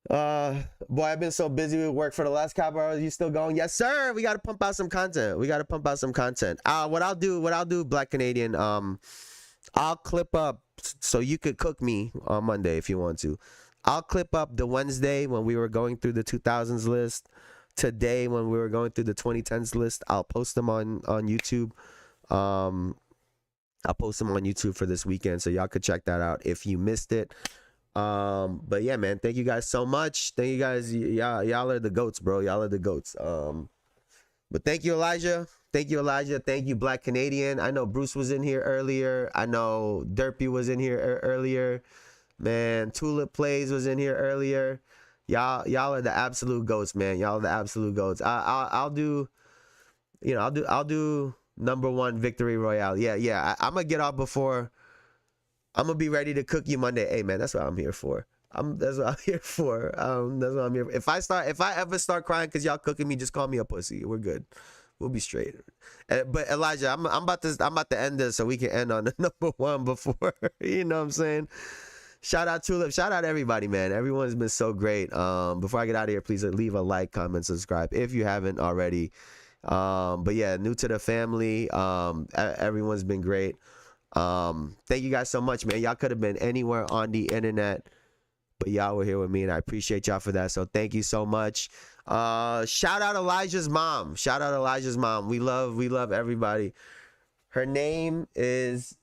Boy, I've been so busy with work for the last couple hours. You still going? Yes, sir. We got to pump out some content. What I'll do, Black Canadian, I'll clip up so you could cook me on Monday if you want to. I'll clip up the Wednesday when we were going through the 2000s list. Today when we were going through the 2010s list. I'll post them on YouTube. I'll post them on YouTube for this weekend, so y'all could check that out if you missed it. But yeah, man, thank you guys so much. Thank you guys. Y'all are the GOATs, bro. Y'all are the GOATs. But thank you, Elijah. Thank you, Elijah. Thank you, Black Canadian. I know Bruce was in here earlier. I know Derpy was in here earlier. Man, Tulip Plays was in here earlier. Y'all are the absolute GOATs, man. Y'all are the absolute GOATs. I'll do number one victory royale. Yeah. I'm gonna get off before. I'm gonna be ready to cook you Monday. Hey, man, that's what I'm here for. That's what I'm here for. That's what I'm here for. If I ever start crying because y'all cooking me, just call me a pussy. We're good. We'll be straight. But Elijah, I'm about to end this so we can end on the number one before. You know what I'm saying? Shout out Tulip. Shout out everybody, man. Everyone's been so great. Before I get out of here, please leave a like, comment, subscribe if you haven't already. But yeah, new to the family. Everyone's been great. Thank you guys so much, man. Y'all could have been anywhere on the internet, but y'all were here with me, and I appreciate y'all for that. So thank you so much. Shout out Elijah's mom. Shout out Elijah's mom. We love everybody. Her name is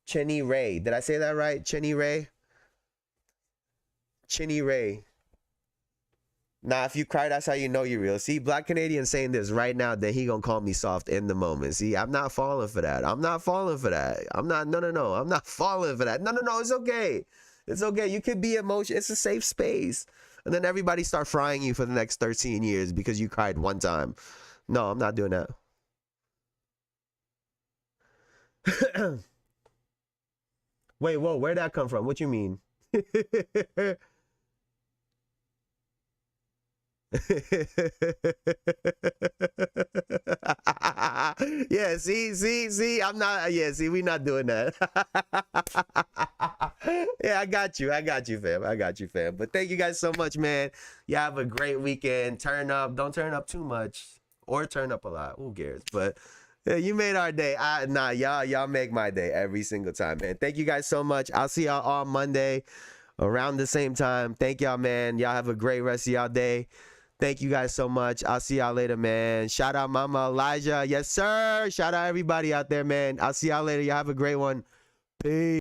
Chinny Ray. Did I say that right? Chinny Ray? Chinny Ray. Nah, if you cry, that's how you know you're real. See, Black Canadian saying this right now, that he gonna call me soft in the moment. See, I'm not falling for that. I'm not falling for that. I'm not falling for that. No, it's okay. It's okay. You can be emotional. It's a safe space. And then everybody start frying you for the next 13 years because you cried one time. No, I'm not doing that. Wait, whoa, where'd that come from? What you mean? Yeah, see, I'm not, yeah, see, we not doing that. Yeah, I got you, fam. But thank you guys so much, man. You have a great weekend. Turn up, don't turn up too much, or turn up a lot, who cares? But yeah, you made our day. Y'all make my day every single time, man. Thank you guys so much. I'll see y'all on Monday around the same time. Thank y'all, man. Y'all have a great rest of y'all day. Thank you guys so much. I'll see y'all later, man. Shout out Mama Elijah. Yes, sir. Shout out everybody out there, man. I'll see y'all later. Y'all have a great one. Peace.